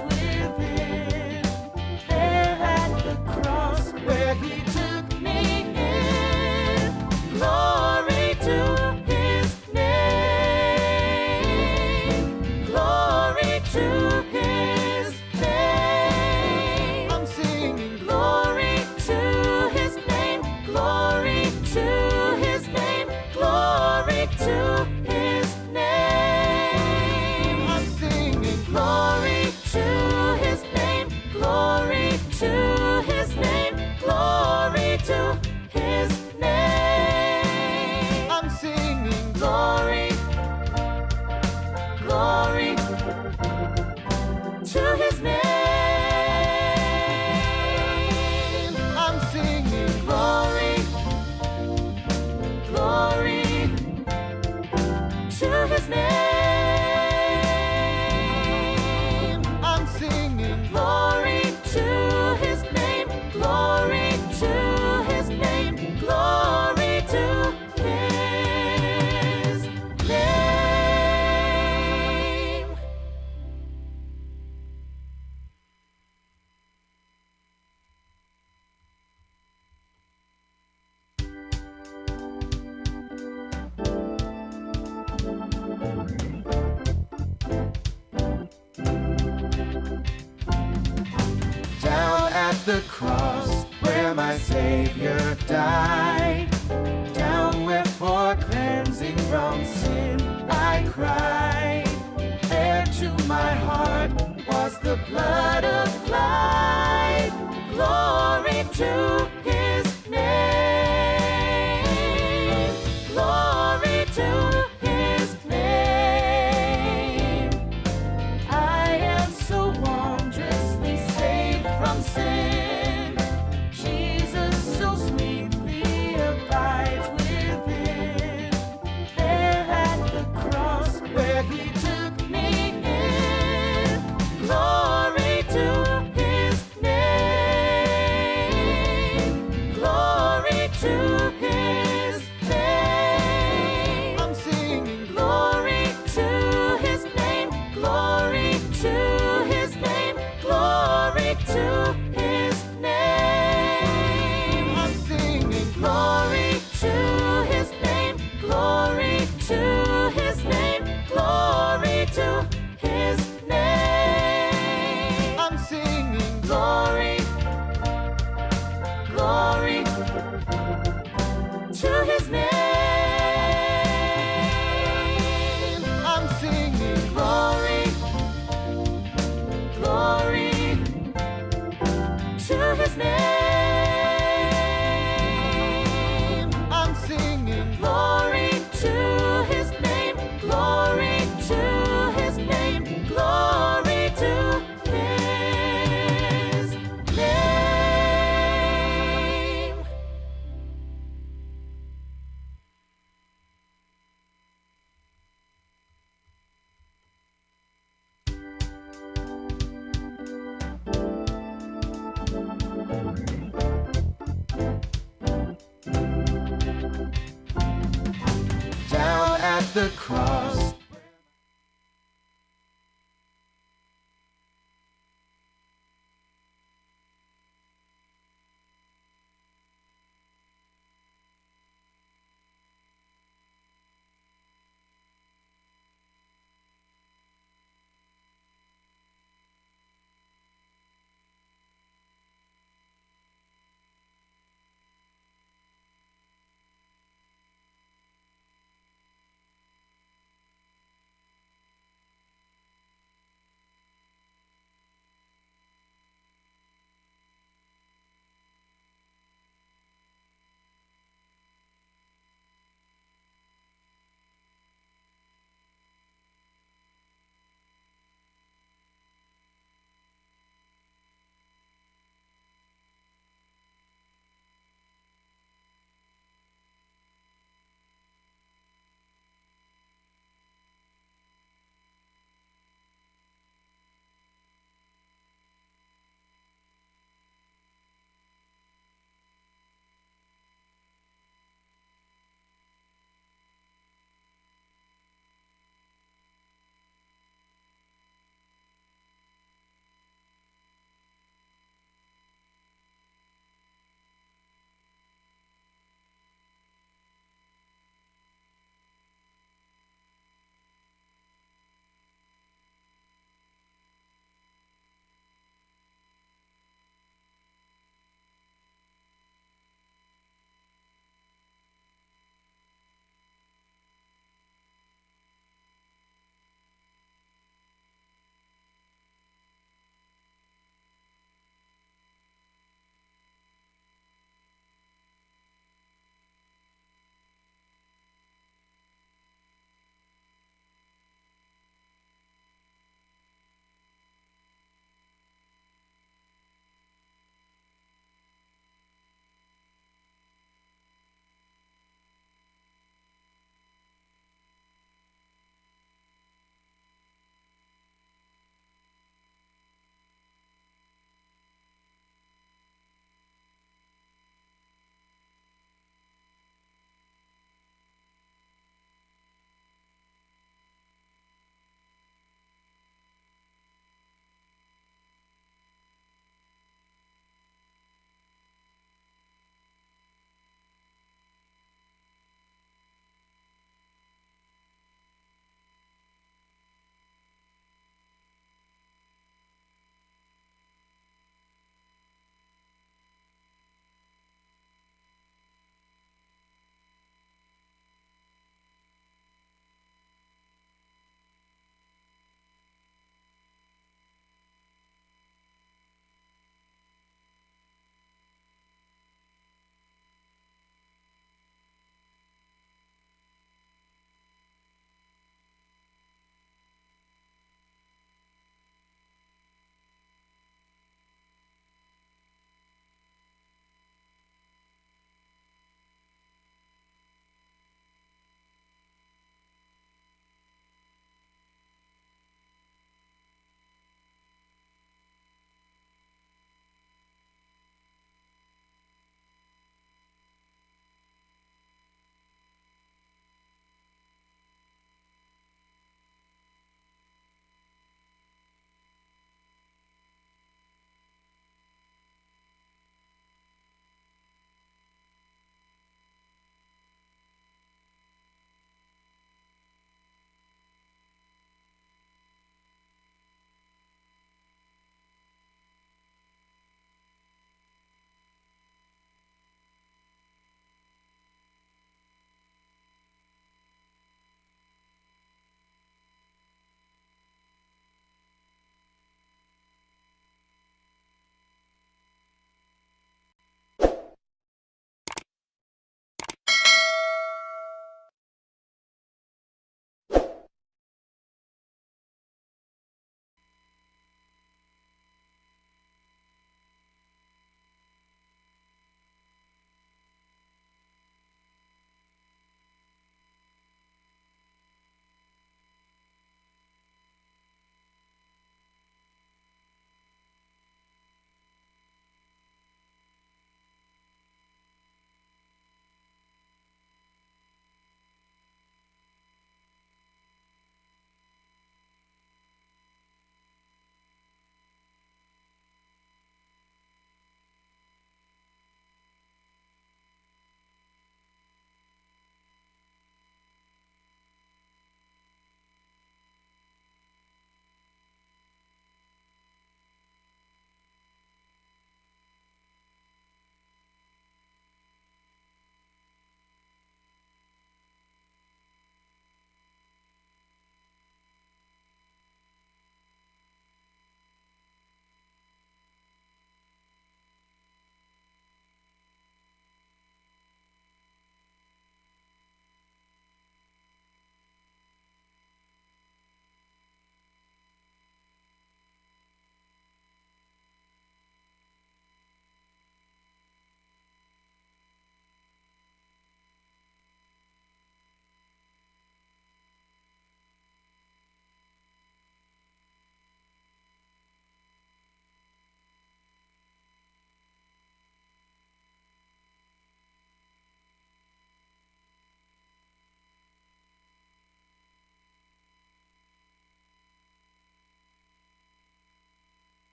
abides with him. There at the cross where he took me in. Glory to his name. Glory to his name. I'm singing glory to his name. Glory to his name. Glory to his name. I'm singing glory to his name. Glory to his name. Glory to his name. I'm singing glory, glory to his name. I'm singing glory, glory to his name. I'm singing glory to his name. Glory to his name. Glory to his name. Down at the cross where my Savior died, down where for cleansing from sin I cried. There to my heart was the blood applied. Glory to his name. Glory to his name. I am so wondrously saved from sin. Jesus so sweetly abides within. There at the cross where he took me in. Glory to his name. Glory to his name. I'm singing glory to his name. Glory to his name. Glory to his name. I'm singing glory to his name. Glory to his name. Glory to his name. I'm singing glory, glory to his name. I'm singing glory, glory to his name. I'm singing glory to his name. Glory to his name. Glory to his name. Down at the cross.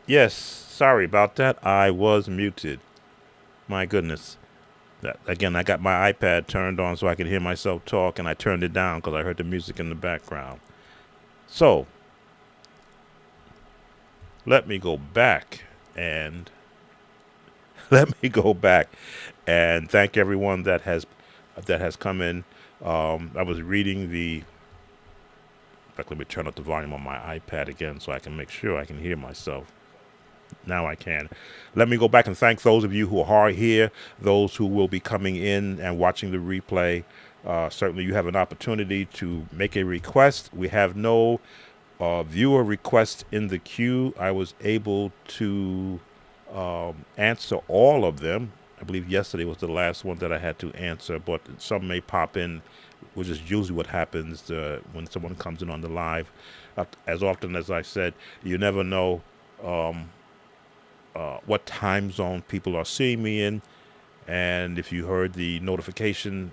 Yes, sorry about that. I was muted. My goodness. Again, I got my iPad turned on so I could hear myself talk, and I turned it down because I heard the music in the background. So, let me go back and let me go back and thank everyone that has come in. I was reading the. In fact, let me turn up the volume on my iPad again so I can make sure I can hear myself. Now I can. Let me go back and thank those of you who are here, those who will be coming in and watching the replay. Certainly, you have an opportunity to make a request. We have no viewer requests in the queue. I was able to answer all of them. I believe yesterday was the last one that I had to answer, but some may pop in, which is usually what happens when someone comes in on the live. As often as I said, you never know what time zone people are seeing me in. And if you heard the notification,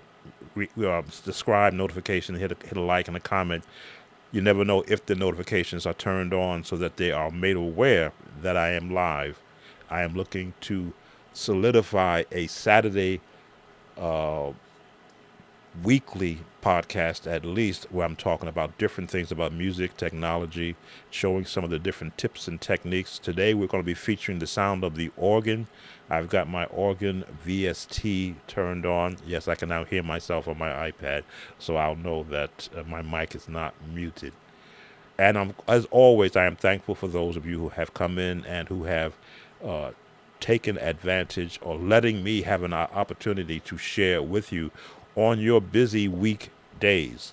describe notification, hit a like and a comment. You never know if the notifications are turned on so that they are made aware that I am live. I am looking to solidify a Saturday weekly podcast at least where I'm talking about different things about music, technology, showing some of the different tips and techniques. Today we're going to be featuring the sound of the organ. I've got my organ VST turned on. Yes, I can now hear myself on my iPad, so I'll know that my mic is not muted. And as always, I am thankful for those of you who have come in and who have uh, taken advantage or letting me have an opportunity to share with you on your busy week days.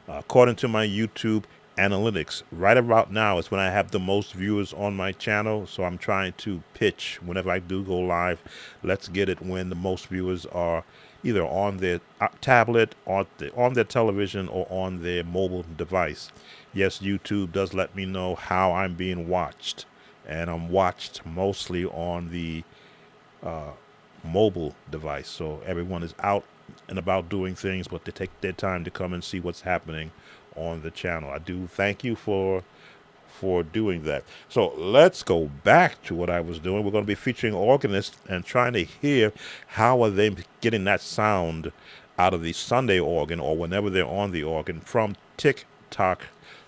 According to my YouTube analytics, right about now is when I have the most viewers on my channel. So I'm trying to pitch whenever I do go live. Let's get it when the most viewers are either on their tablet, on their television, or on their mobile device. Yes, YouTube does let me know how I'm being watched. And I'm watched mostly on the mobile device. So everyone is out and about doing things, but they take their time to come and see what's happening on the channel. I do thank you for doing that. So let's go back to what I was doing. We're going to be featuring organists and trying to hear how are they getting that sound out of the Sunday organ or whenever they're on the organ from TikTok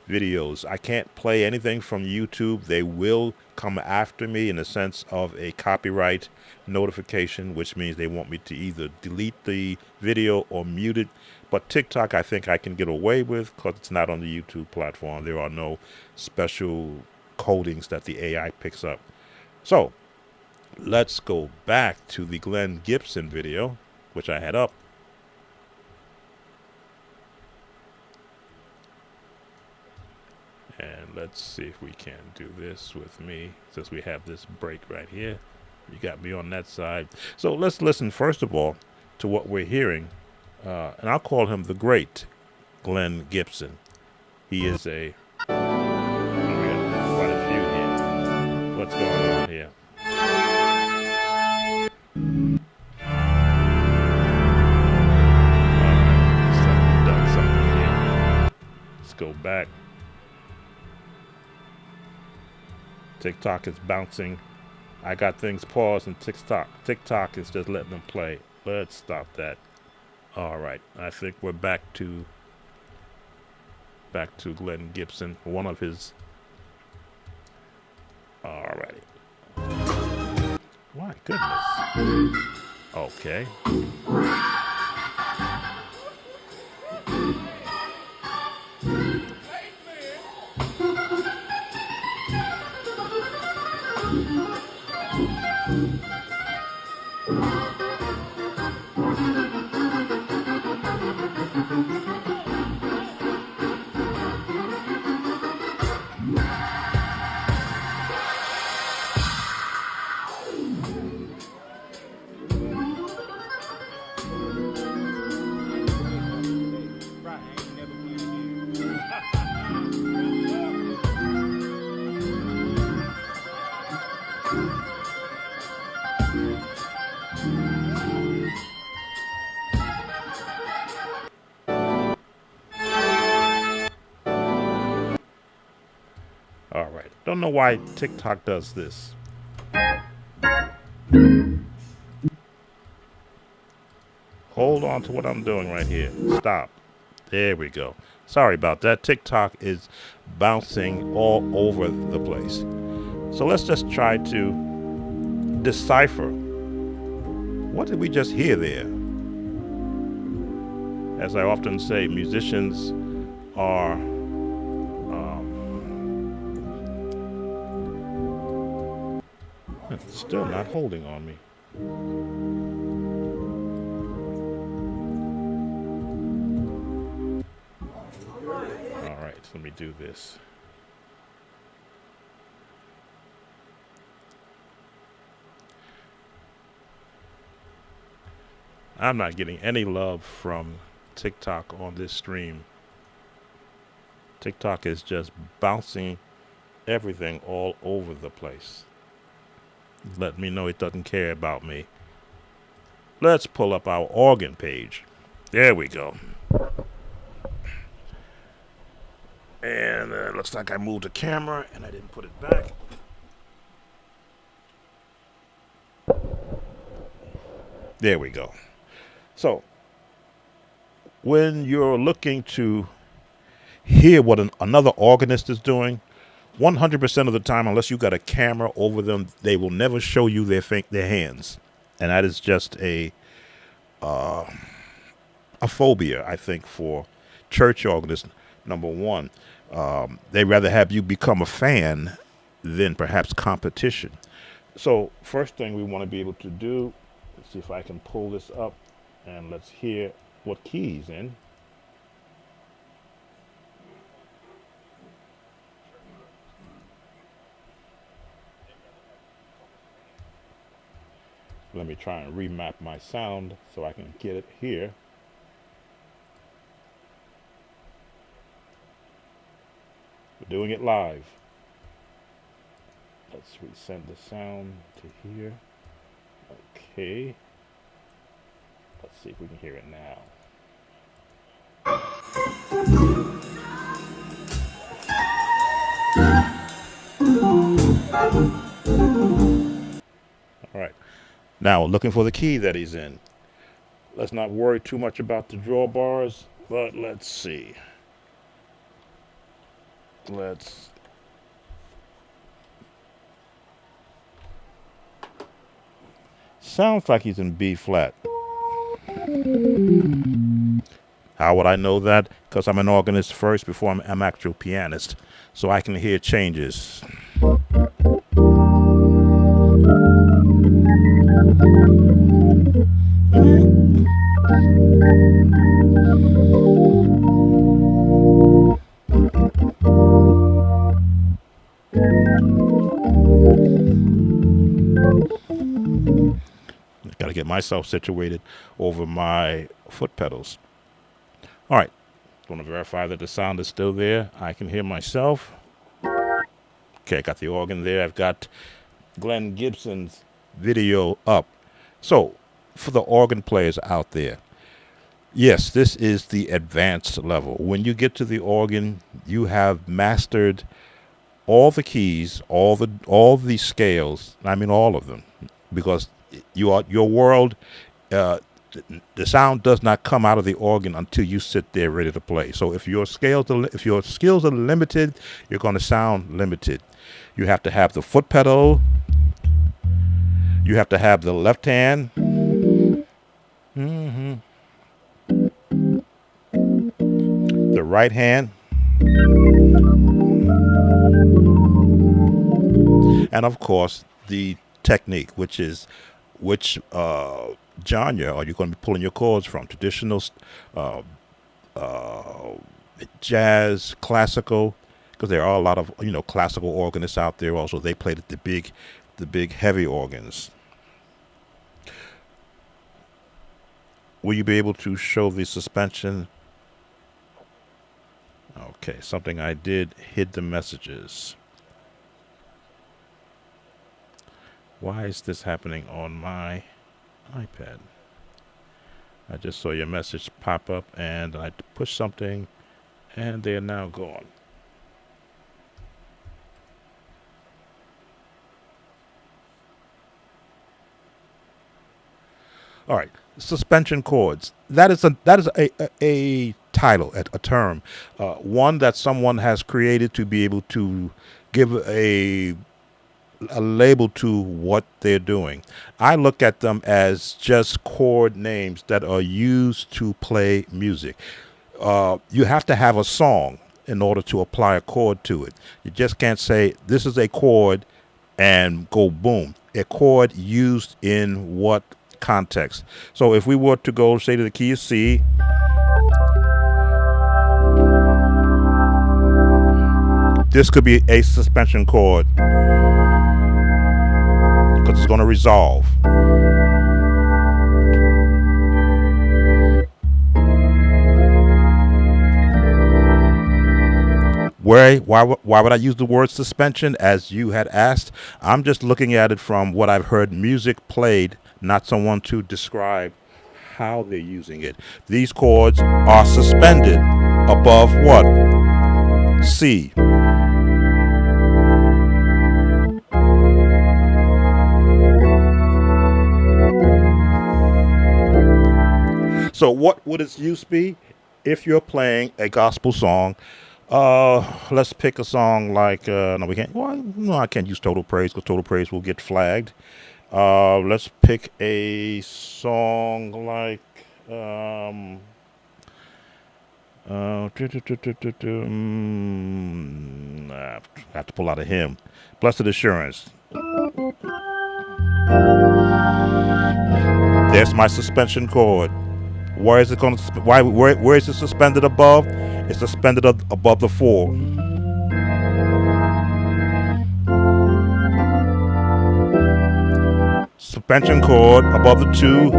videos. I can't play anything from YouTube. They will come after me in the sense of a copyright notification, which means they want me to either delete the video or mute it. But TikTok, I think I can get away with because it's not on the YouTube platform. There are no special codings that the AI picks up. So let's go back to the Glenn Gibson video, which I had up. And let's see if we can do this with me since we have this break right here. You got me on that side. So let's listen first of all to what we're hearing. And I'll call him the great Glenn Gibson. He is we got quite a few here. What's going on here? All right, looks like we've done something here. Let's go back. TikTok is bouncing. I got things paused and TikTok is just letting them play. Let's stop that. All right. I think we're back to Glenn Gibson, one of his. All right. My goodness. Okay. All right. Don't know why TikTok does this. Hold on to what I'm doing right here. Stop. There we go. Sorry about that. TikTok is bouncing all over the place. So let's just try to decipher. What did we just hear there? As I often say, musicians are it's still not holding on me. All right, let me do this. I'm not getting any love from TikTok on this stream. TikTok is just bouncing everything all over the place. Let me know it doesn't care about me. Let's pull up our organ page. There we go. And it looks like I moved the camera and I didn't put it back. There we go. So, when you're looking to hear what another organist is doing, 100% of the time, unless you got a camera over them, they will never show you their hands, and that is just a phobia, I think, for church organists. Number one, they rather have you become a fan than perhaps competition. So, first thing we want to be able to do, let's see if I can pull this up, and let's hear what key he's in. Let me try and remap my sound so I can get it here. We're doing it live. Let's resend the sound to here. Okay. Let's see if we can hear it now. All right. Now, looking for the key that he's in. Let's not worry too much about the drawbars, but let's see. Sounds like he's in B flat. How would I know that? Because I'm an organist first before I'm actual pianist, so I can hear changes. Got to get myself situated over my foot pedals. All right. Want to verify that the sound is still there. I can hear myself. Okay, I got the organ there. I've got Glenn Gibson's video up. So, for the organ players out there, yes, this is the advanced level. When you get to the organ, you have mastered all the keys, all the scales. I mean, all of them, because your world. The sound does not come out of the organ until you sit there ready to play. So if your skills are limited, you're going to sound limited. You have to have the foot pedal. You have to have the left hand. The right hand. And of course, the technique, which genre are you going to be pulling your chords from? Traditional, jazz, classical, because there are a lot of classical organists out there. Also, they played the big heavy organs. Will you be able to show the suspension? Okay, something I did hid the messages. Why is this happening on my iPad? I just saw your message pop up and I pushed something and they are now gone. All right, suspension chords. That is a title, a term, one that someone has created to be able to give a label to what they're doing. I look at them as just chord names that are used to play music. You have to have a song in order to apply a chord to it. You just can't say this is a chord and go boom. A chord used in what context? So if we were to go say to the key of C, this could be a suspension chord because it's going to resolve. Why would I use the word suspension as you had asked? I'm just looking at it from what I've heard music played, not someone to describe how they're using it. These chords are suspended above what? C. So what would its use be if you're playing a gospel song? Let's pick a song like no, we can't. Well, no, I can't use Total Praise because Total Praise will get flagged. Let's pick a song like I have to pull out a hymn. Blessed Assurance. There's my suspension chord. Where is it going to? Where is it suspended above? It's suspended above the 4. Suspension chord above the 2.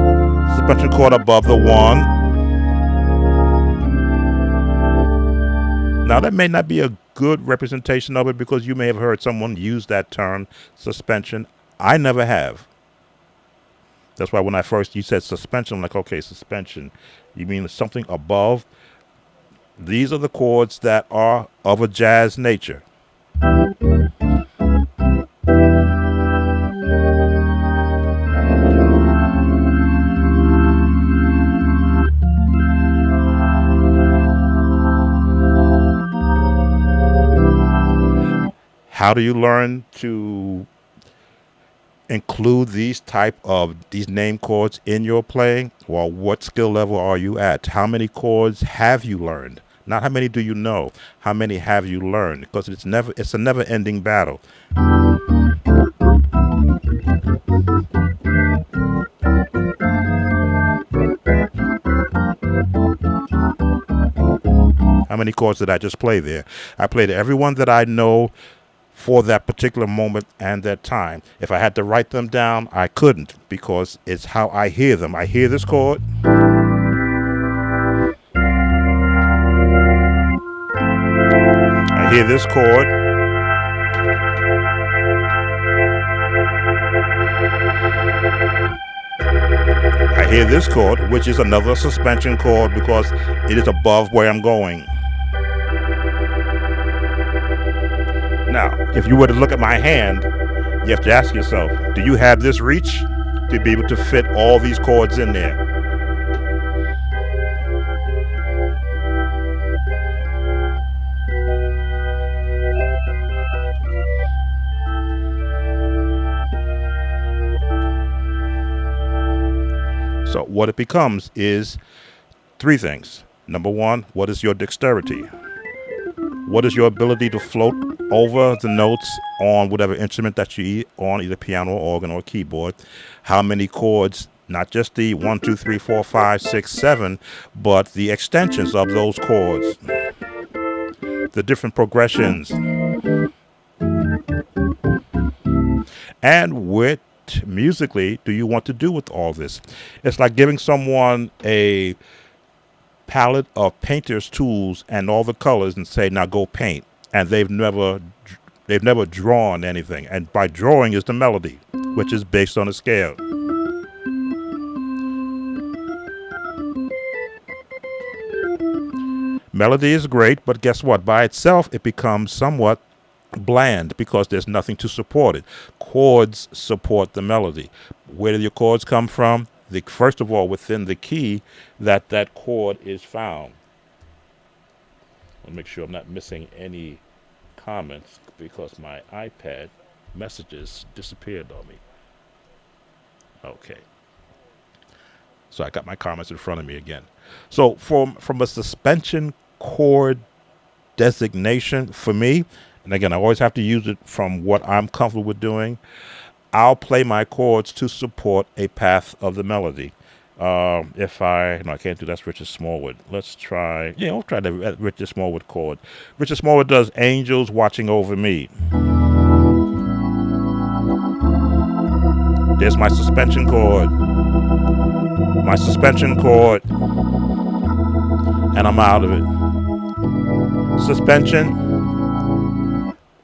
Suspension chord above the 1. Now that may not be a good representation of it because you may have heard someone use that term, suspension. I never have. That's why when you said suspension, I'm like, okay, suspension. You mean something above? These are the chords that are of a jazz nature. How do you learn to include these name chords in your playing? Well, what skill level are you at? How many chords have you learned? Not how many do you know, how many have you learned? Because it's a never ending battle. How many chords did I just play there? I played every one that I know for that particular moment and that time. If I had to write them down, I couldn't because it's how I hear them. I hear this chord. I hear this chord. I hear this chord, which is another suspension chord because it is above where I'm going. Now, if you were to look at my hand, you have to ask yourself, do you have this reach to be able to fit all these chords in there? So what it becomes is 3 things. Number 1, what is your dexterity? What is your ability to float over the notes on whatever instrument that you on, either piano, organ, or keyboard? How many chords, not just the 1, 2, 3, 4, 5, 6, 7, but the extensions of those chords, the different progressions, and what musically do you want to do with all this? It's like giving someone a palette of painter's tools and all the colors and say, now go paint. And they've never drawn anything. And by drawing is the melody, which is based on a scale. Melody is great, but guess what? By itself, it becomes somewhat bland because there's nothing to support it. Chords support the melody. Where do your chords come from? first of all, within the key that that chord is found. I'll make sure I'm not missing any comments because my iPad messages disappeared on me. Okay. So I got my comments in front of me again. So from a suspension chord designation for me, and again, I always have to use it from what I'm comfortable with doing, I'll play my chords to support a path of the melody. If I, no, I can't do that's Richard Smallwood. Let's try, yeah, we'll try the Richard Smallwood chord. Richard Smallwood does Angels Watching Over Me. There's my suspension chord. My suspension chord. And I'm out of it. Suspension.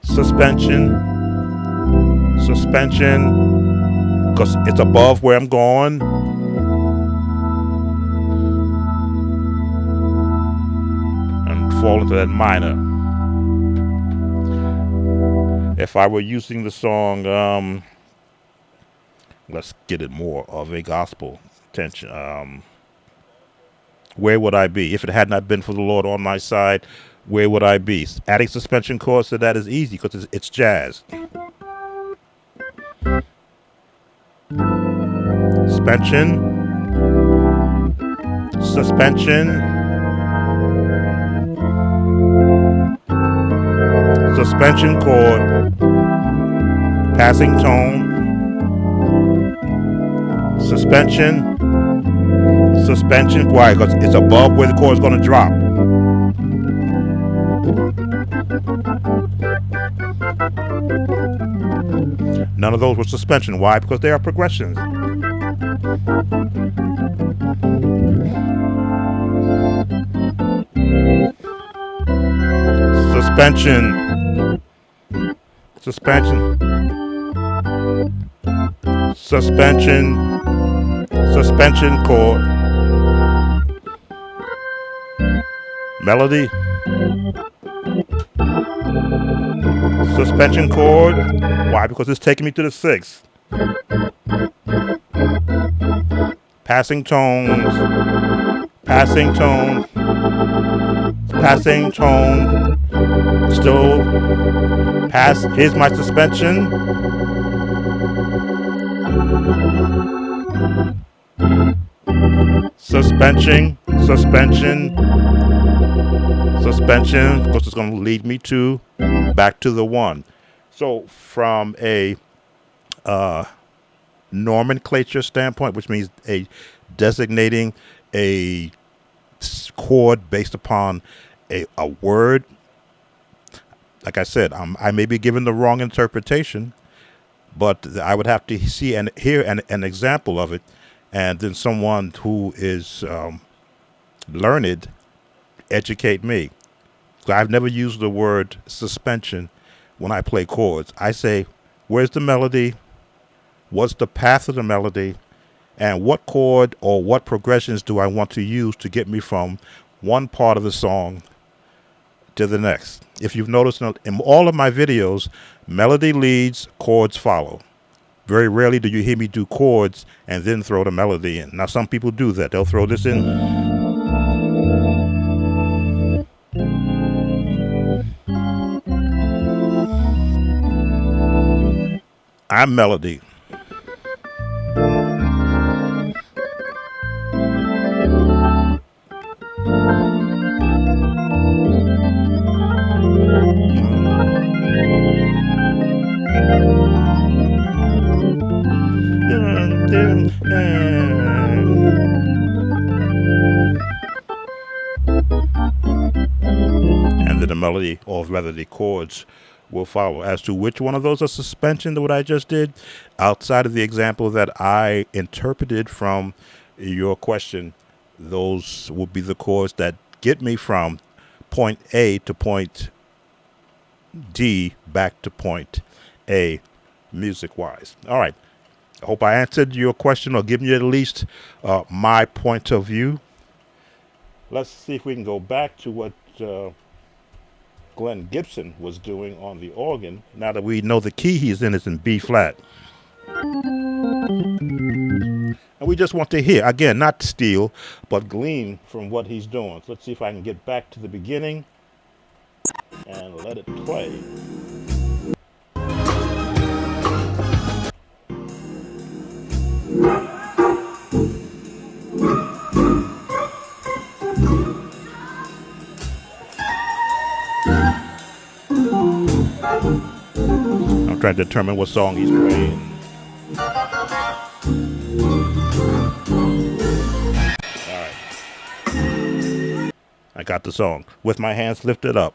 Suspension. Suspension. Because it's above where I'm going. And fall into that minor. If I were using the song, let's get it more of a gospel tension. Where would I be? If it had not been for the Lord on my side, where would I be? Adding suspension chords to that is easy because it's jazz. Suspension. Suspension. Suspension chord. Passing tone. Suspension. Suspension. Why? Because it's above where the chord is going to drop. None of those were suspension. Why? Because they are progressions. Suspension. Suspension. Suspension. Suspension chord. Melody. Suspension chord. Why? Because it's taking me to the sixth. Passing tones. Passing tone. Passing tone. Still pass. Here's my suspension. Suspension. Suspension. Suspension. Of course, it's going to lead me to back to the one. So from a nomenclature standpoint, which means designating a chord based upon a word, like I said, I may be given the wrong interpretation, but I would have to see and hear an example of it, and then someone who is learned educate me. So I've never used the word suspension when I play chords. I say, where's the melody? What's the path of the melody? And what chord or what progressions do I want to use to get me from one part of the song to the next? If you've noticed in all of my videos, melody leads, chords follow. Very rarely do you hear me do chords and then throw the melody in. Now, some people do that. They'll throw this in. I'm melody. And then the melody, or rather the chords, will follow. As to which one of those are suspension to what I just did, outside of the example that I interpreted from your question, those would be the chords that get me from point A to point D back to point A music-wise. All right. I hope I answered your question or given you at least my point of view. Let's see if we can go back to what Glenn Gibson was doing on the organ. Now that we know the key he's in is in B flat. And We just want to hear, again, not steal, but glean from what he's doing. So let's see if I can get back to the beginning and let it play. I'm trying to determine what song he's playing. All right. I got the song. With my hands lifted up.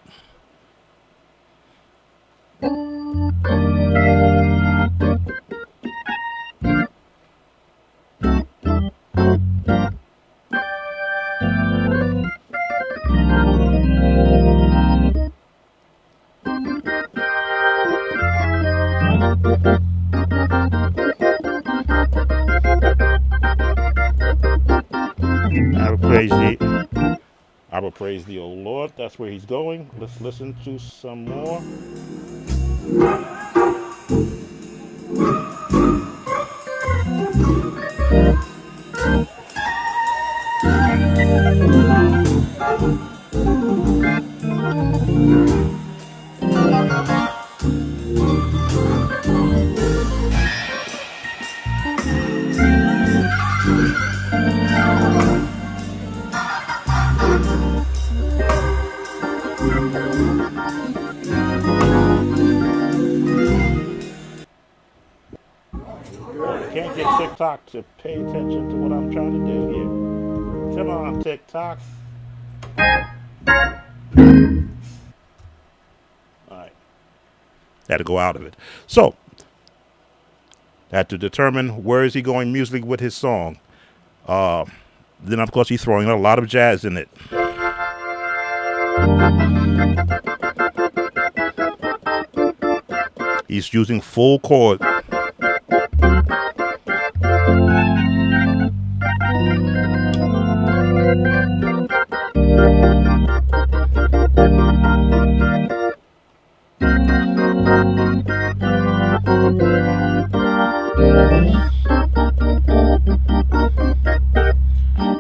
I will praise thee, O Lord. That's where he's going. Let's listen to some more. Can't get TikTok to pay attention to what I'm trying to do here. Come on, TikTok. All right. Had to go out of it. So, had to determine where is he going musically with his song. Then, of course, he's throwing a lot of jazz in it. He's using full chord.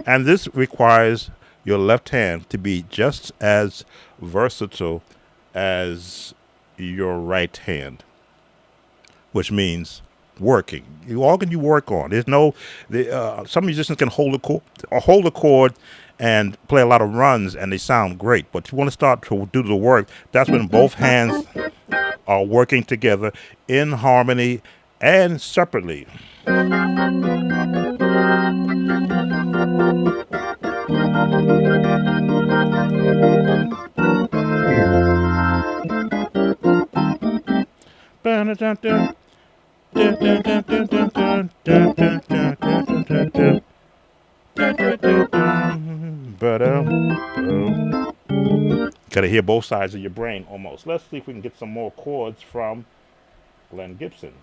And this requires your left hand to be just as versatile as your right hand, which means working. All can you work on? There's no. Some musicians can hold a chord and play a lot of runs, and they sound great. But you want to start to do the work. That's when both hands are working together in harmony and separately. Gotta hear both sides of your brain almost. Let's see if we can get some more chords from Glenn Gibson.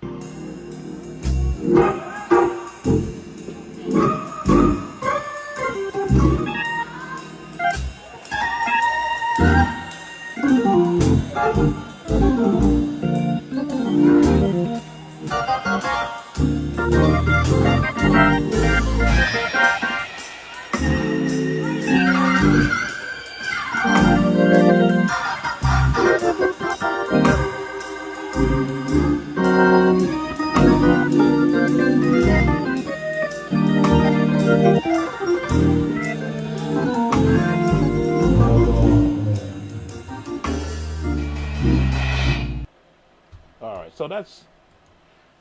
So that's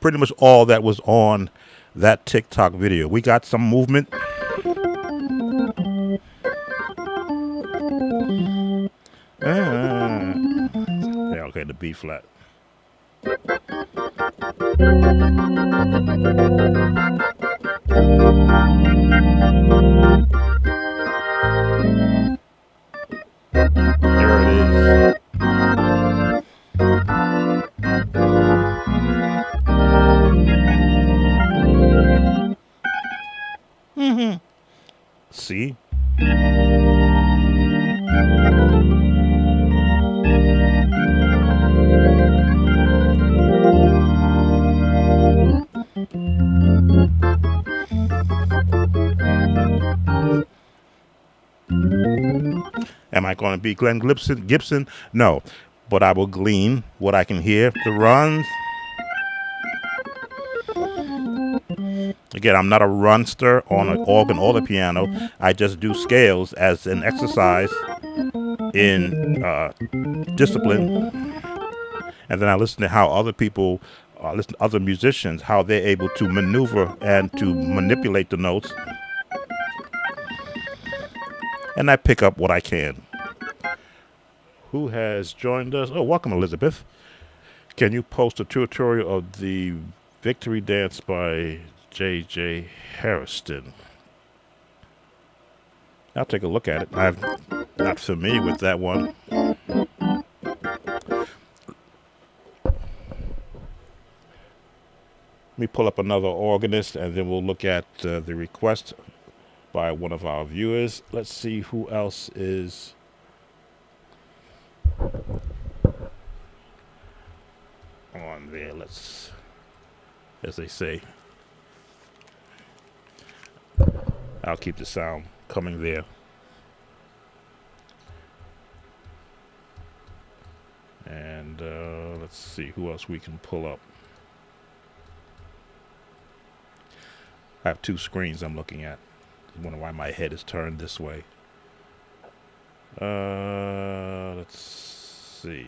pretty much all that was on that TikTok video. We got some movement. Yeah, okay, the B flat. There it is. See? I going to be Glenn Gibson? No. But I will glean what I can hear. The runs. Again, I'm not a runster on an organ or the piano. I just do scales as an exercise in discipline. And then I listen to how other people, listen to other musicians, how they're able to maneuver and to manipulate the notes. And I pick up what I can. Who has joined us? Oh, welcome, Elizabeth. Can you post a tutorial of the Victory Dance by J.J. Harrison? I'll take a look at it. I'm not familiar with that one. Let me pull up another organist, and then we'll look at the request by one of our viewers. Let's see who else is on there. Let's, as they say, I'll keep the sound coming there. And let's see who else we can pull up. I have two screens I'm looking at. I wonder why my head is turned this way. Let's see.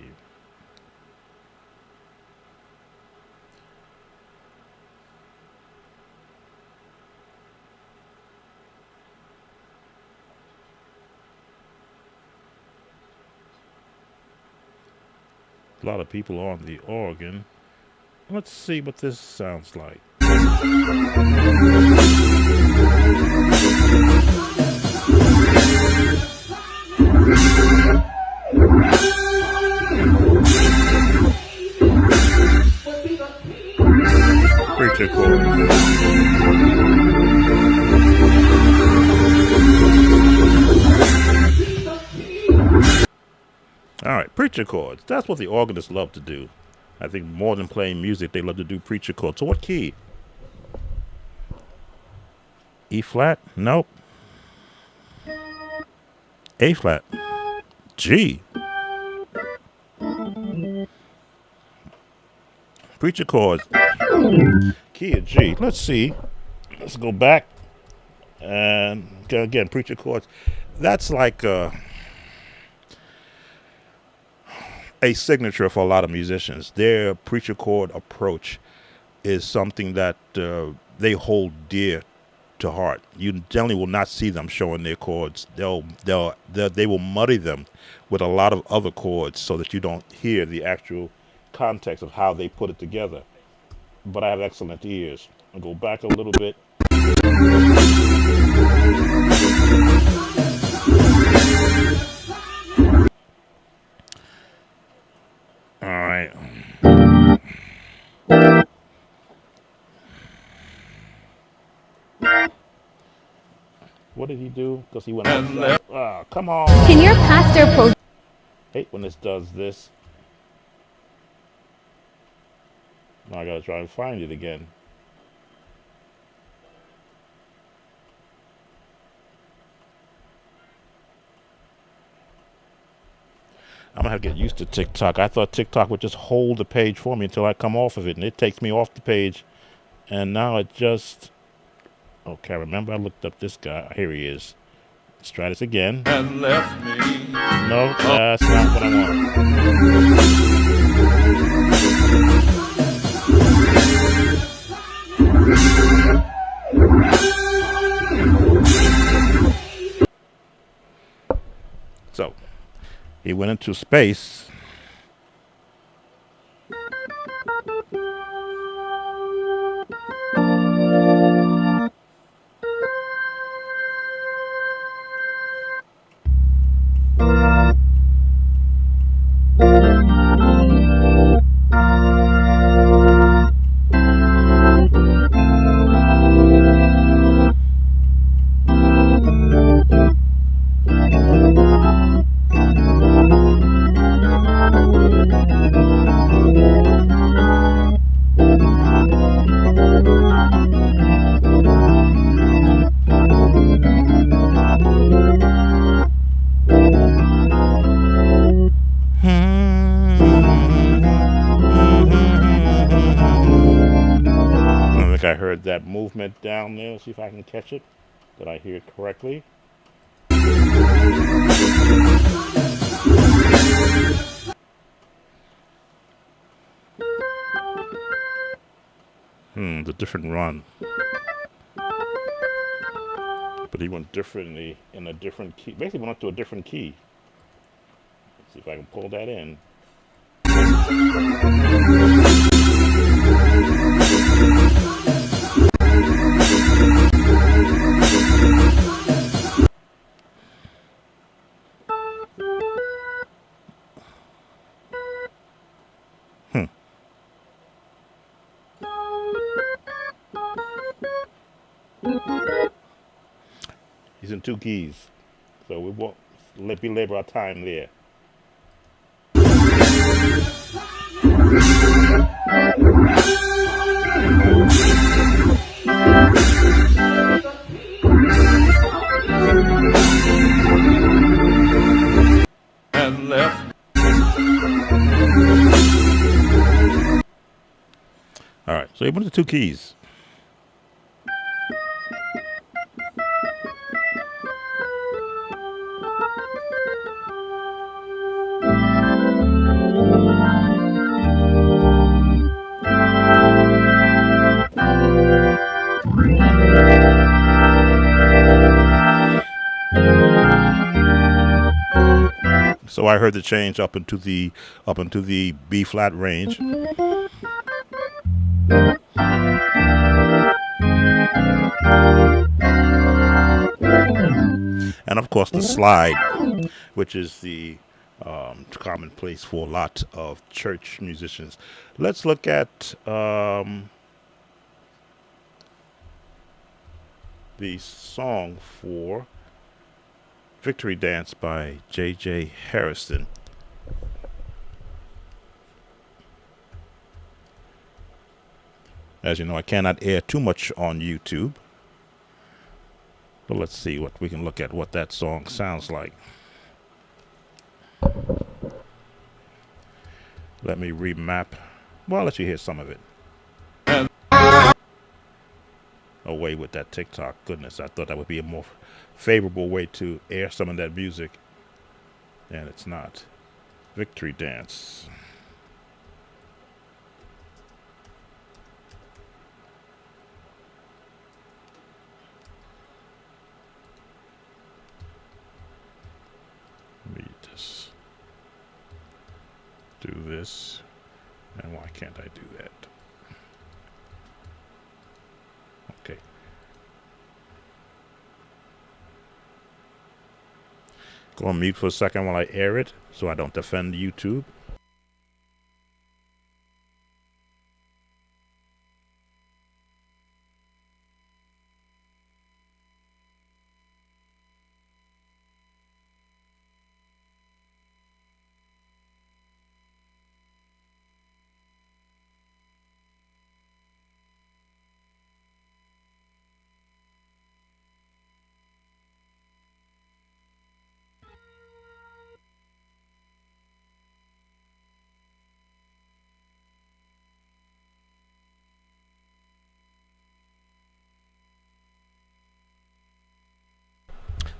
A lot of people on the organ. Let's see what this sounds like. Preacher chord. All right, preacher chords. That's what the organists love to do. I think more than playing music, they love to do preacher chords. So what key? E flat? Nope. A flat. G. Preacher chords. Key of G. Let's see. Let's go back. And again, preacher chords. That's like a signature for a lot of musicians. Their preacher chord approach is something that they hold dear to heart. You generally will not see them showing their chords. They will muddy them with a lot of other chords so that you don't hear the actual context of how they put it together. But I have excellent ears. I'll go back a little bit. All right. What did he do? Because he went outside. Oh, come on. Can your pastor post? Hate when this does this. Now I gotta try and find it again. I'm gonna have to get used to TikTok. I thought TikTok would just hold the page for me until I come off of it, and it takes me off the page. And now it just... Okay, remember I looked up this guy. Here he is. Let's try this again. And left me. No, that's not what I want. So, he went into space. movement down there. Let's see if I can catch it. Did I hear it correctly? The different run. But he went differently in a different key. Basically went up to a different key. Let's see if I can pull that in. He's in two keys, so we won't belabor our time there. And left. All right, so he went to two keys. So I heard the change up into the B flat range. And of course the slide, which is the commonplace for a lot of church musicians. Let's look at the song for Victory Dance by J.J. Harrison. As you know, I cannot air too much on YouTube. But let's see what we can look at what that song sounds like. Let me remap. Well, I'll let you hear some of it. Away with that TikTok. Goodness, I thought that would be a more favorable way to air some of that music. And it's not. Victory Dance. Let me just do this. And why can't I do that? Okay. Go on mute for a second while I air it so I don't offend YouTube.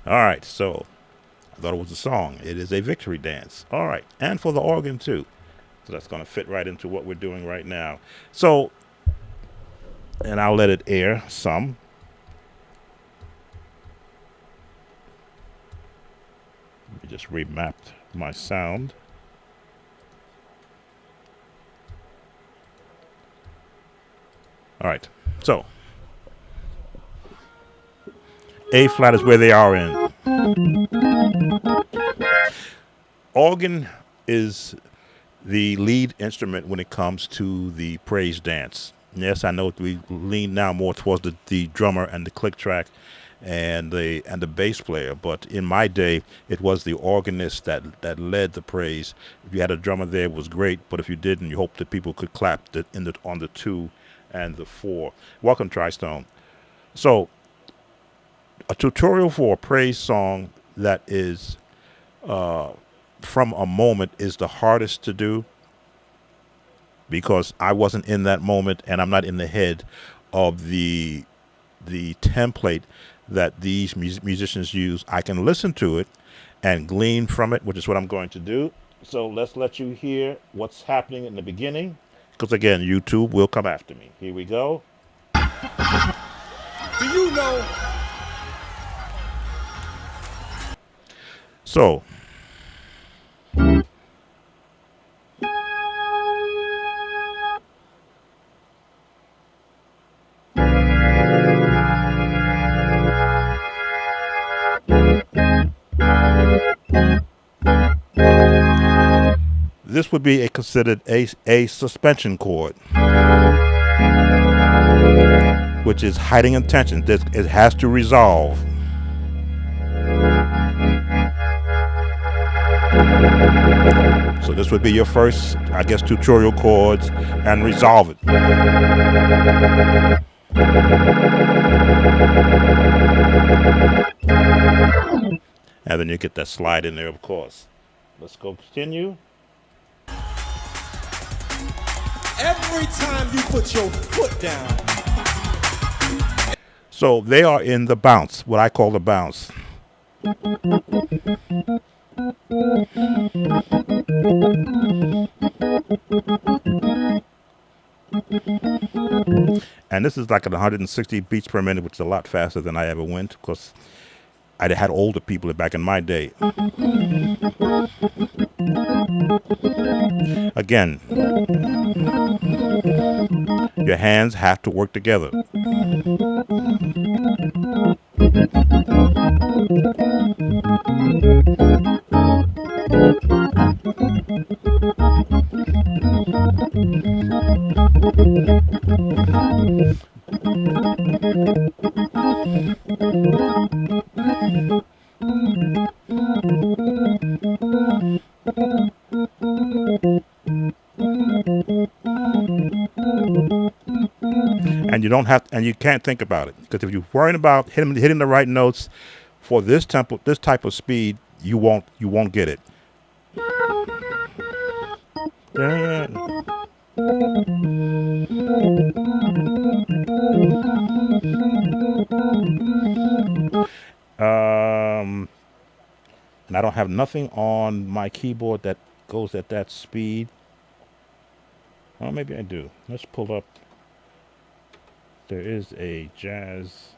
All right, so I thought it was a song. It is a victory dance. All right, and for the organ too. So that's going to fit right into what we're doing right now. So, and I'll let it air some. Let me just remap my sound. All right, so A flat is where they are in. Organ is the lead instrument when it comes to the praise dance. Yes, I know we lean now more towards the drummer and the click track and the bass player, but in my day it was the organist that led the praise. If you had a drummer there, it was great, but if you didn't, you hoped that people could clap on the 2 and the 4. Welcome, Tristone. So a tutorial for a praise song that is from a moment is the hardest to do, because I wasn't in that moment and I'm not in the head of the the template that these musicians use. I can listen to it and glean from it, which is what I'm going to do. So let's let you hear what's happening in the beginning, because again, YouTube will come after me. Here we go. Do you know? So this would be considered a suspension chord, which is hiding intention. It has to resolve. So this would be your first, I guess, tutorial chords, and resolve it. And then you get that slide in there, of course. Let's go continue. Every time you put your foot down. So they are in the bounce, what I call the bounce. And this is like at 160 beats per minute, which is a lot faster than I ever went, because I had older people back in my day. Again, your hands have to work together. And you don't have, and you can't think about it, because if you're worrying about hitting the right notes for this tempo, this type of speed, you won't get it. And I don't have nothing on my keyboard that goes at that speed. Oh, maybe I do. Let's pull up. There is a jazz.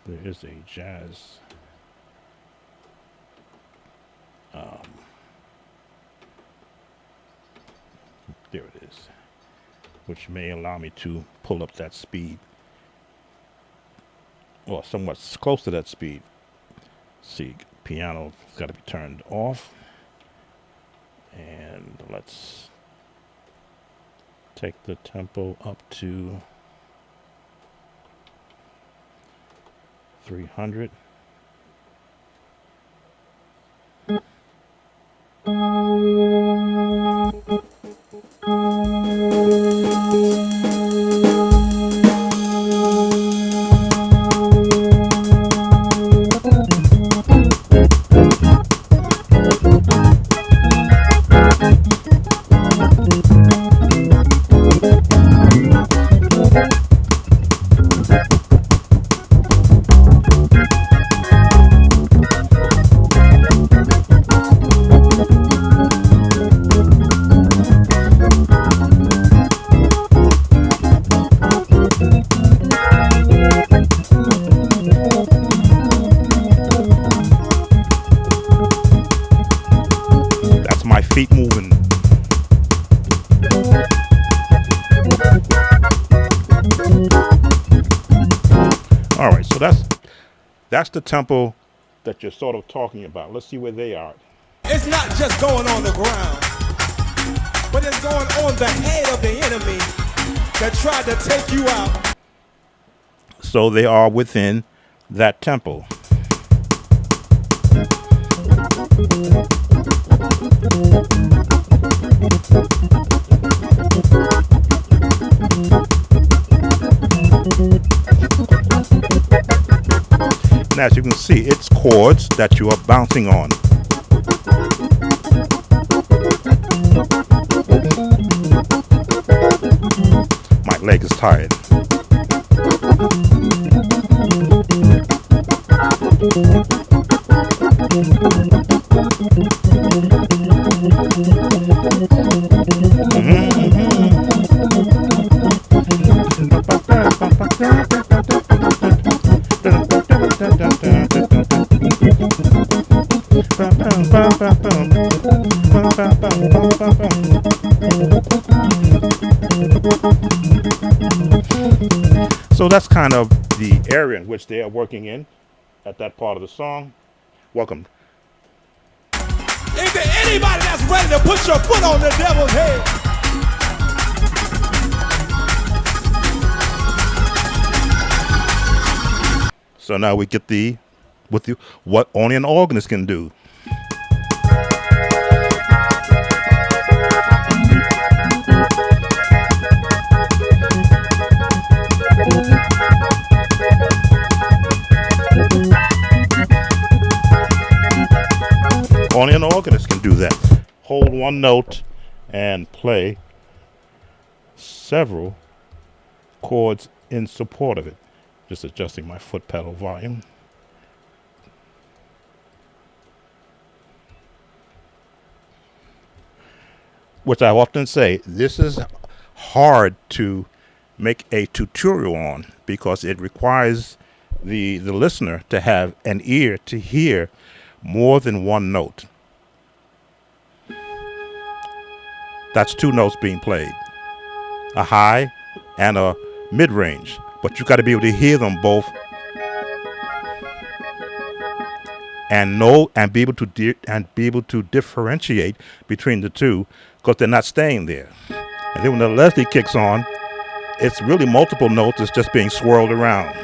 There is a jazz. There it is, which may allow me to pull up that speed, or somewhat close to that speed. See, piano's got to be turned off. And let's take the tempo up to 300. Feet moving. All right, so that's the tempo that you're sort of talking about. Let's see where they are. It's not just going on the ground, but it's going on the head of the enemy that tried to take you out. So they are within that tempo. Now, as you can see, it's chords that you are bouncing on. leg is tired. So that's kind of the area in which they are working in at that part of the song. Welcome. Is there anybody that's ready to put your foot on the devil's head? So now we get what only an organist can do. Only an organist can do that. Hold one note and play several chords in support of it. Just adjusting my foot pedal volume. Which I often say, this is hard to make a tutorial on because it requires the listener to have an ear to hear more than one note. That's two notes being played, a high and a mid-range, but you got to be able to hear them both and know and be able to differentiate between the two because they're not staying there. And then when the Leslie kicks on, it's really multiple notes. It's just being swirled around.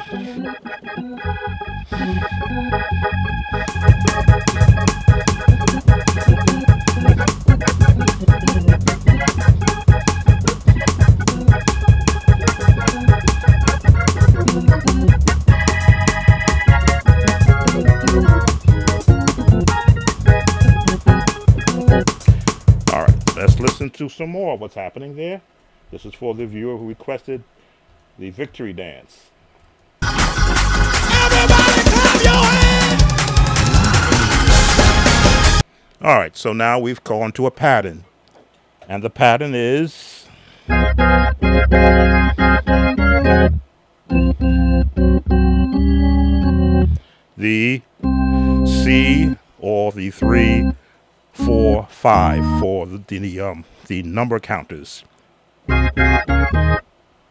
All right, let's listen to some more of what's happening there. This is for the viewer who requested the victory dance. Everybody clap your hands! All right, so now we've gone to a pattern. And the pattern is the C or the 3, 4, 5 for the number counters.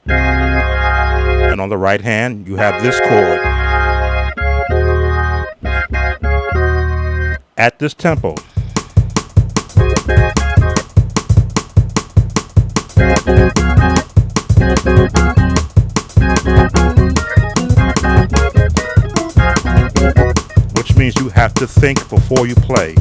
And on the right hand, you have this chord at this tempo. Which means you have to think before you play.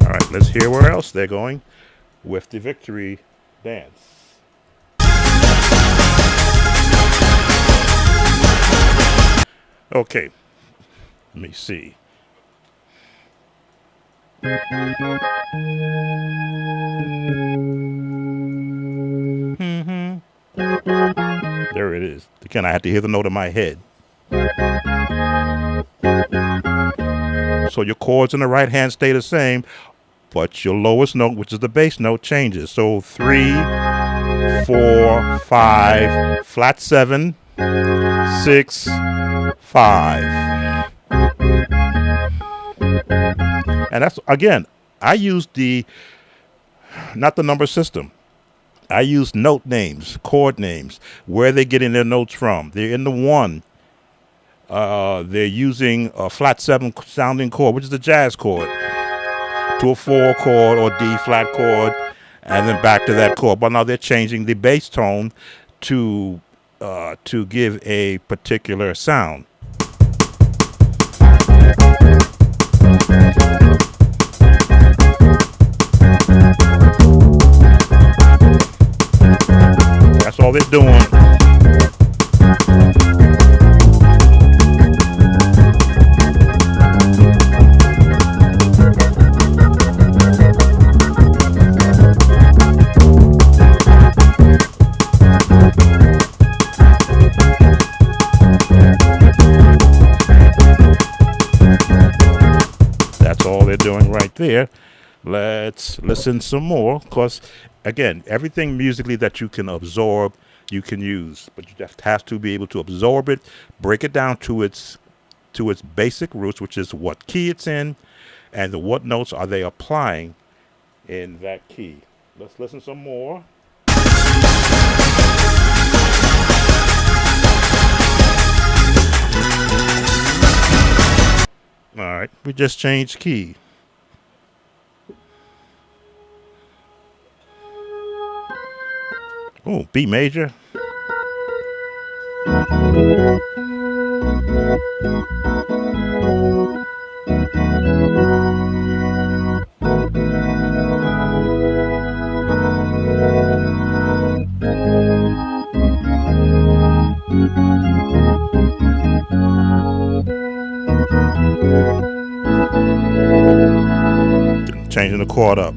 All right, let's hear where else they're going with the victory dance. Okay, let me see. There it is. Again, I had to hear the note in my head. So your chords in the right hand stay the same, but your lowest note, which is the bass note, changes. So 3, 4, 5, flat 7, 6, 5. And that's, again, I use not the number system. I use note names, chord names, where they're getting their notes from. They're in the 1. They're using a flat 7 sounding chord, which is the jazz chord, to a 4 chord or D flat chord, and then back to that chord. But now they're changing the bass tone to give a particular sound. That's all they're doing. all they're doing right there. Let's listen some more. Because, again, everything musically that you can absorb, you can use. But you just have to be able to absorb it, break it down to its basic roots, which is what key it's in, and what notes are they applying in that key. Let's listen some more. All right, we just changed key. Oh, B major. Changing the chord up.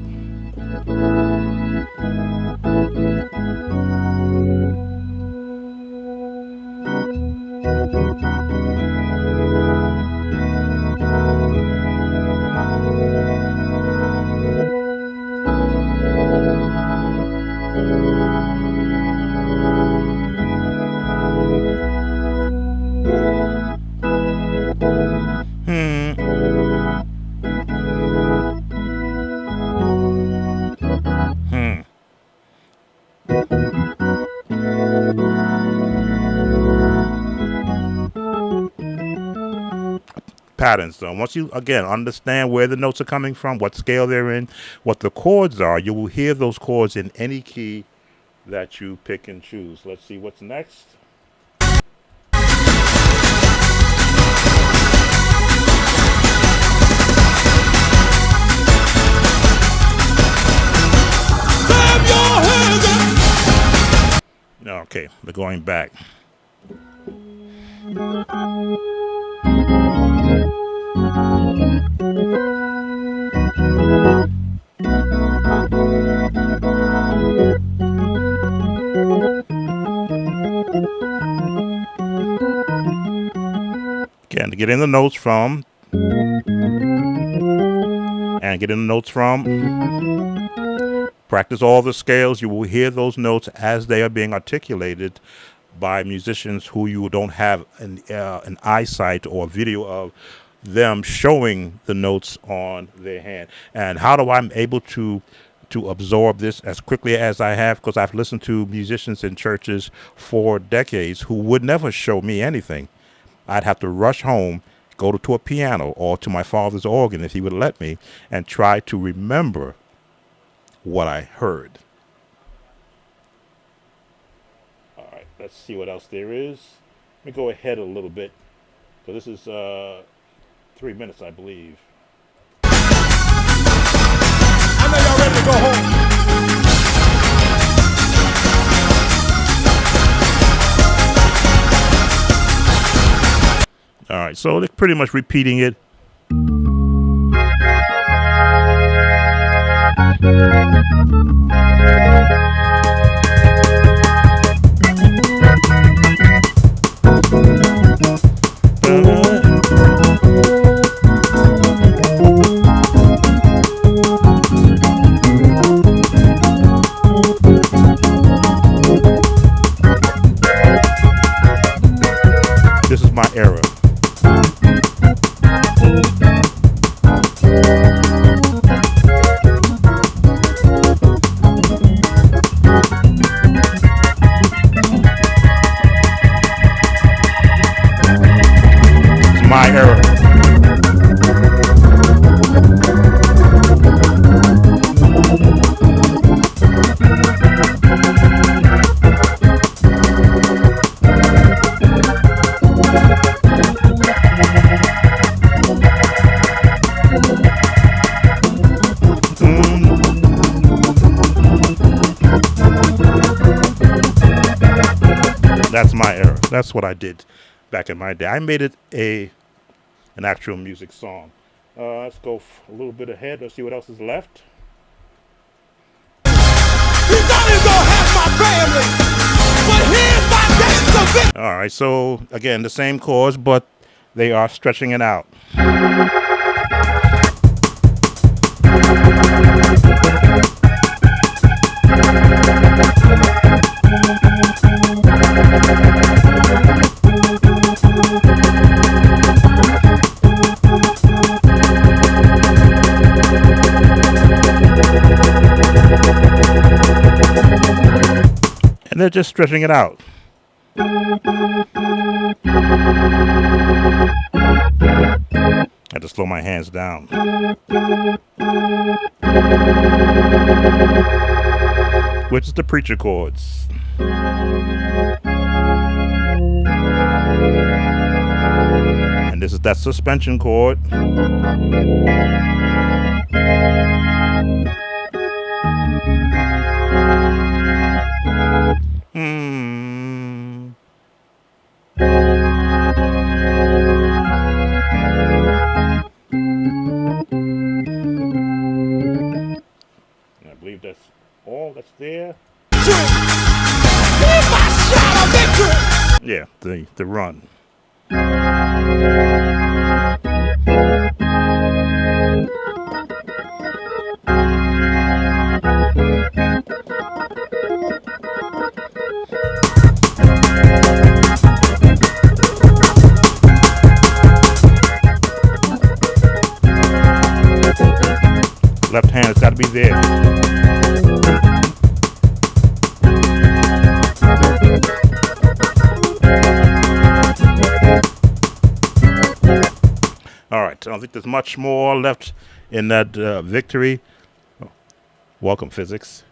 Patterns, though. Once you, again, understand where the notes are coming from, what scale they're in, what the chords are, you will hear those chords in any key that you pick and choose. Let's see what's next. Okay, we're going back. Again, to get in the notes from, and get in the notes from, practice all the scales. You will hear those notes as they are being articulated by musicians who you don't have an eyesight or video of them showing the notes on their hand. And how do I'm able to absorb this as quickly as I have? Because I've listened to musicians in churches for decades who would never show me anything. I'd have to rush home, go to a piano or to my father's organ if he would let me, and try to remember what I heard. All right, let's see what else there is. Let me go ahead a little bit. So this is 3 minutes, I believe. I know y'all ready to go home. All right, so they're pretty much repeating it. This is my era. My era. That's my era. That's what I did back in my day. I made it an actual music song. Let's go a little bit ahead. Let's see what else is left. You thought he was gonna have my family, but here's my dance event. All right, so again, the same chords, but they are stretching it out. And they're just stretching it out. I had to slow my hands down. Which is the preacher chords. And this is that suspension chord. I believe that's all that's there. Yeah, the run. Left hand has got to be there. All right, I don't think there's much more left in that victory. Oh, welcome, physics,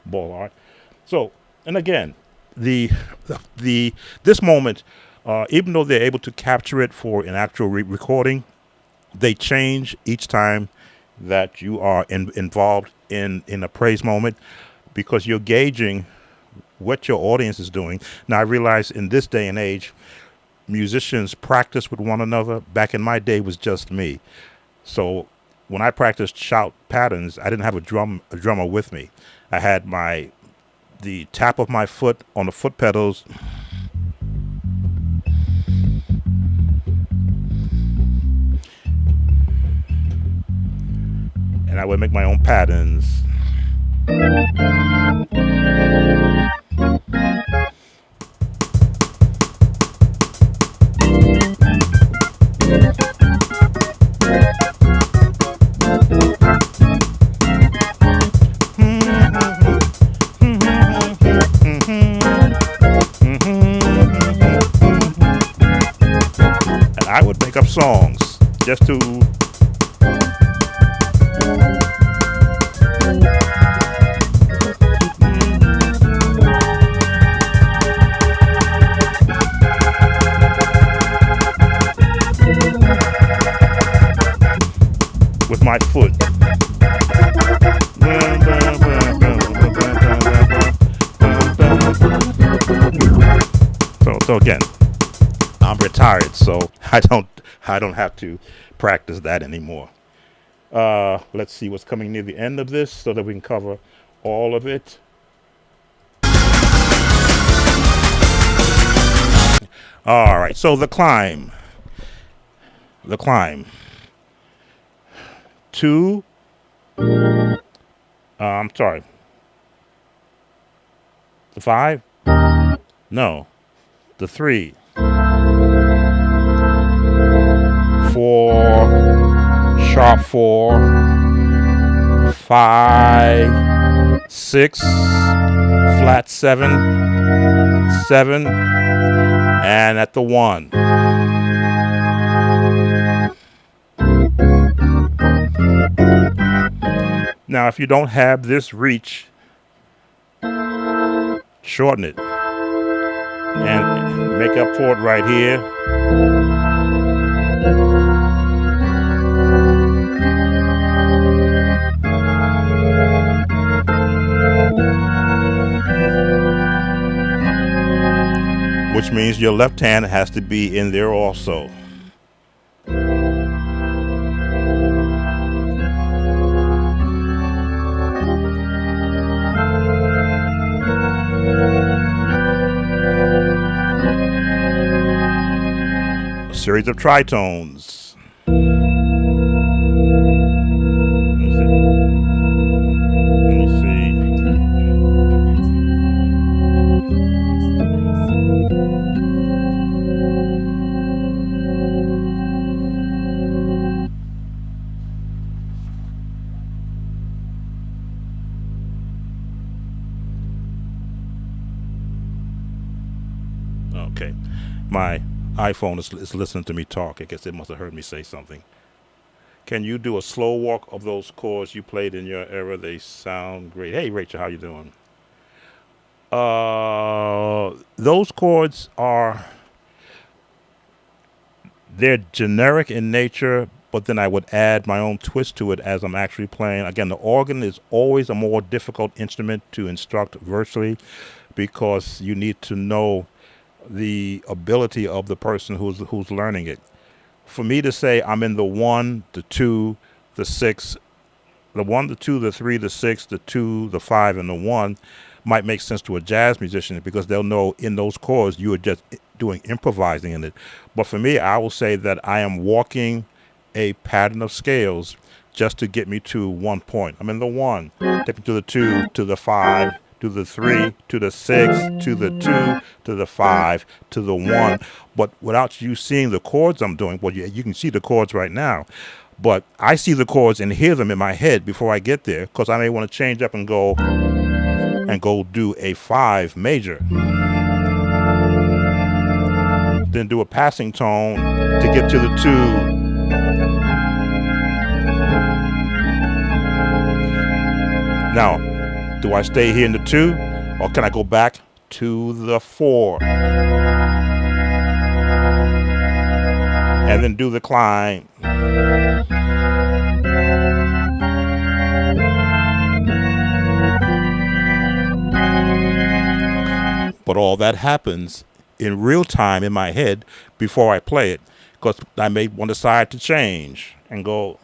ball art. So, and again, this moment, even though they're able to capture it for an actual recording, they change each time that you are involved in a praise moment, because you're gauging what your audience is doing. Now, I realize in this day and age, musicians practice with one another. Back in my day, it was just me. So when I practiced shout patterns, I didn't have a drummer with me. I had the tap of my foot on the foot pedals, and I would make my own patterns. And I would make up songs just to with my foot. So again, I'm retired, so I don't have to practice that anymore. Let's see what's coming near the end of this so that we can cover all of it. All right, so the climb. Two. I'm sorry. The 5? No. The 3. 4. Sharp 4. 5. 6. Flat 7. 7. And at the 1. Now, if you don't have this reach, shorten it and make up for it right here. Which means your left hand has to be in there also. Series of tritones. Let me see. My iPhone is listening to me talk. I guess it must have heard me say something. Can you do a slow walk of those chords you played in your era? They sound great. Hey, Rachel, how you doing? Those chords they're generic in nature, but then I would add my own twist to it as I'm actually playing. Again, the organ is always a more difficult instrument to instruct virtually because you need to know the ability of the person who's learning it. For me to say I'm in the 1, the 2, the 6, the 1, the 2, the 3, the 6, the 2, the 5, and the 1 might make sense to a jazz musician because they'll know in those chords you are just doing improvising in it. But for me, I will say that I am walking a pattern of scales just to get me to one point. I'm in the 1, take me to the 2, to the 5, to the 3, to the 6, to the 2, to the 5, to the 1. But without you seeing the chords I'm doing, well, you can see the chords right now. But I see the chords and hear them in my head before I get there because I may want to change up and go do a 5 major. Then do a passing tone to get to the 2. Now, do I stay here in the 2 or can I go back to the 4? And then do the climb. But all that happens in real time in my head before I play it because I may want to decide to change and go.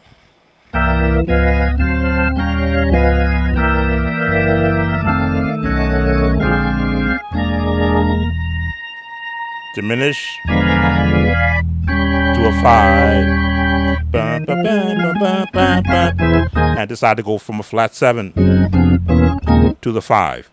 Diminish to a 5 and decide to go from a flat 7 to the 5.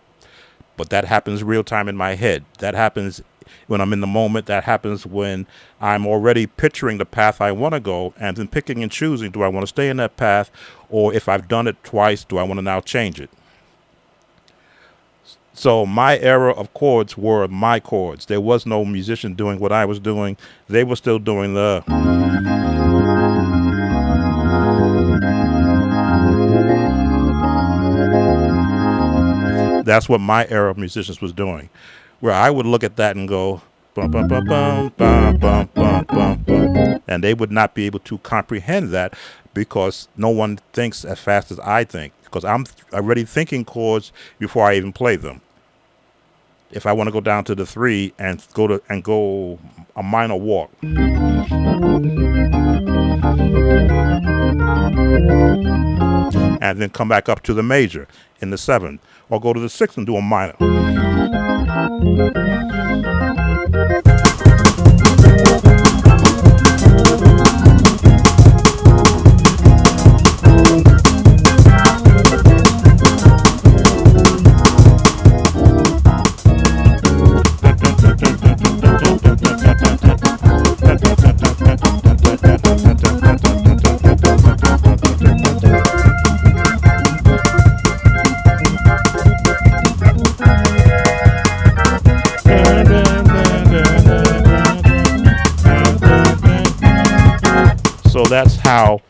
But that happens real time in my head. That happens when I'm in the moment. That happens when I'm already picturing the path I want to go and then picking and choosing. Do I want to stay in that path? Or if I've done it twice, do I want to now change it? So my era of chords were my chords. There was no musician doing what I was doing. They were still doing the. That's what my era of musicians was doing, where I would look at that and go, bum, bum, bum, bum, bum, bum, bum, bum, bum. And they would not be able to comprehend that because no one thinks as fast as I think, because I'm already thinking chords before I even play them. If I want to go down to the 3 and go a minor walk. And then come back up to the major in the 7, or go to the 6 and do a minor. So that's how,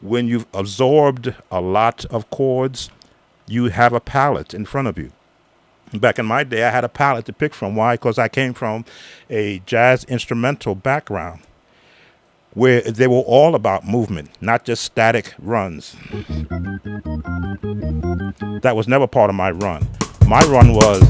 when you've absorbed a lot of chords, you have a palette in front of you. Back in my day, I had a palette to pick from. Why? Because I came from a jazz instrumental background where they were all about movement, not just static runs. That was never part of my run. My run was...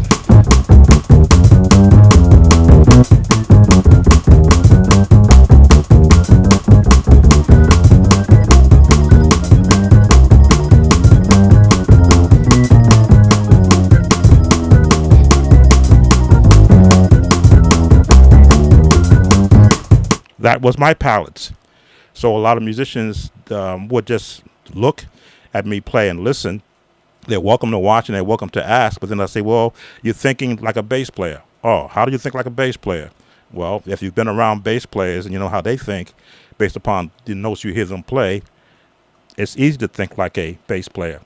That was my palette. So a lot of musicians would just look at me play and listen. They're welcome to watch and they're welcome to ask. But then I say, well, you're thinking like a bass player. Oh, how do you think like a bass player? Well, if you've been around bass players and you know how they think based upon the notes you hear them play, it's easy to think like a bass player.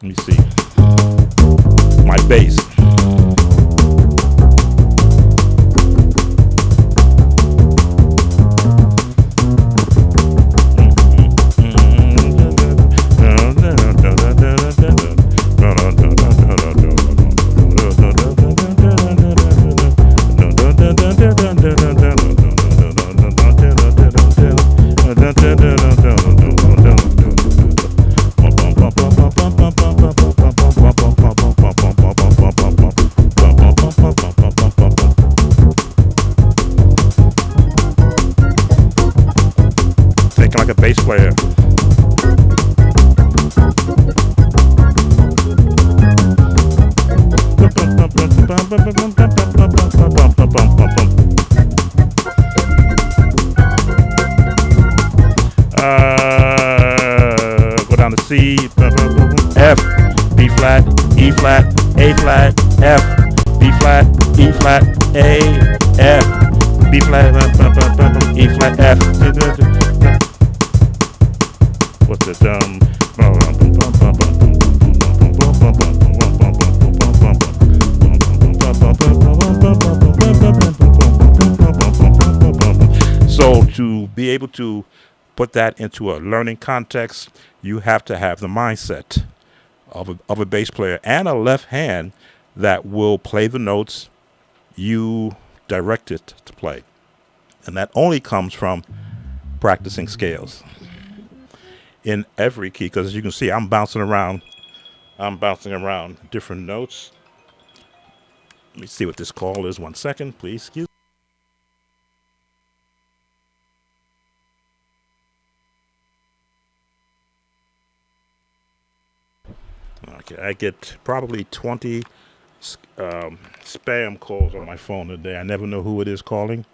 Let me see. My bass. like a bass player. Go down to C, F, B flat, E flat, A flat, F, B flat, E flat, A, F, B flat, E flat, F. What's this? So to be able to put that into a learning context, you have to have the mindset of a bass player and a left hand that will play the notes you direct it to play. And that only comes from practicing scales in every key, because as you can see, I'm bouncing around different notes. Let me see what this call is. 1 second, please. Excuse me. Okay, I get probably 20 spam calls on my phone today. I never know who it is calling.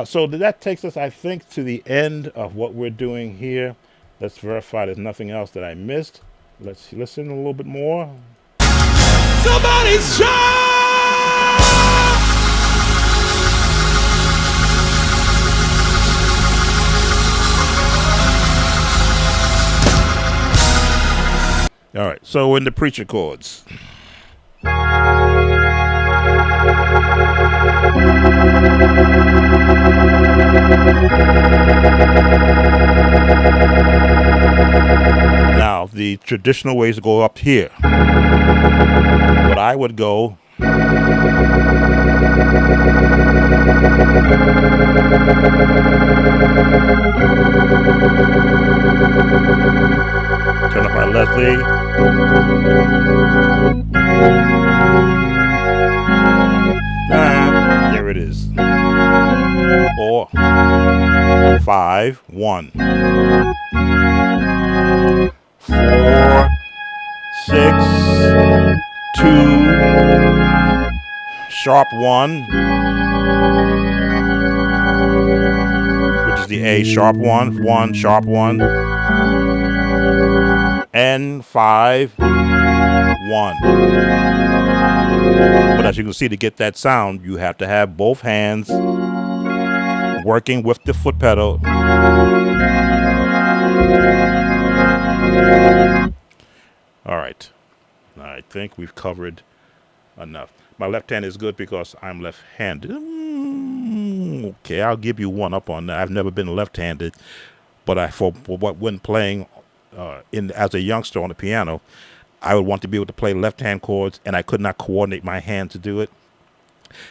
So that takes us, I think, to the end of what we're doing here. Let's verify there's nothing else that I missed. Let's listen a little bit more. Somebody's shout! All right, so in the preacher chords. Now, the traditional ways to go up here. But I would go turn up my Leslie. There it is. Or 5, 1, 4, 6, 2, sharp 1, which is the A, sharp 1, 1, sharp 1, and 5, 1. But as you can see, to get that sound, you have to have both hands working with the foot pedal. All right. I think we've covered enough. My left hand is good because I'm left-handed. Okay, I'll give you one up on that. I've never been left-handed, but when playing as a youngster on the piano, I would want to be able to play left-hand chords, and I could not coordinate my hand to do it.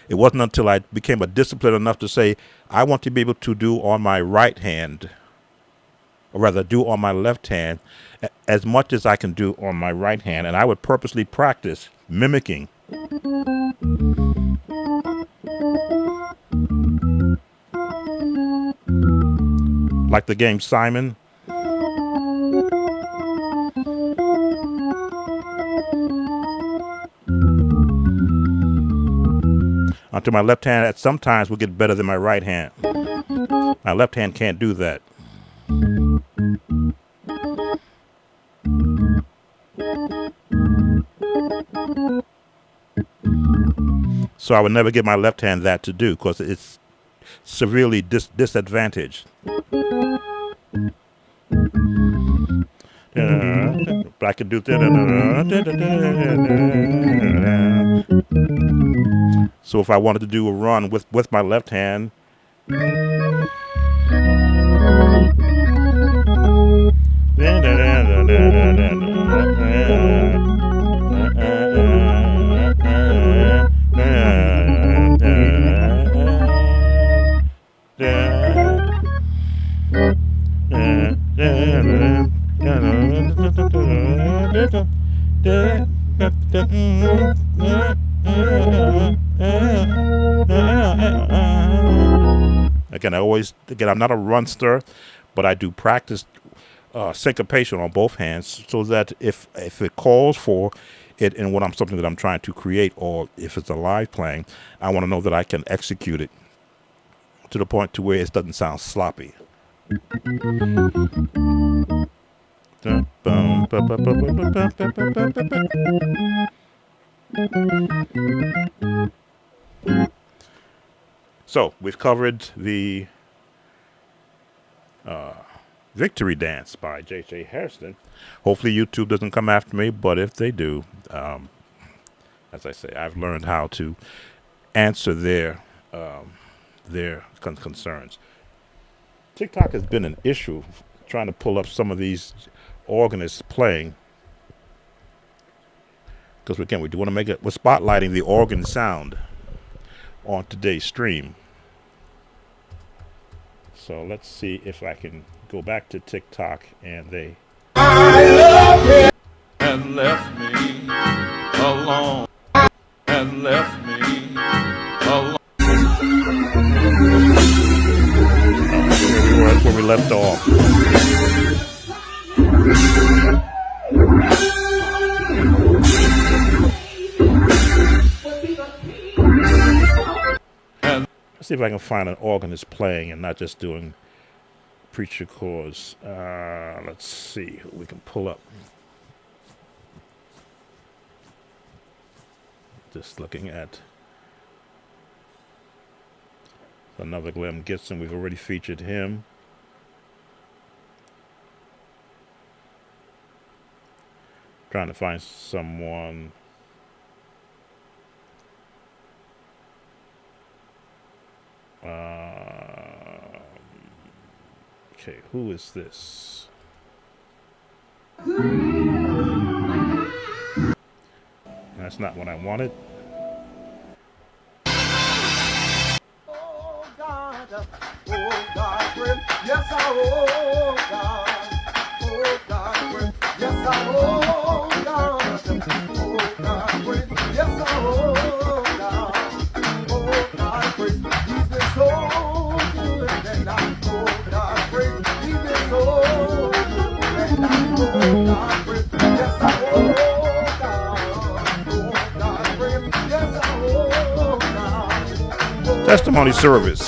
It wasn't until I became a disciplined enough to say, I want to be able to do on my right hand, or rather do on my left hand, as much as I can do on my right hand. And I would purposely practice mimicking. Like the game Simon. Until my left hand at sometimes will get better than my right hand. My left hand can't do that. So I would never give my left hand that to do because it's severely disadvantaged. But I could do so if I wanted to do a run with my left hand, again, I'm not a runster, but I do practice syncopation on both hands, so that if it calls for it in something that I'm trying to create, or if it's a live playing, I want to know that I can execute it to the point to where it doesn't sound sloppy. So we've covered the Victory Dance by J.J. Hairston. Hopefully YouTube doesn't come after me, but if they do, as I say, I've learned how to answer their concerns. TikTok has been an issue trying to pull up some of these organists playing, because again, we do want to we're spotlighting the organ sound on today's stream. So let's see if I can go back to TikTok and they And left me alone. And left me alone. that's where we left off. Let's see if I can find an organist playing and not just doing preacher chords. Let's see who we can pull up. Just looking at another Glenn Gibson. We've already featured him. Trying to find someone. Okay, who is this? That's not what I wanted. Oh God, yes, oh God, yes, oh God, yes, oh God, he's been so good, and I, oh God, he's been so good, and I, oh God, yes, oh God, yes, oh God. Testimony service.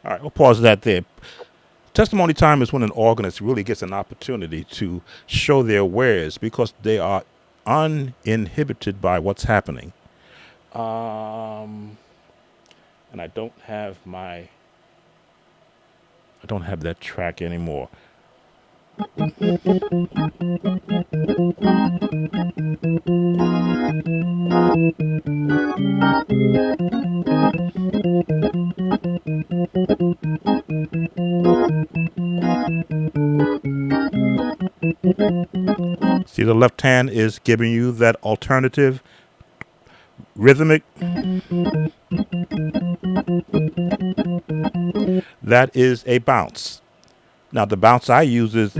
All right, we'll pause that there. Testimony time is when an organist really gets an opportunity to show their wares because they are uninhibited by what's happening. And I don't have that track anymore. See, the left hand is giving you that alternative rhythmic. That is a bounce. Now the bounce I use is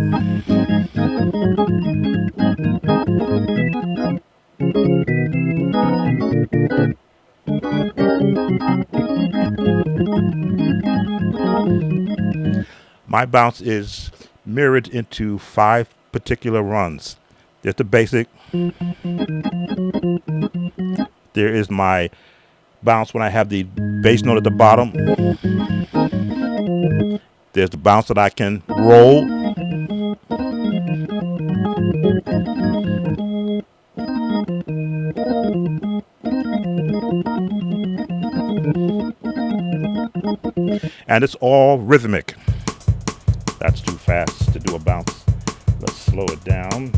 my bounce is mirrored into 5 particular runs. There's the basic. There is my bounce when I have the bass note at the bottom. There's the bounce that I can roll. And it's all rhythmic. That's too fast to do a bounce. Let's slow it down.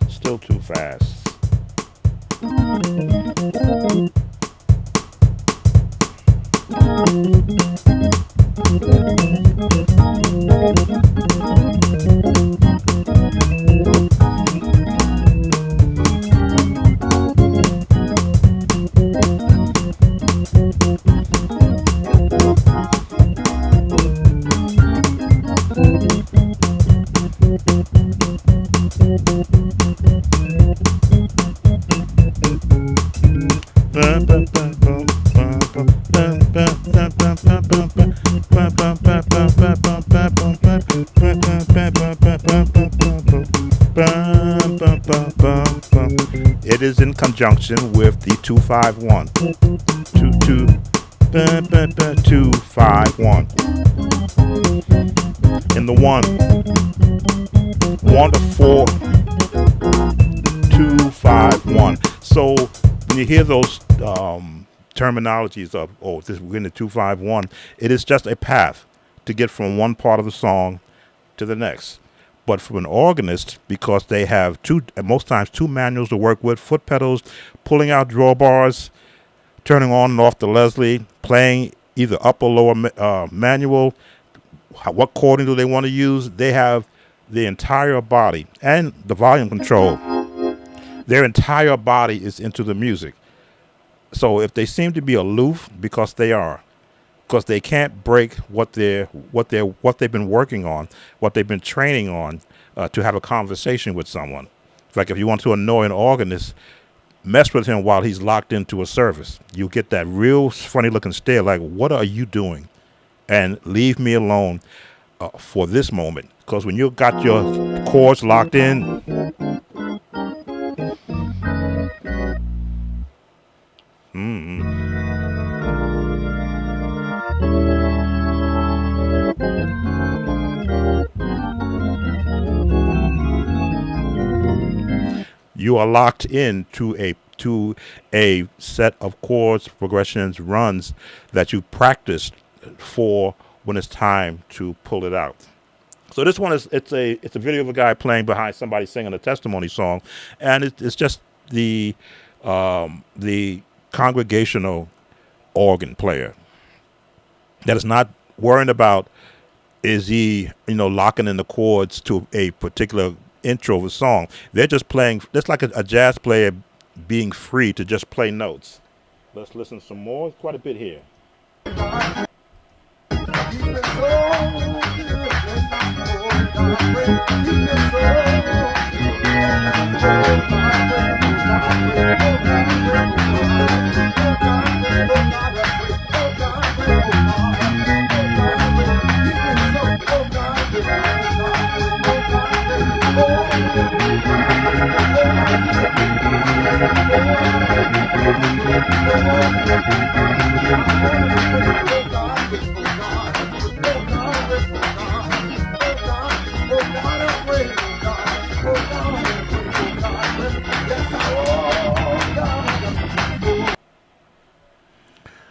Still too fast. It is in conjunction with the 251. 251. In the 1 to 4, 251. So when you hear those terminologies of, oh, this we're in the 251, it is just a path to get from one part of the song to the next. But for an organist, because they have most times two manuals to work with, foot pedals, pulling out drawbars, turning on and off the Leslie, playing either up or lower manual, what chording do they want to use? They have the entire body and the volume control. Their entire body is into the music. So if they seem to be aloof, because they are, because they can't break what they've been working on, what they've been training on, to have a conversation with someone. It's like if you want to annoy an organist, mess with him while he's locked into a service. You get that real funny looking stare, like, what are you doing? And leave me alone for this moment. Because when you got your chords locked in, you are locked in to a set of chords, progressions, runs that you practiced for when it's time to pull it out. So this one it's a video of a guy playing behind somebody singing a testimony song, and it's just the congregational organ player that is not worrying about, is he locking in the chords to a particular intro of a song. They're just playing. It's like a jazz player being free to just play notes. Let's listen some more. Quite a bit here.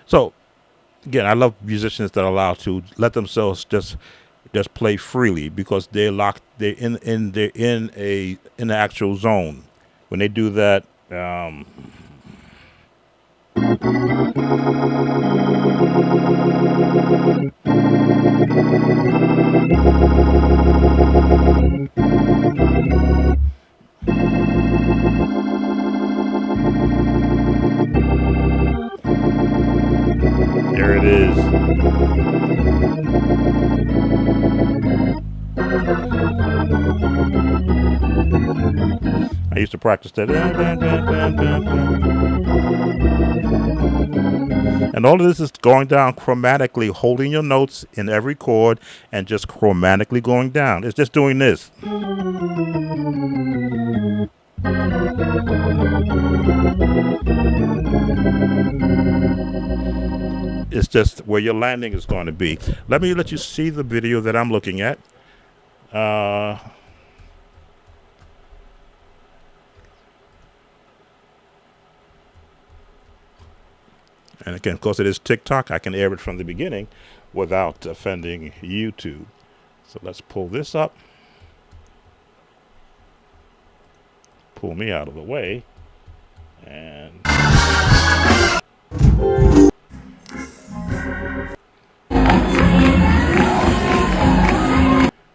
So, again, I love musicians that are allowed to let themselves just play freely, because they're locked. They're in the actual zone. When they do that, there it is. I used to practice that. And all of this is going down chromatically, holding your notes in every chord and just chromatically going down. It's just doing this. It's just where your landing is going to be. Let you see the video that I'm looking at. And again, of course, it is TikTok. I can air it from the beginning without offending YouTube. So let's pull this up. pull me out of the way. And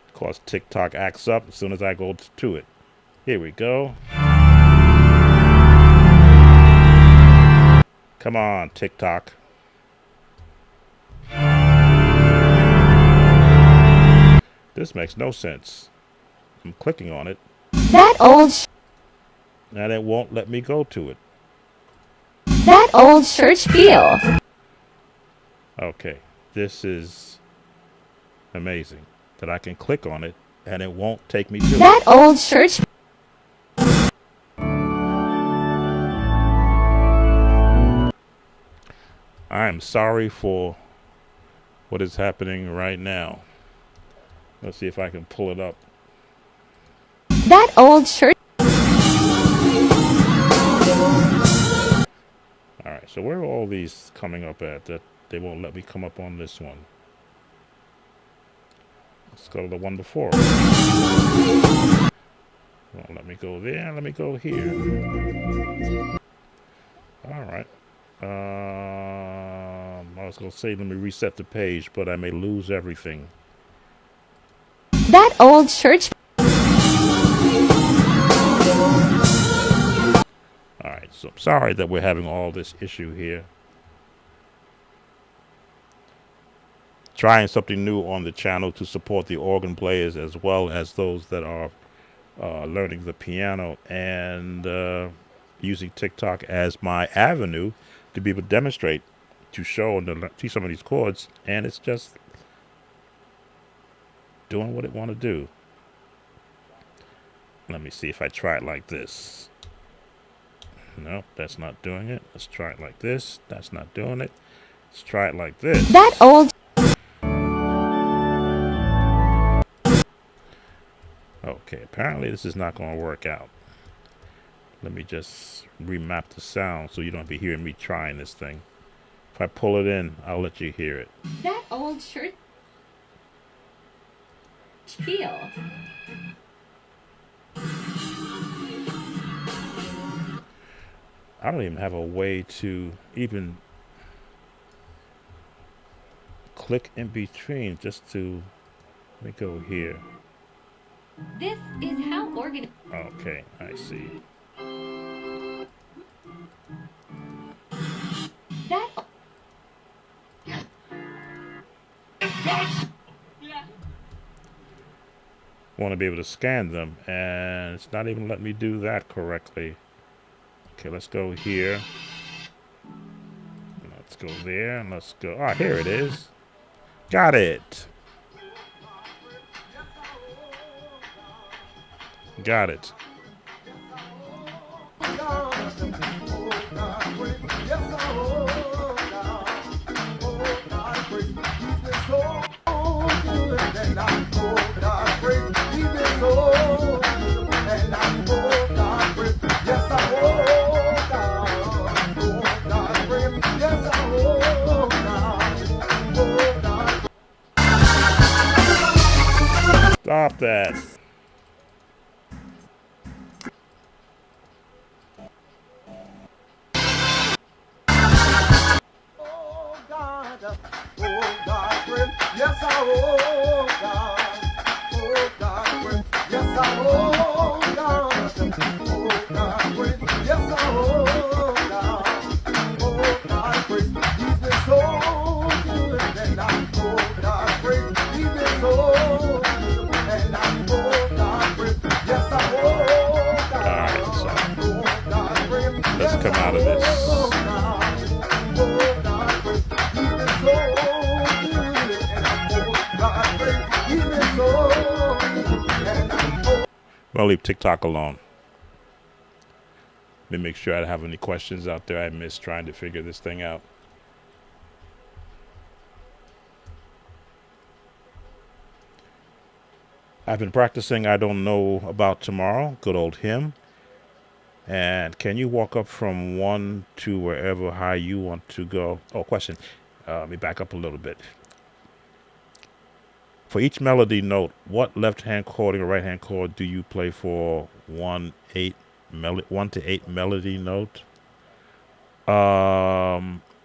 of course, TikTok acts up as soon as I go to it. Here we go. Come on, TikTok. This makes no sense. I'm clicking on it. That old And it won't let me go to it. that old church feel. Okay, this is amazing that I can click on it and it won't take me to it. That old church. I'm sorry for what is happening right now. Let's see if I can pull it up. That old church. All right, so where are all these coming up at? That they won't let me come up on this one. Let's go to the one before. Won't let me go there. Let me go here. All right. I was going to say let me reset the page, but I may lose everything. That old church. All right, so I'm sorry that we're having all this issue here. Trying something new on the channel to support the organ players as well as those that are learning the piano, and using TikTok as my avenue to be able to demonstrate, to show and to teach some of these chords, and it's just doing what it want to do. Let me see if I try it like this. Nope, that's not doing it. Let's try it like this. That's not doing it. Let's try it like this. That old. Okay, apparently this is not going to work out. Let me just remap the sound so you don't be hearing me trying this thing. If I pull it in, I'll let you hear it. That old church feel. I don't even have a way to even click in between just to, let me go here. This is how organ. Okay, I see. That. Want to be able to scan them, and it's not even letting me do that correctly. Okay, let's go here. Let's go there, and let's go. Ah, here it is. Got it. Got it. Stop that. Let's come out of this. I'll leave TikTok alone. Let me make sure I don't have any questions out there I missed trying to figure this thing out. I've been practicing I Don't Know About Tomorrow, good old hymn. And can you walk up from one to wherever high you want to go? Oh, question. Let me back up a little bit. For each melody note, what left-hand chord or right-hand chord do you play for 1, 8, 1 to 8 melody note.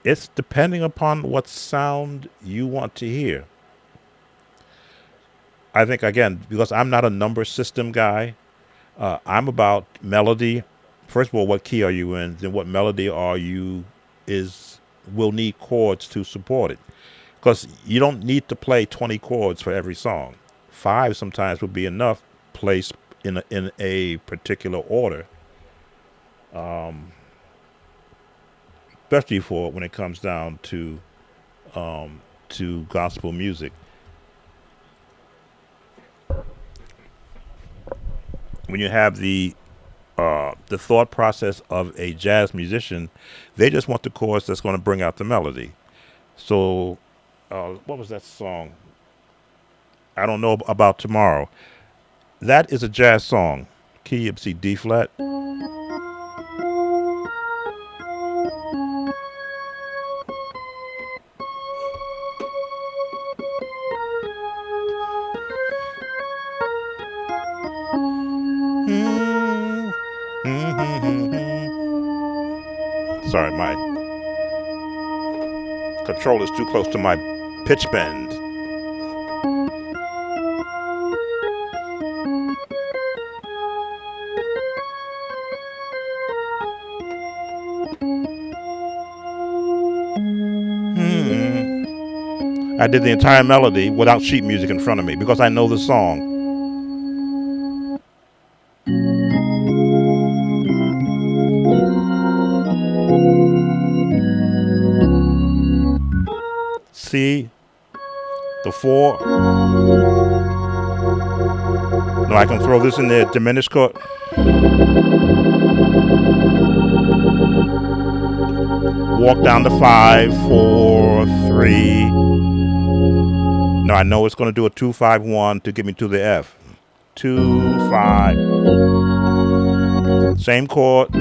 It's depending upon what sound you want to hear. I think, again, because I'm not a number system guy, I'm about melody. First of all, what key are you in? Then what melody are you will need chords to support it. Because you don't need to play 20 chords for every song. 5 sometimes would be enough placed in a particular order. Especially for when it comes down to gospel music. When you have the thought process of a jazz musician, they just want the chorus that's going to bring out the melody. So, what was that song? I Don't Know About Tomorrow. That is a jazz song. Key of C, D flat. Sorry, my controller's too close to my pitch bend. I did the entire melody without sheet music in front of me because I know the song. C, the 4. Now I can throw this in there, diminished chord. Walk down to 5, 4, 3. Now I know it's going to do a 2, 5, 1 to get me to the F. 2, 5. Same chord.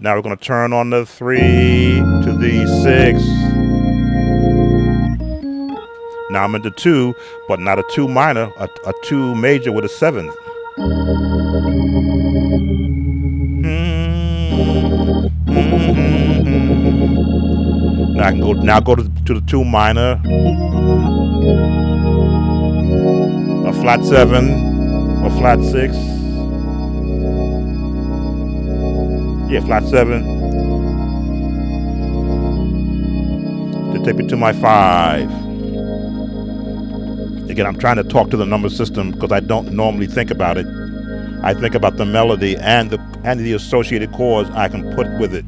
Now we're going to turn on the 3 to the 6. Now I'm into 2, but not a 2 minor, a 2 major with a 7th. Now I can go to the 2 minor, a flat 7, a flat 6. Yeah, flat 7 to take me to my 5. Again, I'm trying to talk to the number system because I don't normally think about it. I think about the melody and the associated chords I can put with it.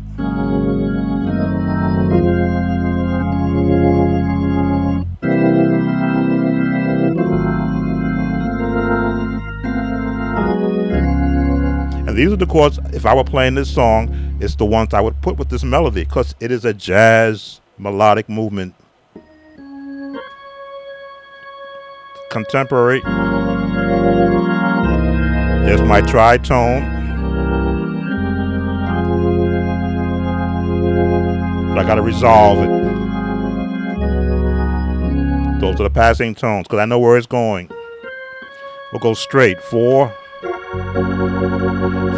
And these are the chords, if I were playing this song, it's the ones I would put with this melody because it is a jazz melodic movement. Contemporary. There's my tritone. But I got to resolve it. Those are the passing tones because I know where it's going. We'll go straight. 4,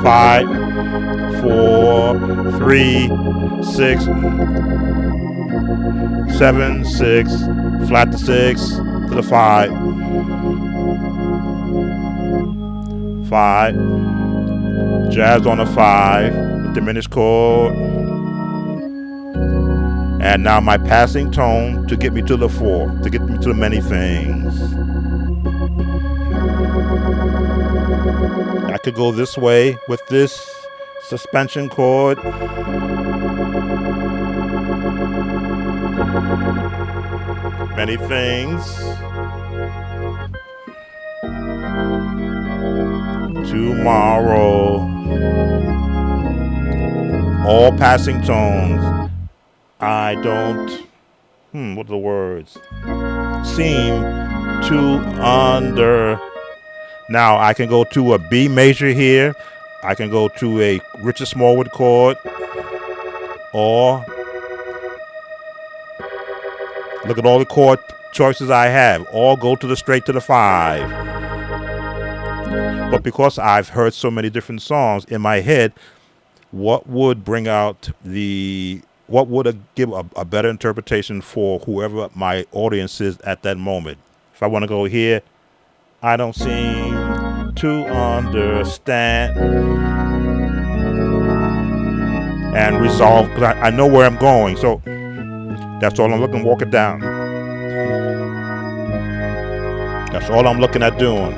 5, 4, 3, 6, 7, 6, flat to 6 to the 5. 5, jazz on the 5, with diminished chord, and now my passing tone to get me to the 4, to get me to the many things. I could go this way with this suspension chord. Many things. Tomorrow. All passing tones. I don't, what are the words? Seem to under. Now I can go to a B major here. I can go to a Richard Smallwood chord. Or look at all the chord choices I have. All go to the straight to the 5. But because I've heard so many different songs in my head, what would bring out what would give a better interpretation for whoever my audience is at that moment? If I want to go here, I don't seem to understand, and resolve, because I know where I'm going. So that's all I'm looking, walk it down. That's all I'm looking at doing.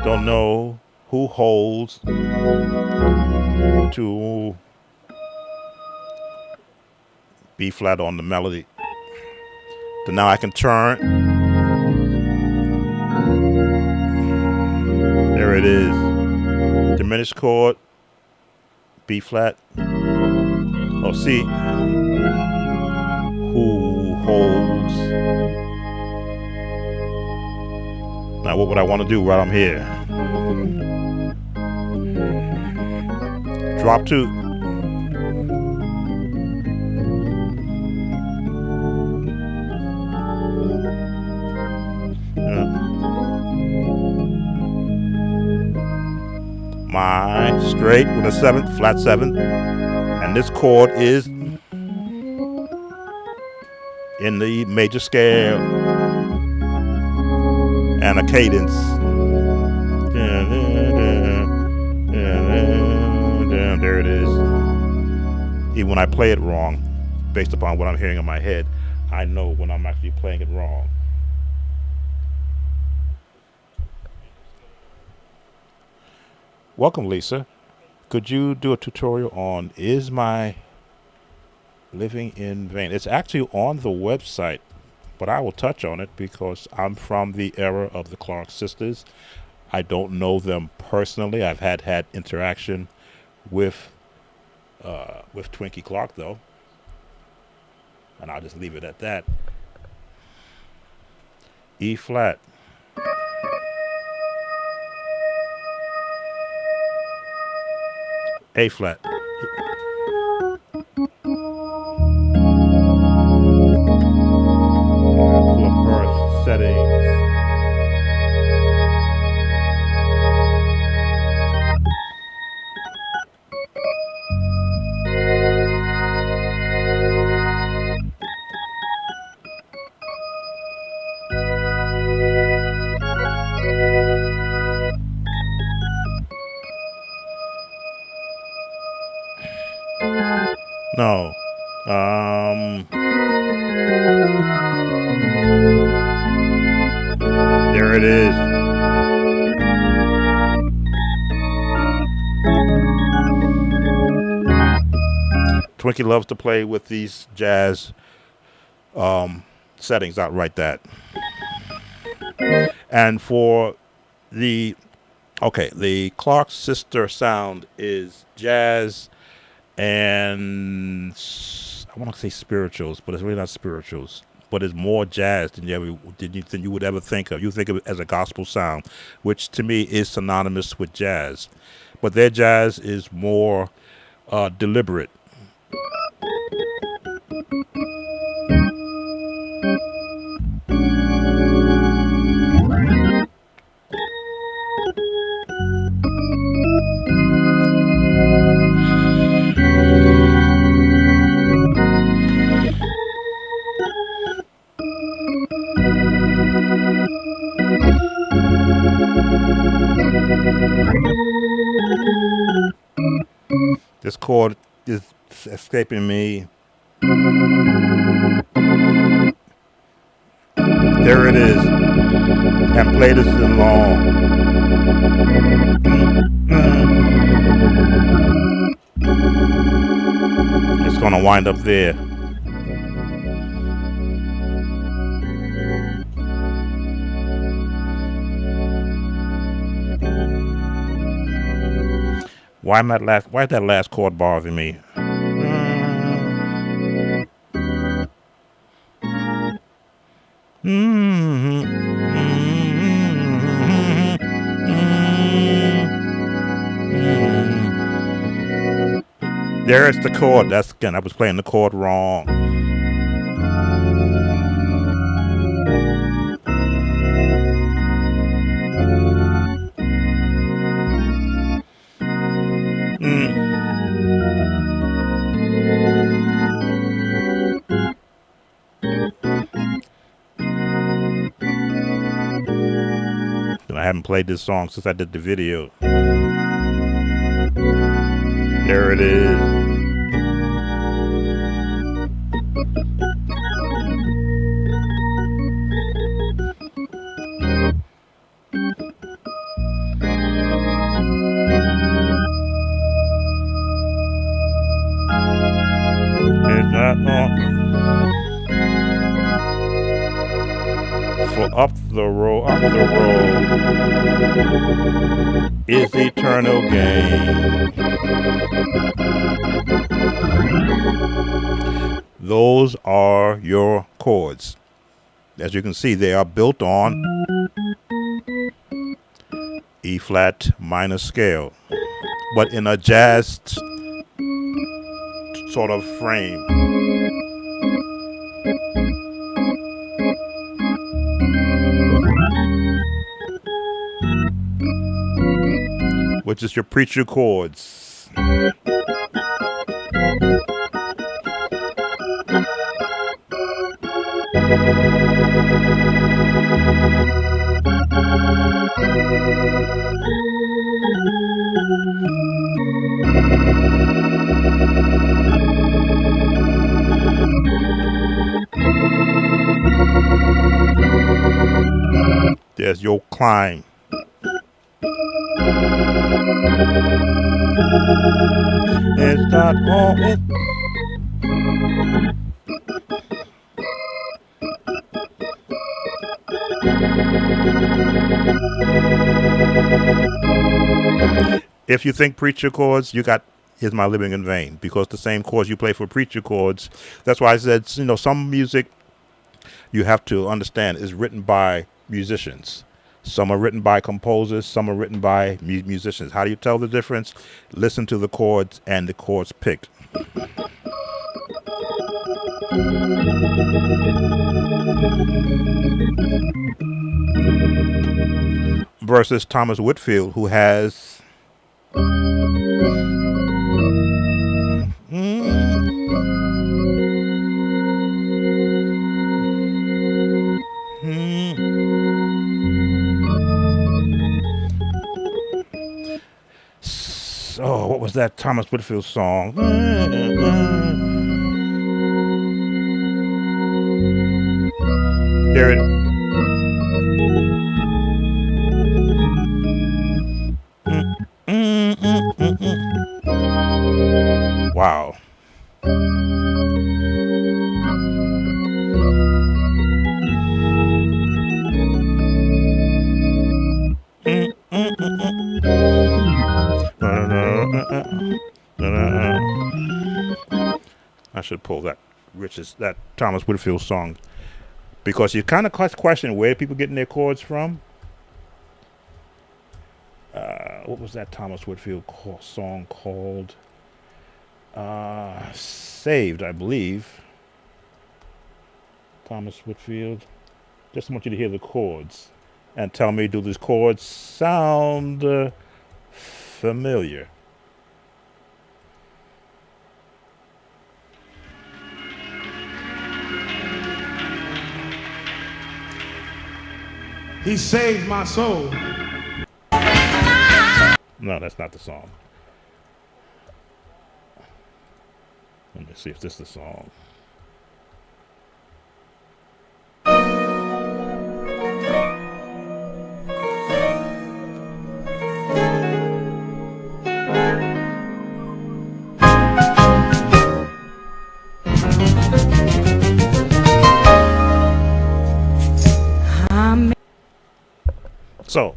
Don't know who holds to B flat on the melody. So now I can turn. There it is. Diminished chord, B flat. Oh, see. Who holds. Now what would I want to do while I'm here? Drop 2. My straight with a 7th, flat 7, and this chord is in the major scale and a cadence. There it is. Even when I play it wrong, based upon what I'm hearing in my head, I know when I'm actually playing it wrong. Welcome, Lisa. Could you do a tutorial on Is My Living in Vain? It's actually on the website, but I will touch on it because I'm from the era of the Clark sisters. I don't know them personally. I've had interaction with Twinkie Clark, though, and I'll just leave it at that. E flat. A flat. Pull up her settings. No. There it is. Twinkie loves to play with these jazz settings. I'll write that. And for the Clark sister sound is jazz and I want to say spirituals, but it's really not spirituals. But it's more jazz than you would ever think of. You think of it as a gospel sound, which to me is synonymous with jazz. But their jazz is more deliberate. This chord is escaping me. There it is. And play this along. It's going to wind up there. Why that last chord bothering me? There's the chord. That's again, I was playing the chord wrong. haven't played this song since I did the video. There it is. It's not on. For up the road is eternal gain. Those are your chords. As you can see, they are built on E flat minor scale, but in a jazz sort of frame. Which is your preacher chords. There's your climb. It's not all it. If you think preacher chords, you got Here's My Living in Vain, because the same chords you play for preacher chords. That's why I said, some music you have to understand is written by musicians. Some are written by composers, some are written by musicians. How do you tell the difference? Listen to the chords and the chords picked. Versus Thomas Whitfield, who has oh, what was that Thomas Whitfield song? There it is. Wow. I should pull that that Thomas Whitfield song, because you kind of question where people getting their chords from. What was that Thomas Whitfield song called? Saved, I believe. Thomas Whitfield. Just want you to hear the chords and tell me, do these chords sound familiar? He saved my soul. No, that's not the song. Let me see if this is the song. So,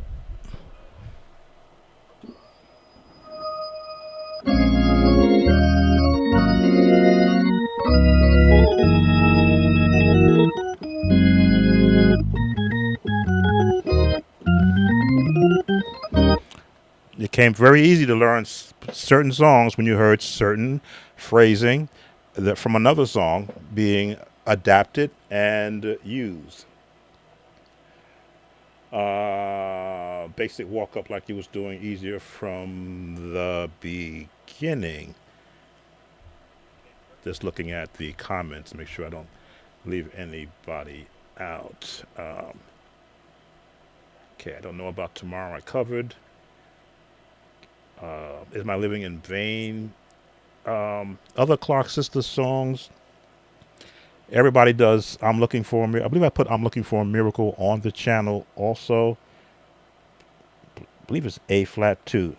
it became very easy to learn certain songs when you heard certain phrasing that from another song being adapted and used. Basic walk up like you was doing easier from the beginning. Just looking at the comments, make sure I don't leave anybody out. Okay, I don't know about tomorrow. I covered. Is my living in vain? Other Clark Sisters songs. Everybody does. I'm looking for a miracle. I believe I put I'm looking for a miracle on the channel also. I believe it's A flat too.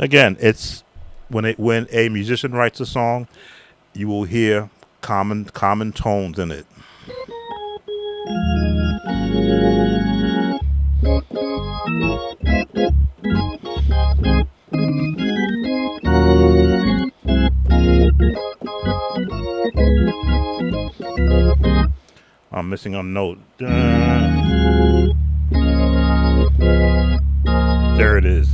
Again, it's when a musician writes a song, you will hear common tones in it. I'm missing a note. There it is.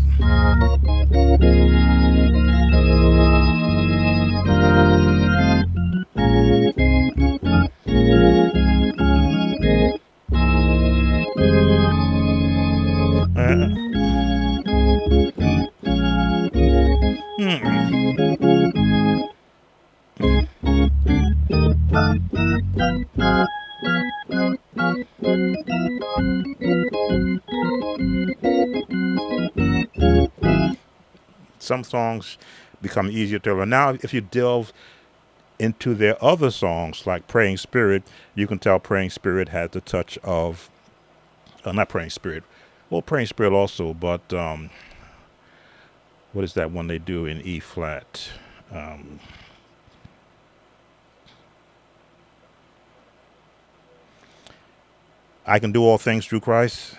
Some songs become easier to learn. Now, if you delve into their other songs, like Praying Spirit, you can tell Praying Spirit has the touch of, not Praying Spirit, well, Praying Spirit also, but what is that one they do in E flat? I can do all things through Christ.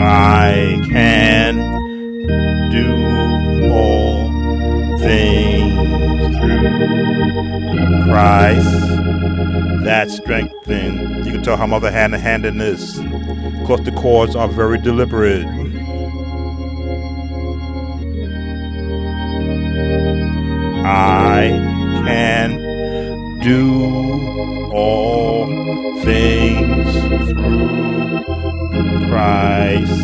I can do all things through Christ that strengthens. You can tell how Mother had a hand in this. Of course, the chords are very deliberate. I can do all things through Christ.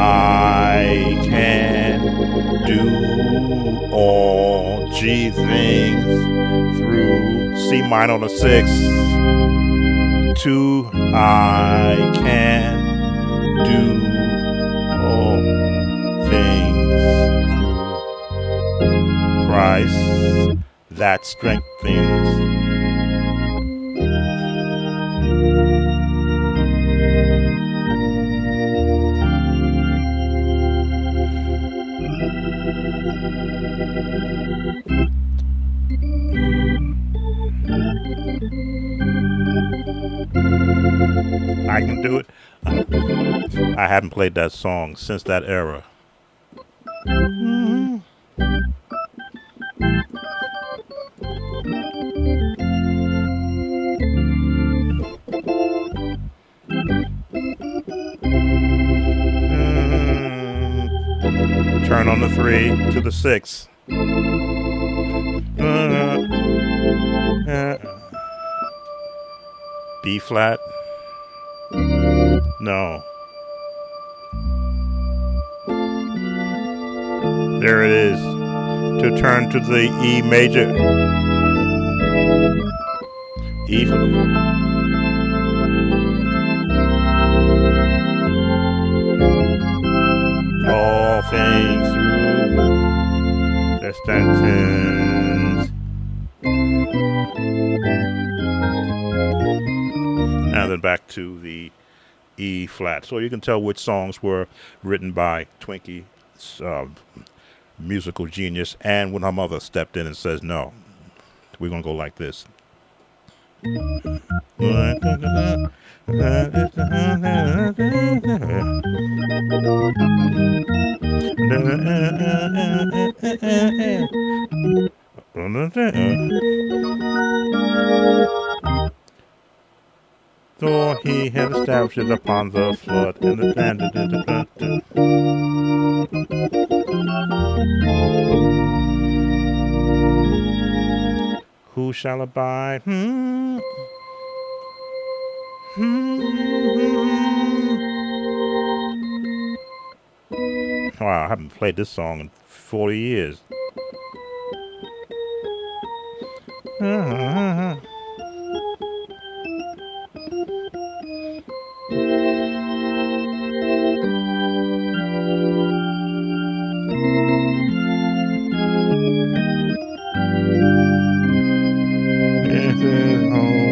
I can do all G things through C minor on the 6. 2. I can do all things through Christ that strengthens. I can do it. I haven't played that song since that era. Turn on the 3 to the 6. B flat. No. There it is. To turn to the E major. E flat. All things through the sentence. And then back to the E flat. So you can tell which songs were written by Twinkie's musical genius, and when her mother stepped in and says, no, we're going to go like this. So he had established it upon the flood and the who shall abide? Wow, I haven't played this song in 40 years. This is holy.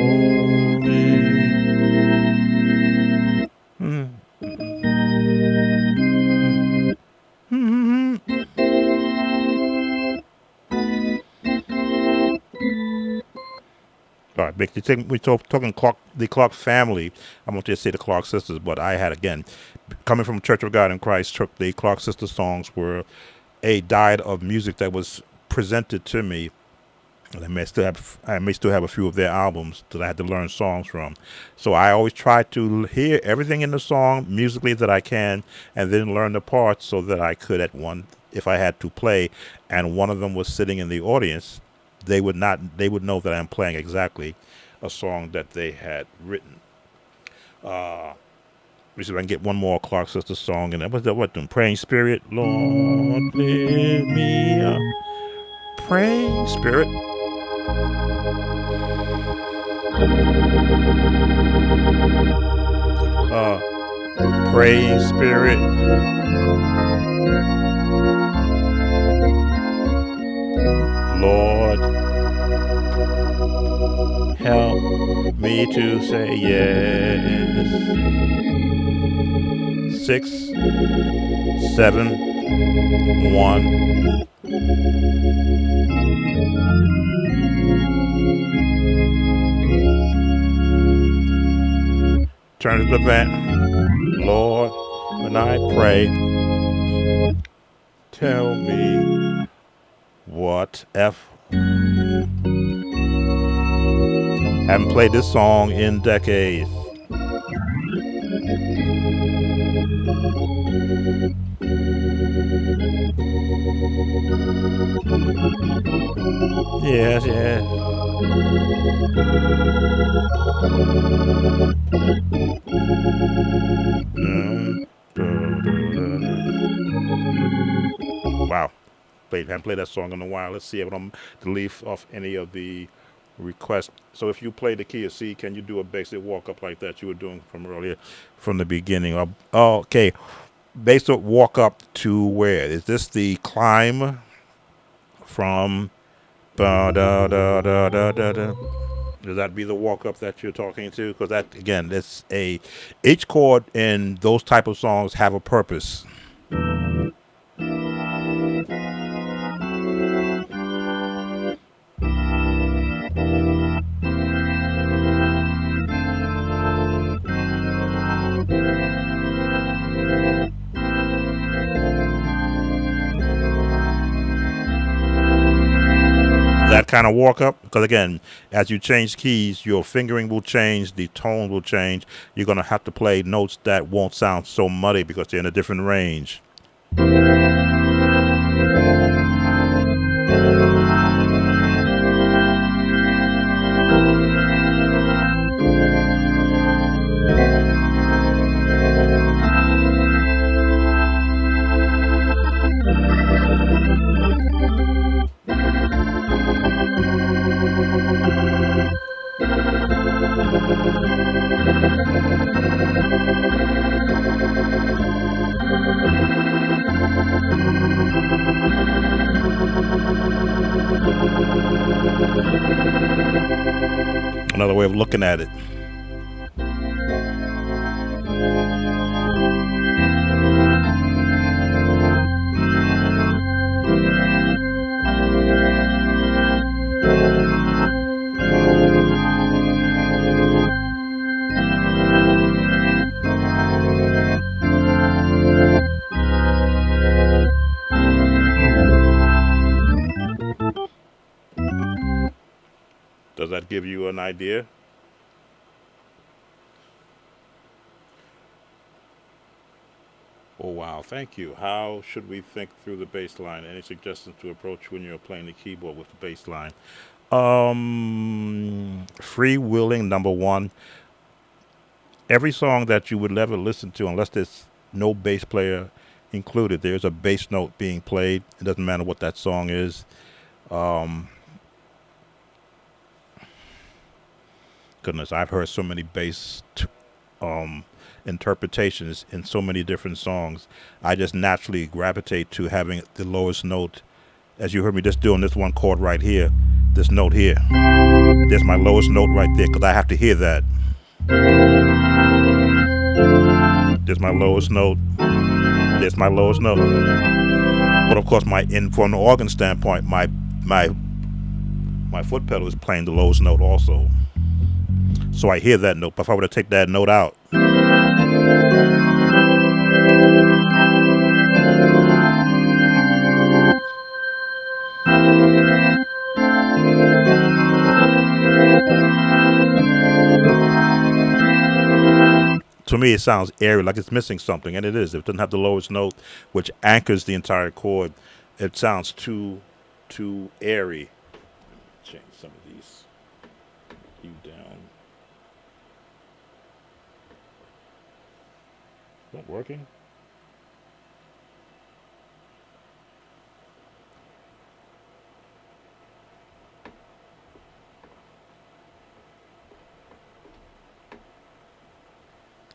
All right, we're talking the Clark family. I won't just say the Clark sisters, but I had, again, coming from Church of God in Christ, the Clark sister songs were a diet of music that was presented to me. And I may still have a few of their albums that I had to learn songs from. So I always try to hear everything in the song musically that I can, and then learn the parts so that I could if I had to play, and one of them was sitting in the audience, they would know that I'm playing exactly a song that they had written. Let me see if I can get one more Clark Sister song, and what's that? What doing? Praying Spirit, Lord, lift me up. Praying Spirit. Praying Spirit. Lord, help me to say yes. 6, 7, 1. Turn to the vent. Lord, when I pray, tell me what F. Haven't played this song in decades. Yes, yes. Wow. Haven't played that song in a while. Let's see if I'm to leave off any of the requests. So if you play the key of C, can you do a basic walk up like that you were doing from earlier, from the beginning? Okay. Basic walk up to where? Is this the climb from da da da da da da? Does that be the walk up that you're talking to? Because that, again, each chord in those type of songs have a purpose. That kind of walk up, because again, as you change keys, your fingering will change, the tone will change. You're going to have to play notes that won't sound so muddy because they're in a different range. Another way of looking at it. to give you an idea. Oh, wow. Thank you. How should we think through the bass line? Any suggestions to approach when you're playing the keyboard with the bass line? Freewheeling, number one. Every song that you would ever listen to, unless there's no bass player included, there's a bass note being played. It doesn't matter what that song is. Goodness, I've heard so many bass interpretations in so many different songs. I just naturally gravitate to having the lowest note. As you heard me just doing this one chord right here, this note here. There's my lowest note right there because I have to hear that. There's my lowest note. There's my lowest note. But of course, from the organ standpoint, my foot pedal is playing the lowest note also. So I hear that note. But if I were to take that note out, to me, it sounds airy, like it's missing something, and it is. If it doesn't have the lowest note, which anchors the entire chord, it sounds too airy. Change some of these. You down. Is that working?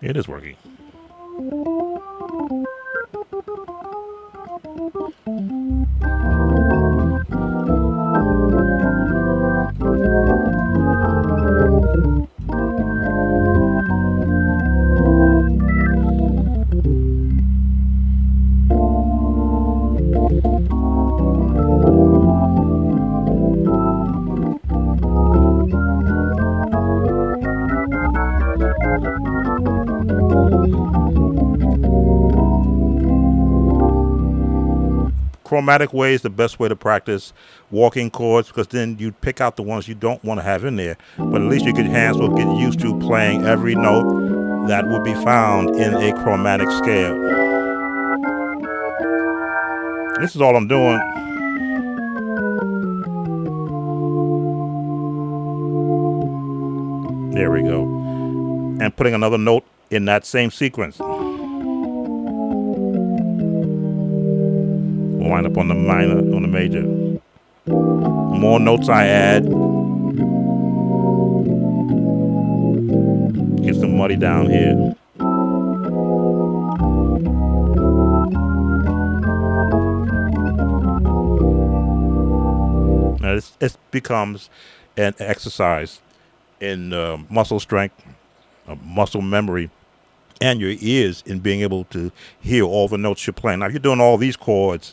It is working. Chromatic way is the best way to practice walking chords, because then you pick out the ones you don't want to have in there. But at least your hands will get used to playing every note that would be found in a chromatic scale. This is all I'm doing. There we go. And putting another note in that same sequence. Wind up on the minor, on the major. More notes I add. Get some muddy down here. Now it becomes an exercise in muscle strength, muscle memory, and your ears in being able to hear all the notes you're playing. Now, if you're doing all these chords,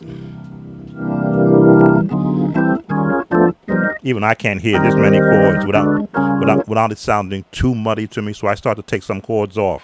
even I can't hear this many chords without it sounding too muddy to me, so I start to take some chords off.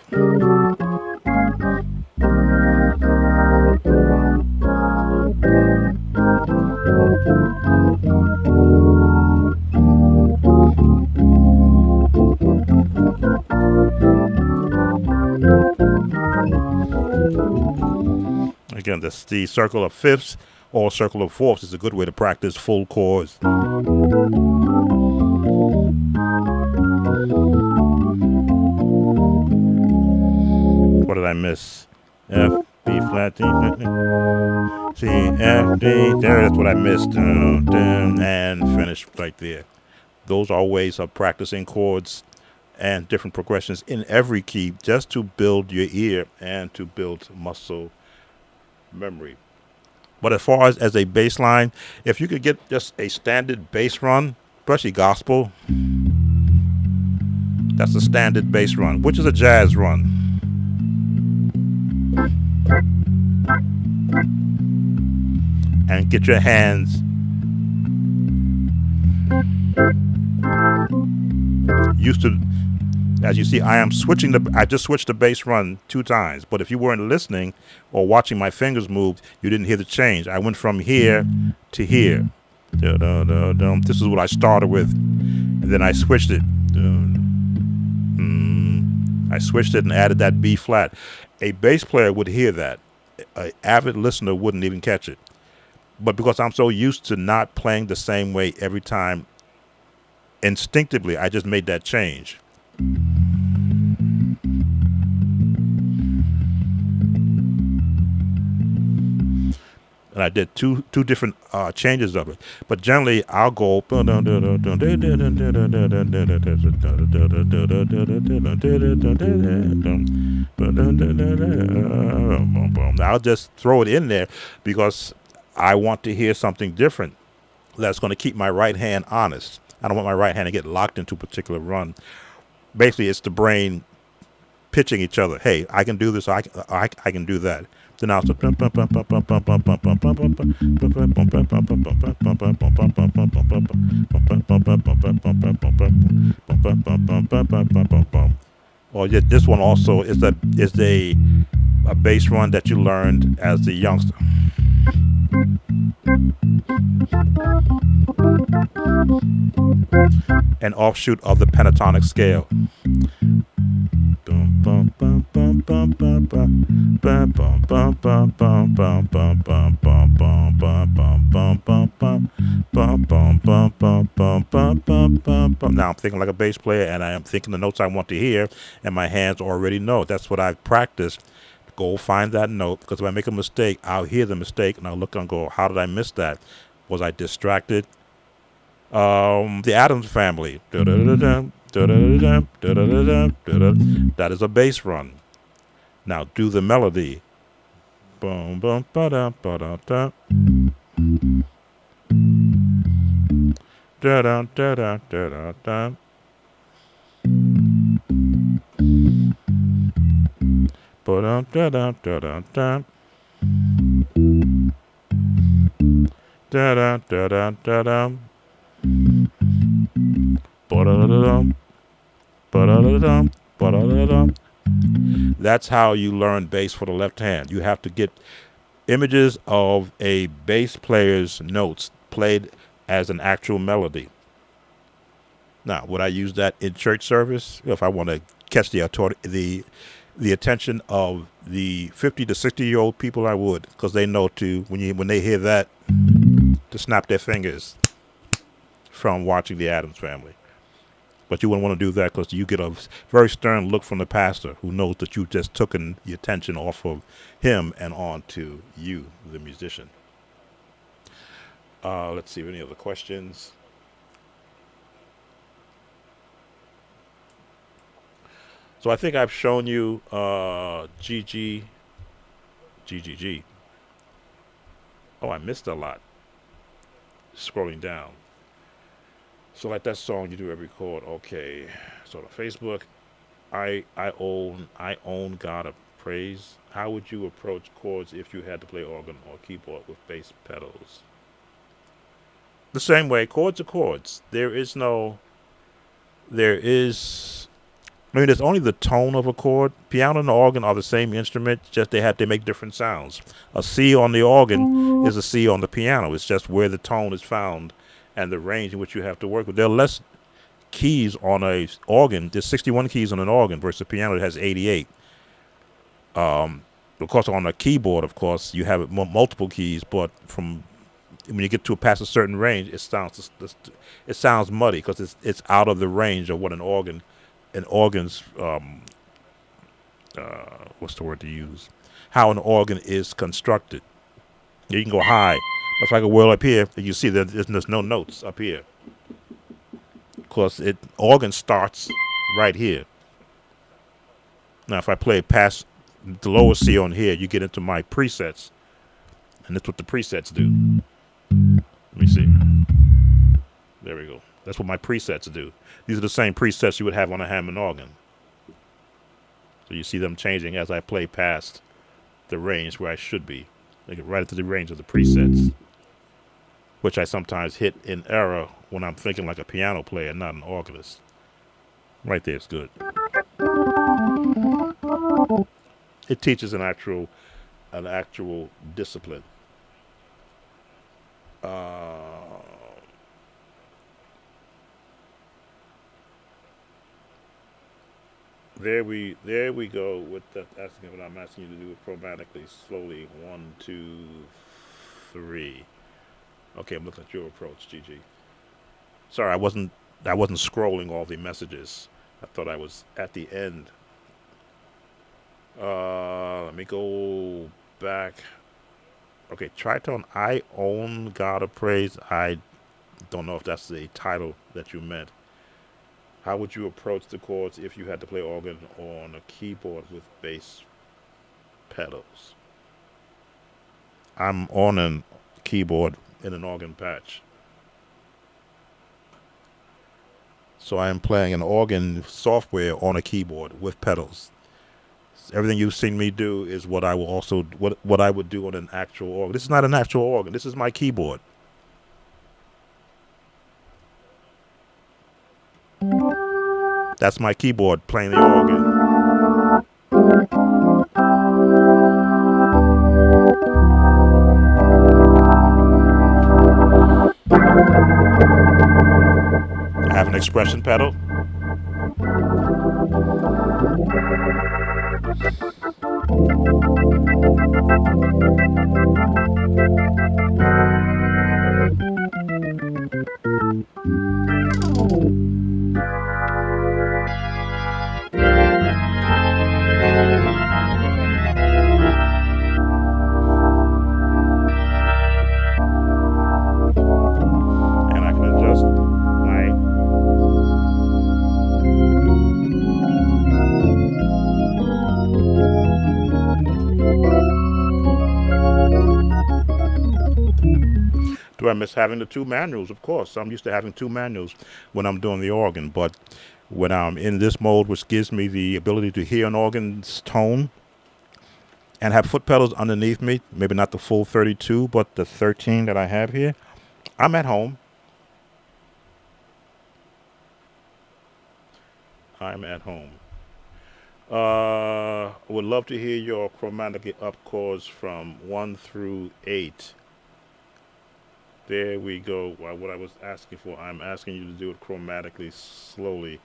Again, the circle of fifths or circle of fourths is a good way to practice full chords. What did I miss? F, B flat, D, C, F, D. There, that's what I missed. And finish right there. Those are ways of practicing chords and different progressions in every key, just to build your ear and to build muscle memory. But as far as a bass line, if you could get just a standard bass run, especially gospel, that's a standard bass run, which is a jazz run. And get your hands used to. As you see, I just switched the bass run 2 times. But if you weren't listening or watching my fingers move, you didn't hear the change. I went from here to here. This is what I started with. then I switched it. I switched it and added that B flat. A bass player would hear that. An avid listener wouldn't even catch it. But because I'm so used to not playing the same way every time, instinctively, I just made that change. And I did two different changes of it. But generally, I'll go. I'll just throw it in there because I want to hear something different that's going to keep my right hand honest. I don't want my right hand to get locked into a particular run. Basically, it's the brain pitching each other. Hey, I can do this. I can do that. Then I'll or this one also is a bass run that you learned as a youngster. An offshoot of the pentatonic scale. Now I'm thinking like a bass player, and I am thinking the notes I want to hear, and my hands already know. That's what I practiced. Go find that note, because if I make a mistake, I'll hear the mistake, and I'll look and go, how did I miss that? Was I distracted? The Addams Family. That is a bass run. Now do the melody. Boom, boom, ba-da, ba-da, da. Da-da, da-da, da-da, da. Ba-da, da-da, da-da, da. Da-da, da-da, da-da. Ba-da-da-da-dum. Ba-da-da-da-dum. Ba-da-da-da-dum. That's how you learn bass for the left hand. You have to get images of a bass player's notes played as an actual melody. Now, would I use that in church service? If I want to catch the attention of the 50 to 60-year-old people, I would, because they know when they hear that, to snap their fingers from watching the Addams Family. But you wouldn't want to do that because you get a very stern look from the pastor, who knows that you've just taken the attention off of him and on to you, the musician. Let's see, any other questions? So I think I've shown you GGG. Oh, I missed a lot. Scrolling down. So like that song you do every chord. Okay. So the Facebook, I own God of praise. How would you approach chords if you had to play organ or keyboard with bass pedals? The same way, chords are chords. There's only the tone of a chord. Piano and the organ are the same instrument, just they make different sounds. A C on the organ is a C on the piano. It's just where the tone is found and the range in which you have to work with. There are less keys on a organ. There's 61 keys on an organ versus a piano that has 88. Of course, on a keyboard, of course, you have multiple keys, but when you get to past a certain range, it sounds muddy because it's out of the range of what an organ's what's the word to use? How an organ is constructed. You can go high. If I go well up here, you see that there's no notes up here. Of course, organ starts right here. Now, if I play past the lower C on here, you get into my presets, and that's what the presets do. Let me see. There we go. That's what my presets do. These are the same presets you would have on a Hammond organ. So you see them changing as I play past the range where I should be. They get right into the range of the presets, which I sometimes hit in error when I'm thinking like a piano player, not an organist. Right there, it's good. It teaches an actual discipline. There we go with the asking what I'm asking you to do it chromatically, slowly. One, two, three. Okay, I'm looking at your approach, Gigi. Sorry, I wasn't scrolling all the messages. I thought I was at the end. Let me go back. Okay, Triton, I own God of Praise. I don't know if that's the title that you meant. How would you approach the chords if you had to play organ on a keyboard with bass pedals? I'm on a keyboard in an organ patch. So I am playing an organ software on a keyboard with pedals. Everything you've seen me do is what I will also what I would do on an actual organ. This is not an actual organ. This is my keyboard. That's my keyboard playing the organ. I have an expression pedal. And I can adjust my do I miss having the two manuals? Of course. I'm used to having two manuals when I'm doing the organ, but when I'm in this mode, which gives me the ability to hear an organ's tone and have foot pedals underneath me, maybe not the full 32, but the 13 that I have here, I'm at home. I'm at home. Would love to hear your chromatic up chords from 1 through 8. There we go. What I was asking for, I'm asking you to do it chromatically, slowly.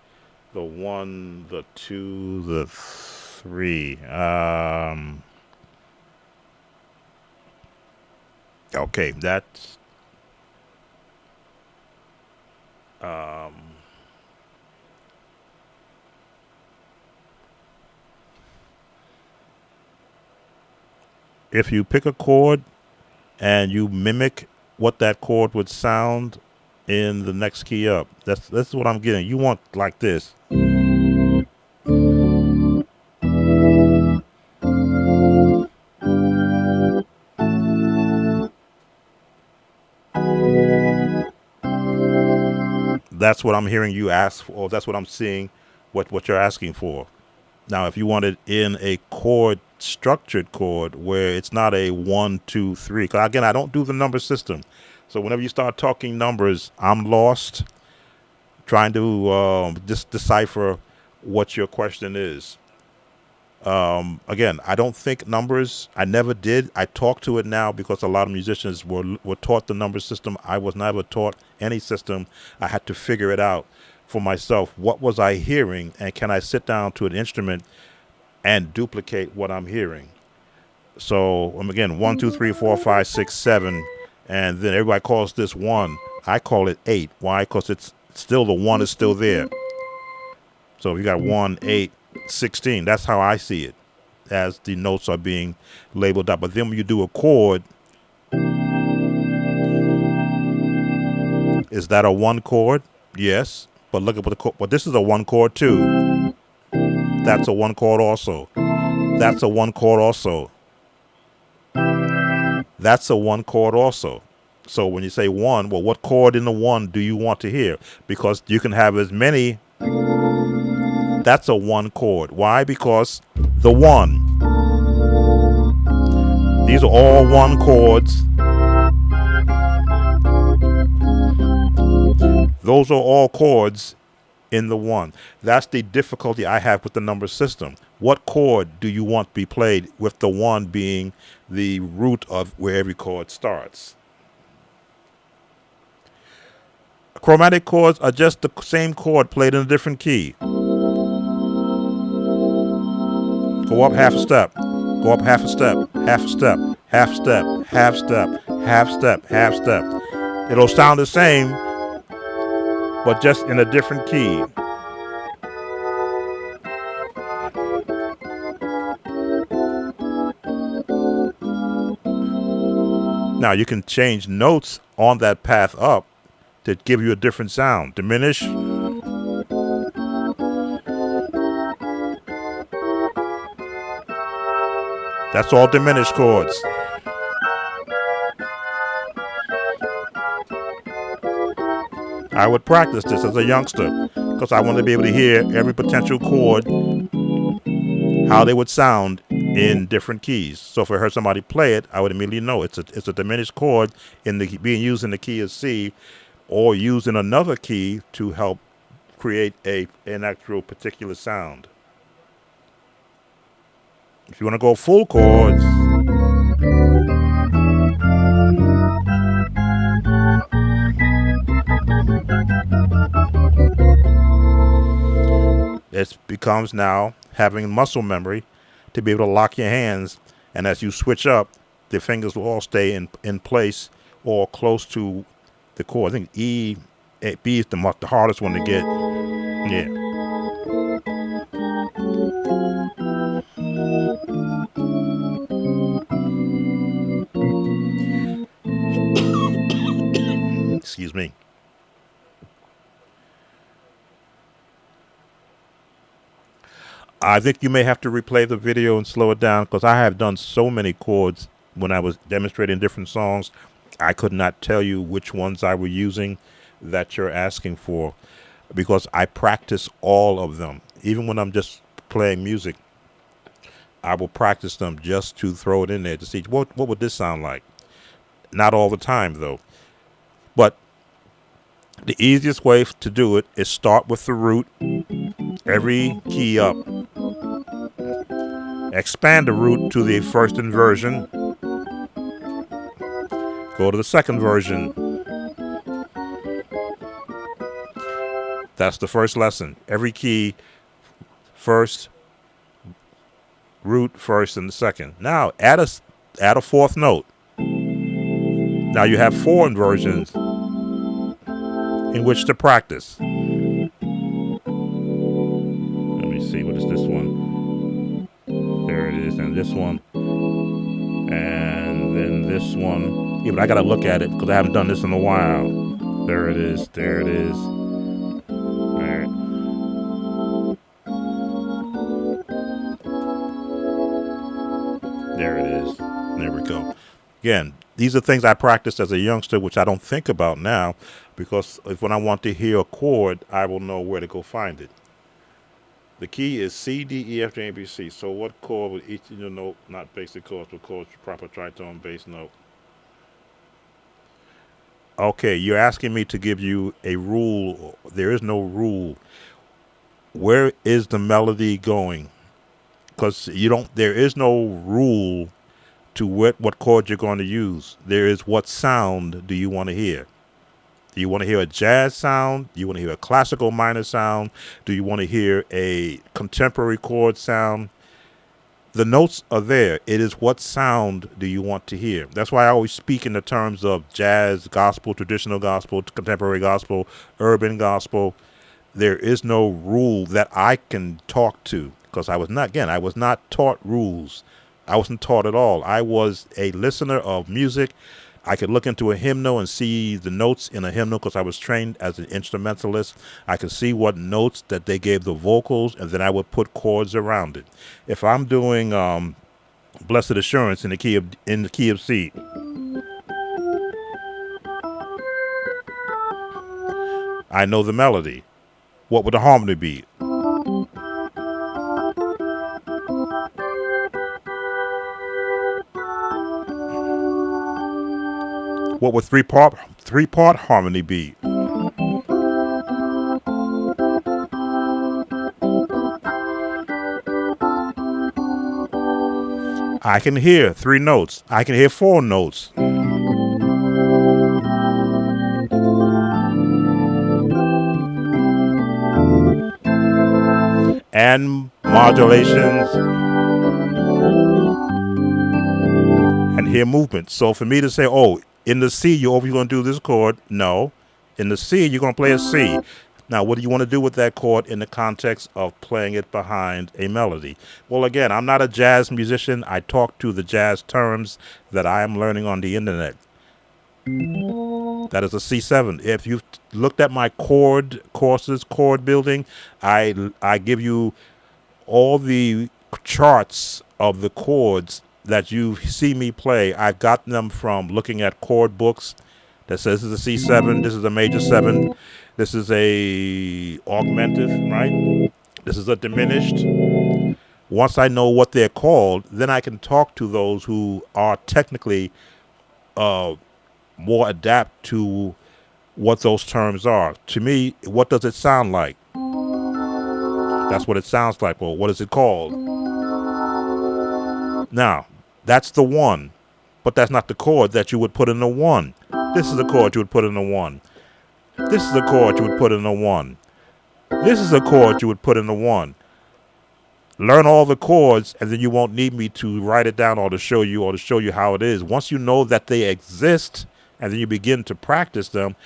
The 1, the 2, the 3. Okay, that's um, if you pick a chord and you mimic what that chord would sound in the next key up. That's what I'm getting. You want like this. That's what I'm hearing you ask for, or that's what I'm seeing what you're asking for. Now, if you want it in a chord, structured chord, where it's not a 1, 2, 3, because again, I don't do the number system. So whenever you start talking numbers, I'm lost trying to just decipher what your question is. Again, I don't think numbers. I never did. I talk to it now because a lot of musicians were taught the number system. I was never taught any system. I had to figure it out for myself. What was I hearing, and can I sit down to an instrument and duplicate what I'm hearing? So again, 1, 2, 3, 4, 5, 6, 7, and then everybody calls this 1. I call it 8. Why? Because it's still the 1 is still there. So if you got 1, 8, 16, that's how I see it, as the notes are being labeled out. But then when you do a chord, is that a 1 chord? Yes. But look at what the chord. But this is a 1 chord too. That's a 1 chord also. That's a 1 chord also. That's a 1 chord also. So when you say 1, well, what chord in the 1 do you want to hear? Because you can have as many. That's a 1 chord. Why? Because the 1. These are all 1 chords. Those are all chords in the 1. That's the difficulty I have with the number system. What chord do you want to be played, with the 1 being the root of where every chord starts? Chromatic chords are just the same chord played in a different key. Go up half a step. Go up half a step. Half a step. Half step. Half step. Half step. Half step. It'll sound the same, but just in a different key. Now you can change notes on that path up to give you a different sound. Diminish. That's all diminished chords. I would practice this as a youngster because I wanted to be able to hear every potential chord, how they would sound in different keys. So if I heard somebody play it, I would immediately know it's a diminished chord being used in the key of C, or used in another key to help create an actual particular sound. If you want to go full chords, it becomes now having muscle memory to be able to lock your hands, and as you switch up, the fingers will all stay in place or close to the chord. I think B is the hardest one to get. Yeah. Excuse me. I think you may have to replay the video and slow it down because I have done so many chords when I was demonstrating different songs. I could not tell you which ones I were using that you're asking for because I practice all of them. Even when I'm just playing music, I will practice them just to throw it in there to see what would this sound like. Not all the time though. But the easiest way to do it is start with the root, every key up. Expand the root to the first inversion. Go to the second version. That's the first lesson. Every key first, root first and the second. Now add a fourth note. Now you have 4 inversions in which to practice. Let me see, what is this one? There it is, and this one, and then this one. Yeah, but I gotta look at it because I haven't done this in a while. There it is, there it is. There. There it is. There we go. Again, these are things I practiced as a youngster, which I don't think about now, because when I want to hear a chord, I will know where to go find it. The key is C, D, E, F, G, A, B, C. So what chord would each note, not basic chords, but chords, proper tritone, bass note? Okay, you're asking me to give you a rule. There is no rule. Where is the melody going? Because there is no rule to what chord you're going to use. There is what sound do you want to hear? Do you want to hear a jazz sound? Do you want to hear a classical minor sound? Do you want to hear a contemporary chord sound? The notes are there. It is what sound do you want to hear? That's why I always speak in the terms of jazz, gospel, traditional gospel, contemporary gospel, urban gospel. There is no rule that I can talk to because I was not taught rules. I wasn't taught at all. I was a listener of music. I could look into a hymnal and see the notes in a hymnal because I was trained as an instrumentalist. I could see what notes that they gave the vocals, and then I would put chords around it. If I'm doing Blessed Assurance in the key of C, I know the melody. What would the harmony be? What would three-part harmony be? I can hear 3 notes. I can hear 4 notes. And modulations. and hear movement. So for me to say, oh, in the C, you're going to do this chord. No. In the C, you're going to play a C. Now, what do you want to do with that chord in the context of playing it behind a melody? Well, again, I'm not a jazz musician. I talk to the jazz terms that I am learning on the internet. That is a C7. If you've looked at my chord courses, chord building, I give you all the charts of the chords that you see me play. I've gotten them from looking at chord books that says this is a C7, this is a major 7, this is a augmented, right? This is a diminished. Once I know what they're called, then I can talk to those who are technically more adapt to what those terms are. To me, what does it sound like? That's what it sounds like. Well, what is it called? Now, that's the 1, but that's not the chord that you would put in the 1. This is the chord you would put in the 1. This is the chord you would put in the 1. This is the chord you would put in the 1. Learn all the chords, and then you won't need me to write it down or to show you how it is. Once you know that they exist, and then you begin to practice them,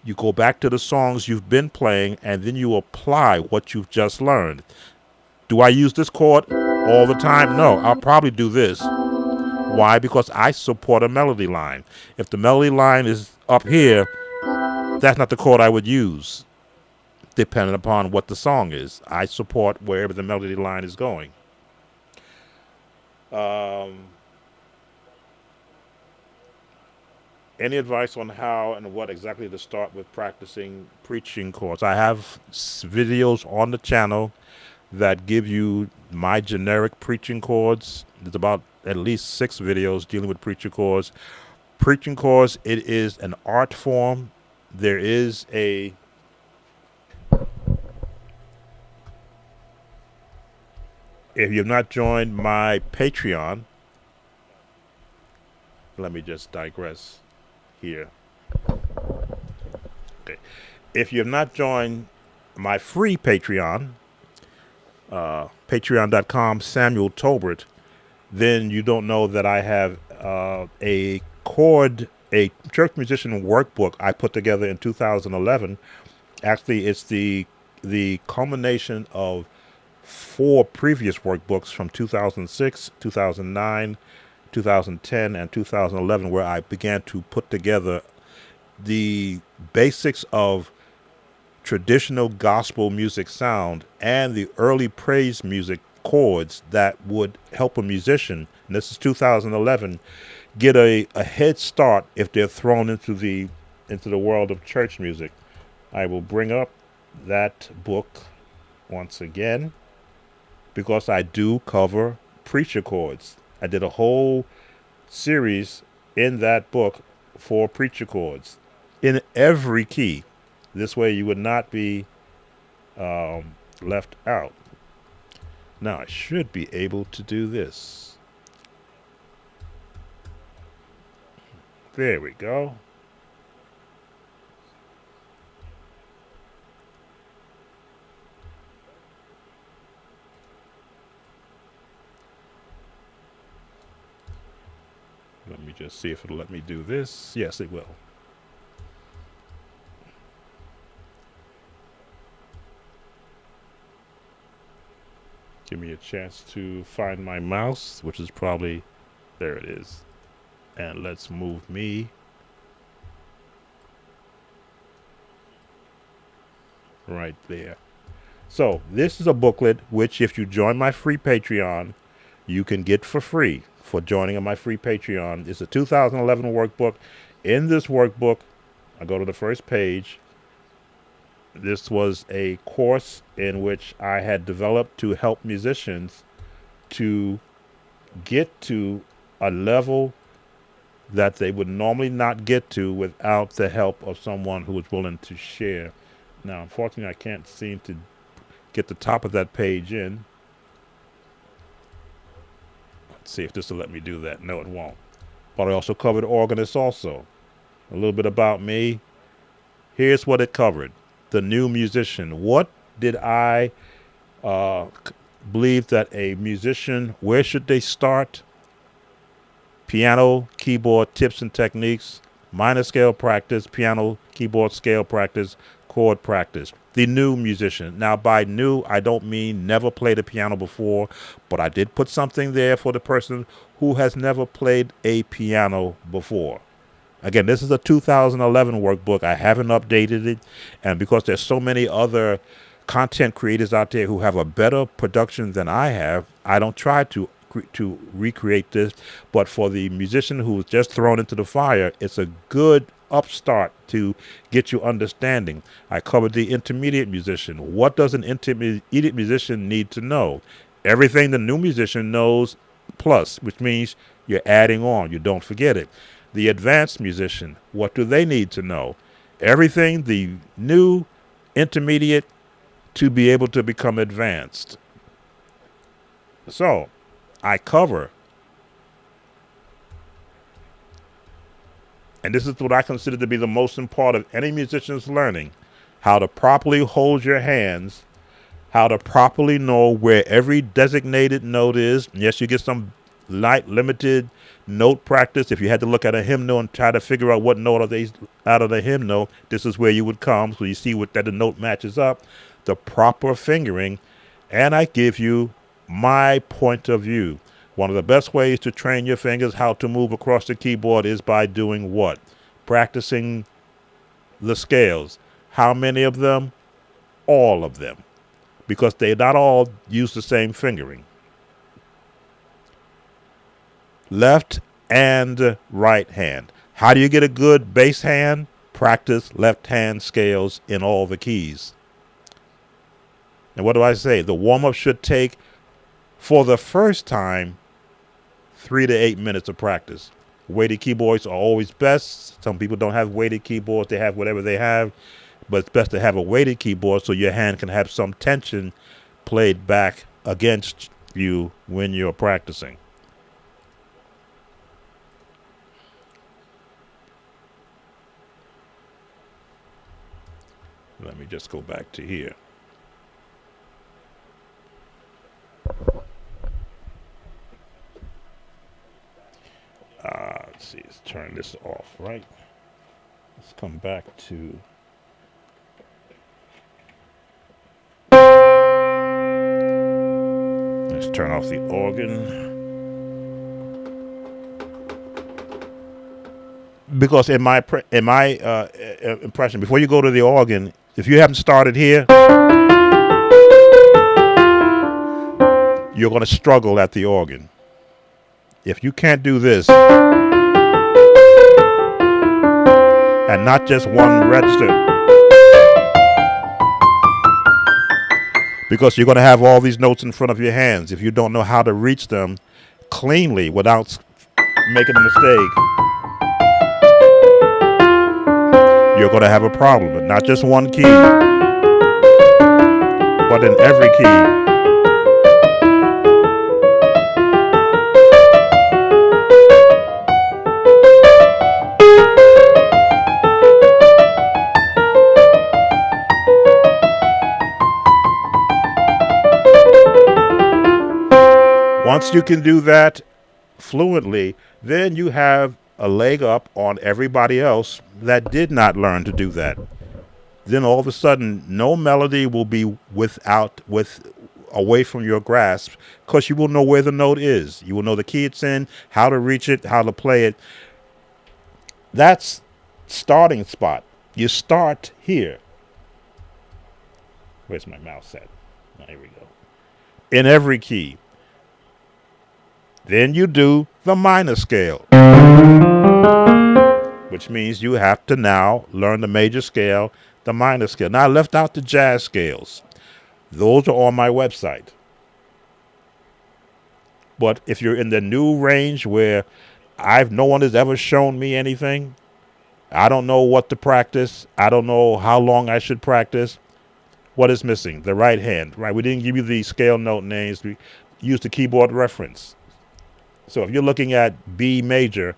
you go back to the songs you've been playing, and then you apply what you've just learned. Do I use this chord all the time? No, I'll probably do this. Why? Because I support a melody line. If the melody line is up here, that's not the chord I would use, depending upon what the song is. I support wherever the melody line is going. Any advice on how and what exactly to start with practicing preaching chords? I have videos on the channel that give you my generic preaching chords. There's about at least 6 videos dealing with preaching chords. Preaching chords, it is an art form. There is a if you've not joined my Patreon, let me just digress here. Okay. If you have not joined my free Patreon, patreon.com Samuel Tolbert, then you don't know that I have a church musician workbook I put together in 2011. Actually, it's the culmination of 4 previous workbooks from 2006, 2009, 2010, and 2011, where I began to put together the basics of traditional gospel music sound and the early praise music chords that would help a musician, and this is 2011, get a head start if they're thrown into the world of church music. I will bring up that book once again because I do cover preacher chords. I did a whole series in that book for preacher chords in every key. This way you would not be left out. Now I should be able to do this. There we go. Let me just see if it'll let me do this. Yes, it will. Give me a chance to find my mouse, which is probably, there it is. And let's move me right there. So this is a booklet which, if you join my free Patreon, you can get for free for joining my free Patreon. It's a 2011 workbook. In this workbook, I go to the first page. This was a course in which I had developed to help musicians to get to a level that they would normally not get to without the help of someone who was willing to share. Now, unfortunately, I can't seem to get the top of that page in. Let's see if this will let me do that. No, it won't. But I also covered organist also. A little bit about me. Here's what it covered. The new musician. What did I believe that a musician, where should they start? piano, keyboard tips and techniques, minor scale practice, piano, keyboard scale practice, chord practice. The new musician. Now, by new, I don't mean never played a piano before, but I did put something there for the person who has never played a piano before. Again, this is a 2011 workbook. I haven't updated it. And because there's so many other content creators out there who have a better production than I have, I don't try to recreate this. But for the musician who was just thrown into the fire, it's a good upstart to get you understanding. I covered the intermediate musician. What does an intermediate musician need to know? Everything the new musician knows plus, which means you're adding on. You don't forget it. The advanced musician, what do they need to know? Everything the new intermediate to be able to become advanced. So I cover, and this is what I consider to be the most important of any musician's learning, how to properly hold your hands, how to properly know where every designated note is. And yes, you get some light, limited note practice. If you had to look at a hymnal and try to figure out what note are they out of the hymnal, this is where you would come. So you see that the note matches up, the proper fingering, and I give you my point of view. One of the best ways to train your fingers how to move across the keyboard is by doing what? Practicing the scales. How many of them? All of them. Because they not all use the same fingering. Left and right hand. How do you get a good bass hand? Practice left hand scales in all the keys. And what do I say? The warm-up should take, for the first time, 3 to 8 minutes of practice. Weighted keyboards are always best. Some people don't have weighted keyboards. They have whatever they have. But it's best to have a weighted keyboard so your hand can have some tension played back against you when you're practicing. Let me just go back to here. Let's see, let's turn this off, right? Let's come back to... Let's turn off the organ. Because in my impression, before you go to the organ, if you haven't started here, you're going to struggle at the organ. If you can't do this, and not just one register, because you're going to have all these notes in front of your hands. If you don't know how to reach them cleanly without making a mistake, you're going to have a problem. But not just one key, but in every key. Once you can do that fluently, then you have a leg up on everybody else that did not learn to do that. Then all of a sudden, no melody will be away from your grasp, because you will know where the note is. You will know the key it's in, how to reach it, how to play it. That's starting spot. You start here. Where's my mouse at? Oh, here we go. In every key. Then you do the minor scale, which means you have to now learn the major scale, the minor scale. Now, I left out the jazz scales. Those are on my website. But if you're in the new range where no one has ever shown me anything, I don't know what to practice, I don't know how long I should practice, what is missing? The right hand, right? We didn't give you the scale note names. We used the keyboard reference. So if you're looking at B major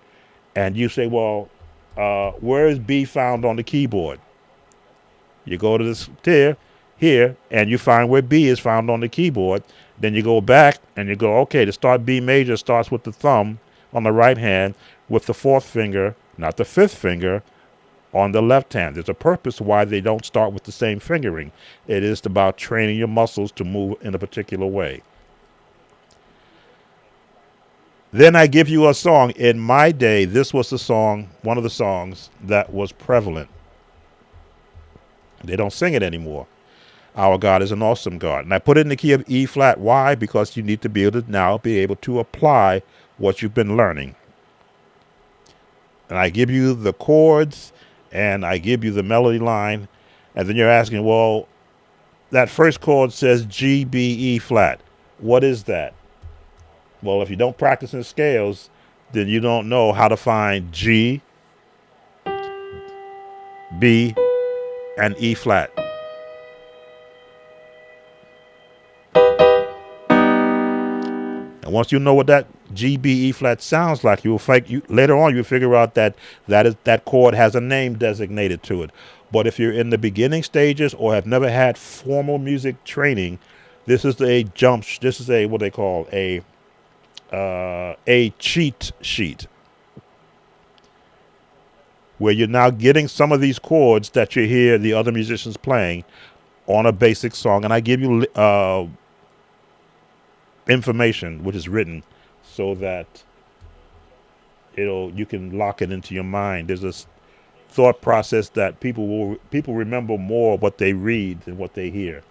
and you say, well, where is B found on the keyboard? You go to this tier here and you find where B is found on the keyboard. Then you go back and you go, okay, to start B major starts with the thumb, on the right hand with the fourth finger, not the fifth finger, on the left hand. There's a purpose why they don't start with the same fingering. It is about training your muscles to move in a particular way. Then I give you a song. In my day, this was the song, one of the songs that was prevalent. They don't sing it anymore. Our God is an awesome God. And I put it in the key of E flat. Why? Because you need to be able to now be able to apply what you've been learning. And I give you the chords and I give you the melody line. And then you're asking, well, that first chord says G, B, E flat. What is that? Well, if you don't practice in scales, then you don't know how to find G, B, and E flat. And once you know what that G, B, E flat sounds like, later on you'll figure out that chord has a name designated to it. But if you're in the beginning stages or have never had formal music training, this is what they call a cheat sheet, where you're now getting some of these chords that you hear the other musicians playing on a basic song. And I give you information which is written so that you can lock it into your mind. There's a thought process that people remember more what they read than what they hear.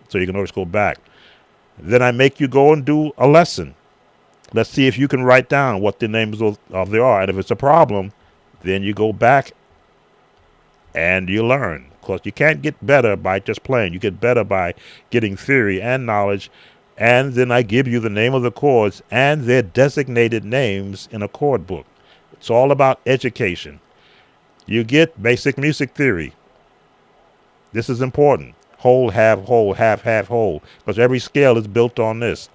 So you can always go back. Then I make you go and do a lesson. Let's see if you can write down what the names of they are. And if it's a problem, then you go back and you learn. Because you can't get better by just playing. You get better by getting theory and knowledge. And then I give you the name of the chords and their designated names in a chord book. It's all about education. You get basic music theory. This is important. Whole, half, whole. Because every scale is built on this.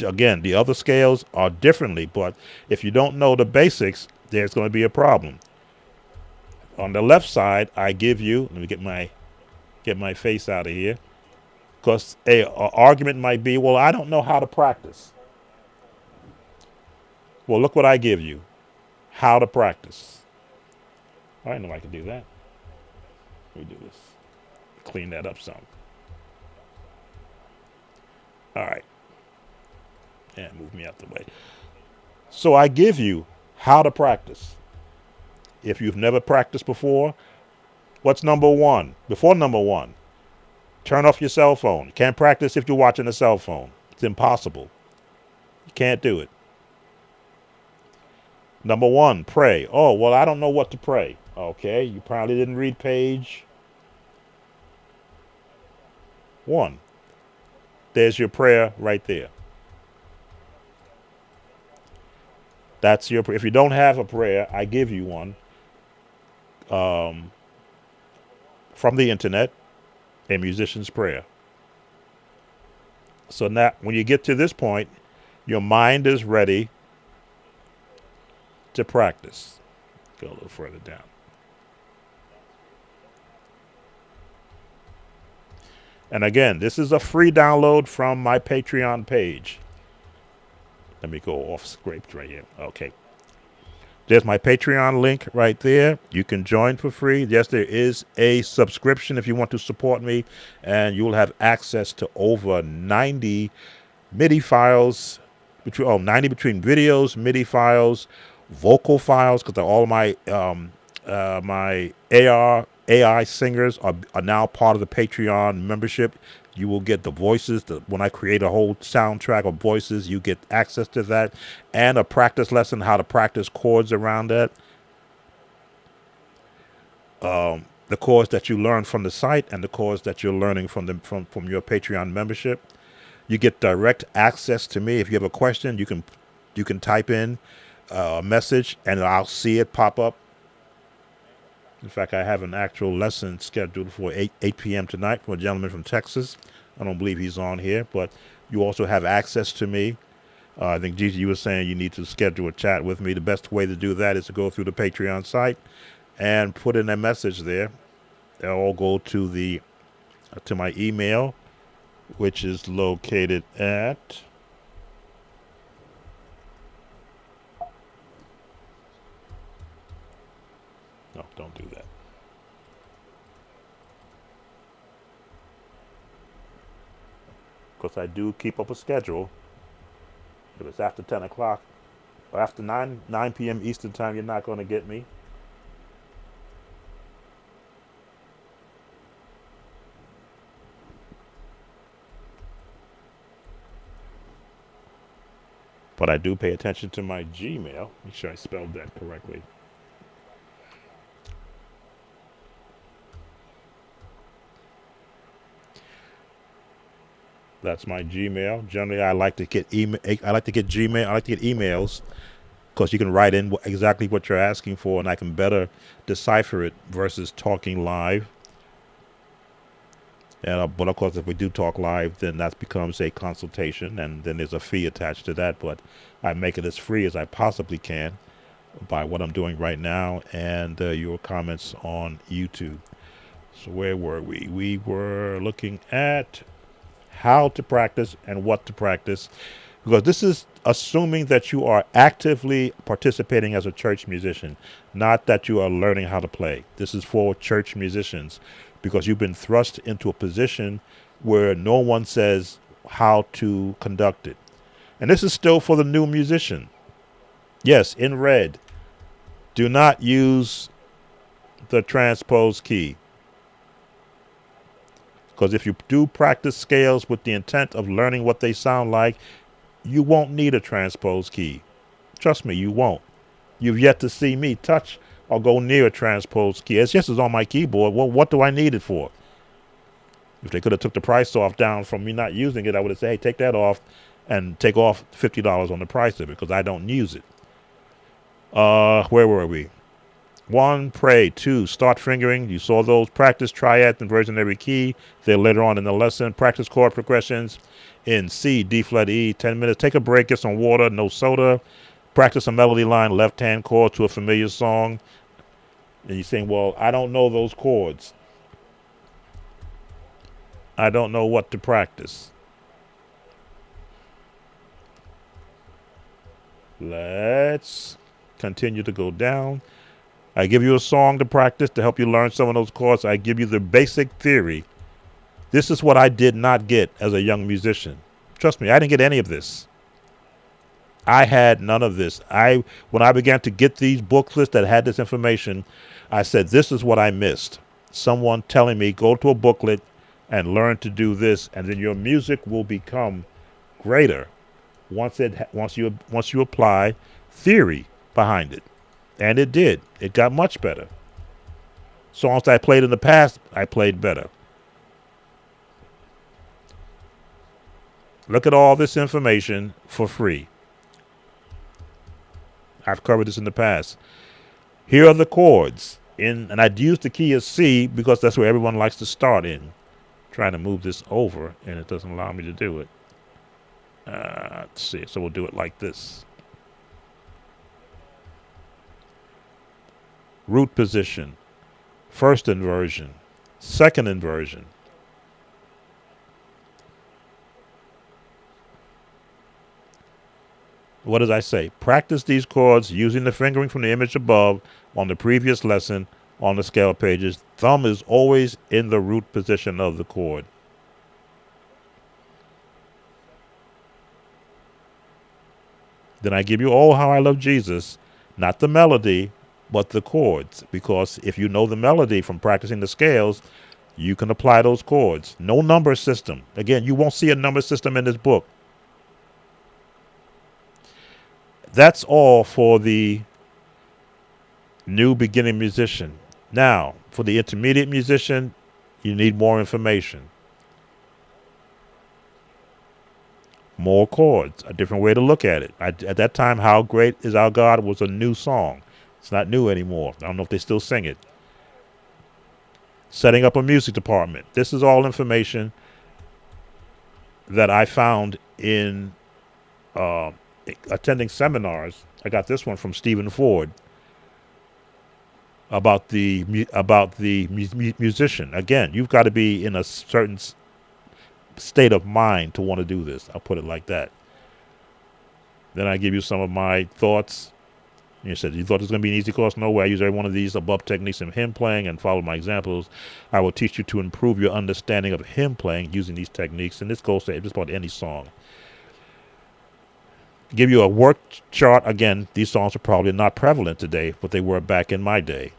Again, the other scales are differently, but if you don't know the basics, there's going to be a problem. On the left side, I give you, let me get my face out of here, because an argument might be, well, I don't know how to practice. Well, look what I give you, how to practice. I didn't know I could do that. Let me do this, clean that up some. All right. And move me out the way. So I give you how to practice. If you've never practiced before, what's number one? Before number one, turn off your cell phone. You can't practice if you're watching a cell phone. It's impossible. You can't do it. Number one, pray. Oh, well, I don't know what to pray. Okay, you probably didn't read page 1. There's your prayer right there. That's your prayer. If you don't have a prayer, I give you one from the internet, a musician's prayer. So now when you get to this point, your mind is ready to practice. Go a little further down. And again, this is a free download from my Patreon page. Let me go off script right here. Okay. There's my Patreon link right there. You can join for free. Yes, there is a subscription if you want to support me, and you will have access to over 90 MIDI files, 90 between videos, MIDI files, vocal files, because all my my AI singers are now part of the Patreon membership. You will get the voices. When I create a whole soundtrack of voices, you get access to that, and a practice lesson how to practice chords around that. The chords that you learn from the site and the chords that you're learning from your Patreon membership. You get direct access to me. If you have a question, you can type in a message and I'll see it pop up. In fact, I have an actual lesson scheduled for 8 p.m. tonight from a gentleman from Texas. I don't believe he's on here, but you also have access to me. I think, Gigi, you were saying you need to schedule a chat with me. The best way to do that is to go through the Patreon site and put in a message there. They'll all go to my email, which is located at Don't do that. Because I do keep up a schedule. If it's after 10 o'clock or after 9 p.m. Eastern time, you're not going to get me. But I do pay attention to my Gmail. Make sure I spelled that correctly. That's my Gmail. Generally, I like to get email. I like to get Gmail. I like to get emails because you can write in exactly what you're asking for, and I can better decipher it versus talking live. And but of course, if we do talk live, then that becomes a consultation, and then there's a fee attached to that. But I make it as free as I possibly can by what I'm doing right now and your comments on YouTube. So where were we? We were looking at how to practice and what to practice, because this is assuming that you are actively participating as a church musician, not that you are learning how to play. This is for church musicians, because you've been thrust into a position where no one says how to conduct it. And this is still for the new musician. Yes, in red, do not use the transpose key. Because if you do practice scales with the intent of learning what they sound like, you won't need a transpose key. Trust me, you won't. You've yet to see me touch or go near a transpose key. It's just as on my keyboard. Well, what do I need it for? If they could have took the price off down from me not using it, I would have said, hey, take that off and take off $50 on the price of it, because I don't use it. Where were we? 1, pray. 2, start fingering. You saw those. Practice triads and version every key. They're later on in the lesson. Practice chord progressions in C, D flat, E. 10 minutes. Take a break. Get some water. No soda. Practice a melody line, left-hand chord to a familiar song. And you're saying, well, I don't know those chords. I don't know what to practice. Let's continue to go down. I give you a song to practice to help you learn some of those chords. I give you the basic theory. This is what I did not get as a young musician. Trust me, I didn't get any of this. I had none of this. When I began to get these booklets that had this information, I said, this is what I missed. Someone telling me, go to a booklet and learn to do this, and then your music will become greater once you apply theory behind it. And it did. It got much better. Songs I played in the past, I played better. Look at all this information for free. I've covered this in the past. Here are the chords. And I'd use the key of C because that's where everyone likes to start in. Trying to move this over, and it doesn't allow me to do it. Let's see. So we'll do it like this. Root position, first inversion, second inversion. What did I say? Practice these chords using the fingering from the image above on the previous lesson on the scale pages. Thumb is always in the root position of the chord. Then I give you Oh How I Love Jesus, not the melody, but the chords, because if you know the melody from practicing the scales, you can apply those chords. No number system. Again, you won't see a number system in this book. That's all for the new beginning musician. Now, for the intermediate musician, you need more information. More chords, a different way to look at it. At that time, How Great Is Our God was a new song. It's not new anymore. I don't know if they still sing it. Setting up a music department. This is all information that I found in attending seminars. I got this one from Stephen Ford about the musician. Again, you've got to be in a certain state of mind to want to do this. I'll put it like that. Then I give you some of my thoughts You said you thought this was going to be an easy course? No way. I use every one of these above techniques in hymn playing and follow my examples. I will teach you to improve your understanding of hymn playing using these techniques. And this goes to just about any song. Give you a work chart. Again, these songs are probably not prevalent today, but they were back in my day.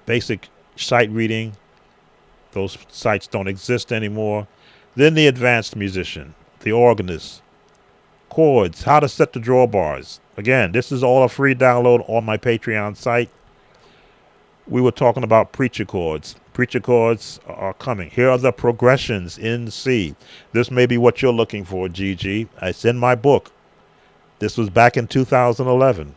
Basic sight reading. Those sites don't exist anymore. Then the advanced musician, the organist. Chords, how to set the drawbars. Again, this is all a free download on my Patreon site. We were talking about preacher chords. Preacher chords are coming. Here are the progressions in C. This may be what you're looking for, GG. It's in my book. This was back in 2011.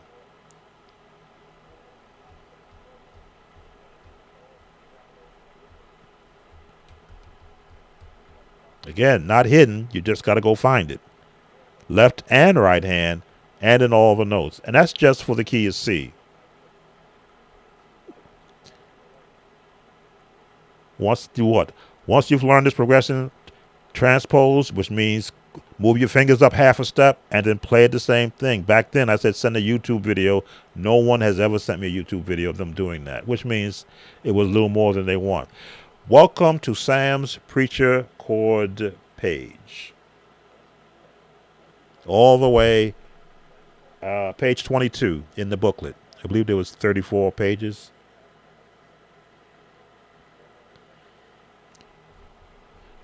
Again, not hidden. You just got to go find it. Left and right hand, and in all the notes. And that's just for the key of C. Once you've learned this progression, transpose, which means move your fingers up half a step and then play it the same thing. Back then I said send a YouTube video. No one has ever sent me a YouTube video of them doing that, which means it was a little more than they want. Welcome to Sam's Preacher Chord page. All the way, page 22 in the booklet. I believe there was 34 pages.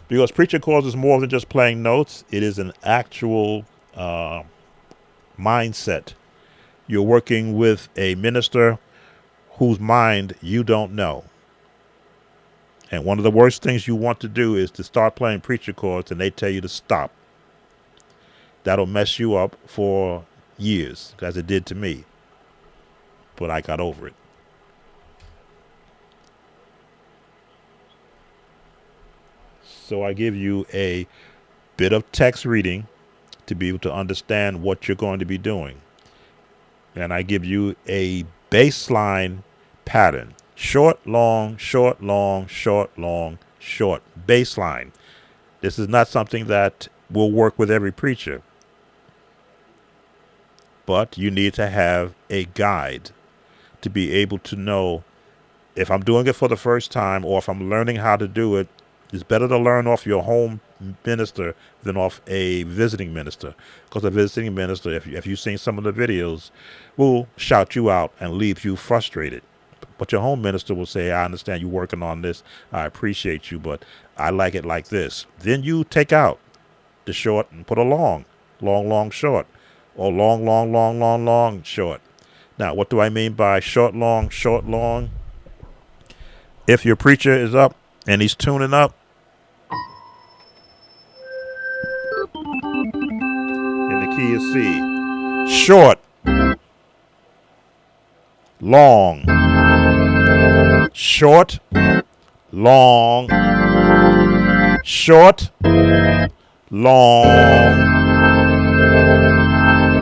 Because preacher chords is more than just playing notes. It is an actual mindset. You're working with a minister whose mind you don't know. And one of the worst things you want to do is to start playing preacher chords and they tell you to stop. That'll mess you up for years, as it did to me. But I got over it. So I give you a bit of text reading to be able to understand what you're going to be doing. And I give you a baseline pattern. Short, long, short, long, short, long, short. Baseline. This is not something that will work with every preacher. But you need to have a guide to be able to know if I'm doing it for the first time or if I'm learning how to do it. It's better to learn off your home minister than off a visiting minister. Because a visiting minister, if you've seen some of the videos, will shout you out and leave you frustrated. But your home minister will say, I understand you working on this. I appreciate you, but I like it like this. Then you take out the short and put a long, long, long, short. Or long, long, long, long, long, short. Now, what do I mean by short, long, short, long? If your preacher is up and he's tuning up, in the key of C, short, long, short, long, short, long,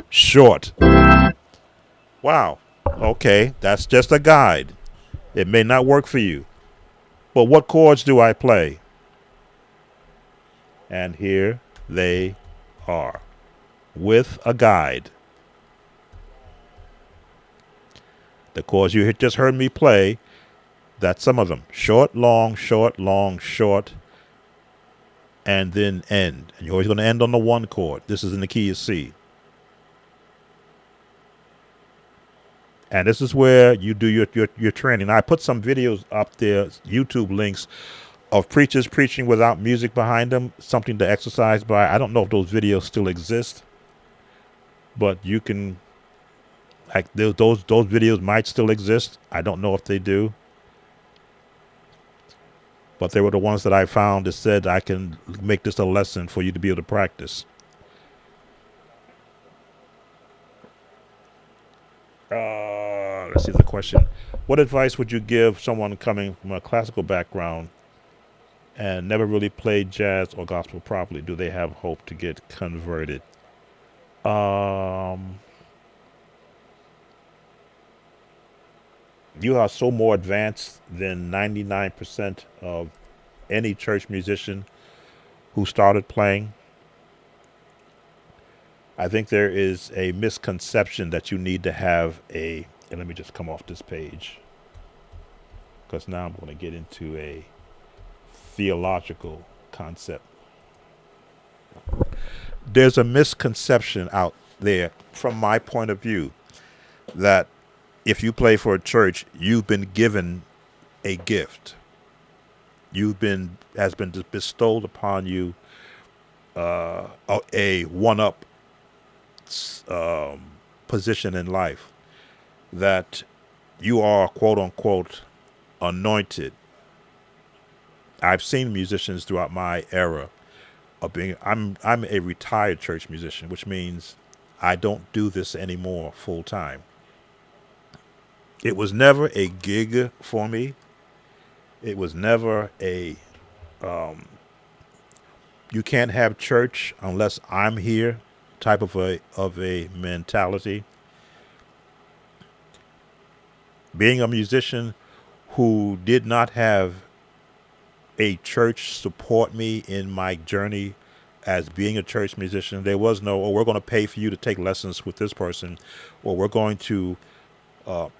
short. Wow. Okay, that's just a guide. It may not work for you. But what chords do I play? And here they are, with a guide. The chords you just heard me play, that's some of them. Short, long, short, long, short, and then end. And you're always going to end on the one chord. This is in the key of C. And this is where you do your training. Now, I put some videos up there, YouTube links, of preachers preaching without music behind them, something to exercise by. I don't know if those videos still exist, but you can, like, those videos might still exist. I don't know if they do. But they were the ones that I found that said I can make this a lesson for you to be able to practice. Let's see the question. What advice would you give someone coming from a classical background and never really played jazz or gospel properly? Do they have hope to get converted? You are so more advanced than 99% of any church musician who started playing. I think there is a misconception that you need to have a, and let me just come off this page, because now I'm going to get into a theological concept. There's a misconception out there, from my point of view, that if you play for a church, you've been given a gift. Has been bestowed upon you a one-up position in life, that you are quote unquote anointed. I've seen musicians throughout my era of being. I'm a retired church musician, which means I don't do this anymore full time. It was never a gig for me. It was never a you can't have church unless I'm here type of a mentality. Being a musician who did not have a church support me in my journey as being a church musician, there was no, oh, we're going to pay for you to take lessons with this person, or we're going to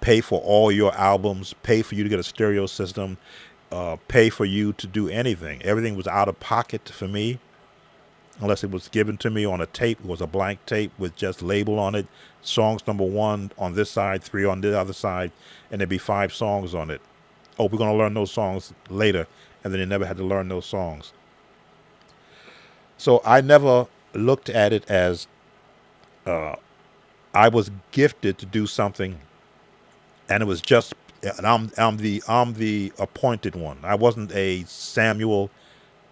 pay for all your albums, pay for you to get a stereo system, pay for you to do anything. Everything was out of pocket for me, unless it was given to me on a tape. It was a blank tape with just label on it. Songs number 1 on this side, 3 on the other side, and there'd be 5 songs on it. Oh, we're going to learn those songs later. And then they never had to learn those songs. So I never looked at it as I was gifted to do something, and it was just, and I'm the appointed one. I wasn't a Samuel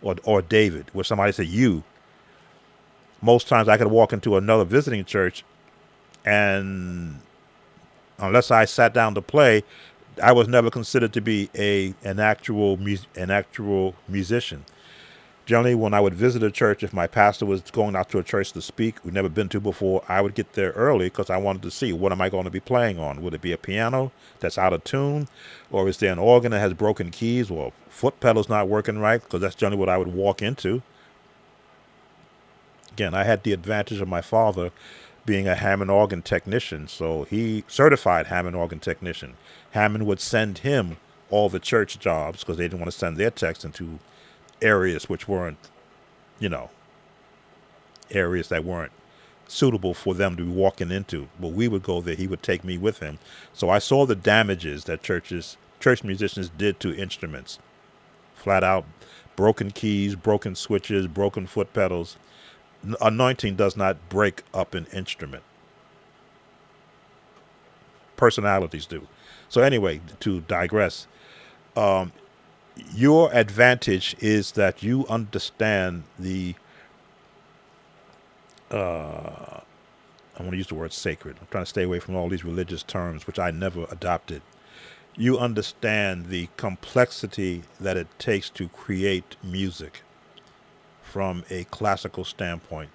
or David, where somebody said you. Most times I could walk into another visiting church, and unless I sat down to play, I was never considered to be an actual musician. Generally, when I would visit a church, if my pastor was going out to a church to speak we'd never been to before, I would get there early because I wanted to see, what am I going to be playing on? Would it be a piano that's out of tune? Or is there an organ that has broken keys, or foot pedal's not working right? Because that's generally what I would walk into. Again, I had the advantage of my father being a Hammond organ technician, so he certified Hammond organ technician. Hammond would send him all the church jobs because they didn't want to send their techs into areas which weren't, areas that weren't suitable for them to be walking into. But we would go there. He would take me with him. So I saw the damages that church musicians did to instruments. Flat out, broken keys, broken switches, broken foot pedals. Anointing does not break up an instrument. Personalities do. So anyway, to digress, your advantage is that you understand the, I want to use the word sacred. I'm trying to stay away from all these religious terms, which I never adopted. You understand the complexity that it takes to create music from a classical standpoint.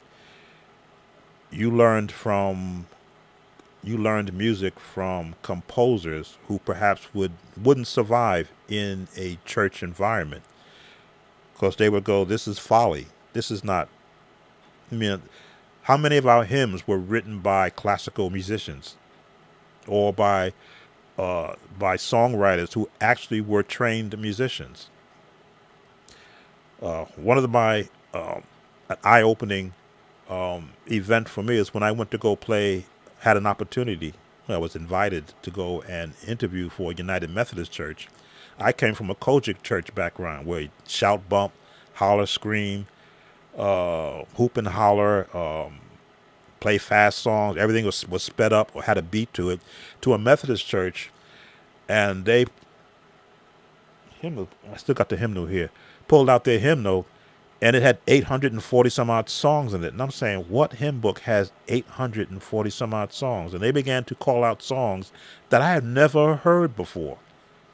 You learned music from composers who perhaps wouldn't survive in a church environment, because they would go, this is folly. This is not, how many of our hymns were written by classical musicians or by songwriters who actually were trained musicians? One of my an eye-opening event for me is when I went to go had an opportunity. I was invited to go and interview for United Methodist Church. I came from a Kojic church background where you shout, bump, holler, scream, hoop and holler, play fast songs. Everything was sped up or had a beat to it. To a Methodist church, and I still got the hymnal here, pulled out their hymnal, and it had 840 some odd songs in it. And I'm saying, what hymn book has 840 some odd songs? And they began to call out songs that I had never heard before.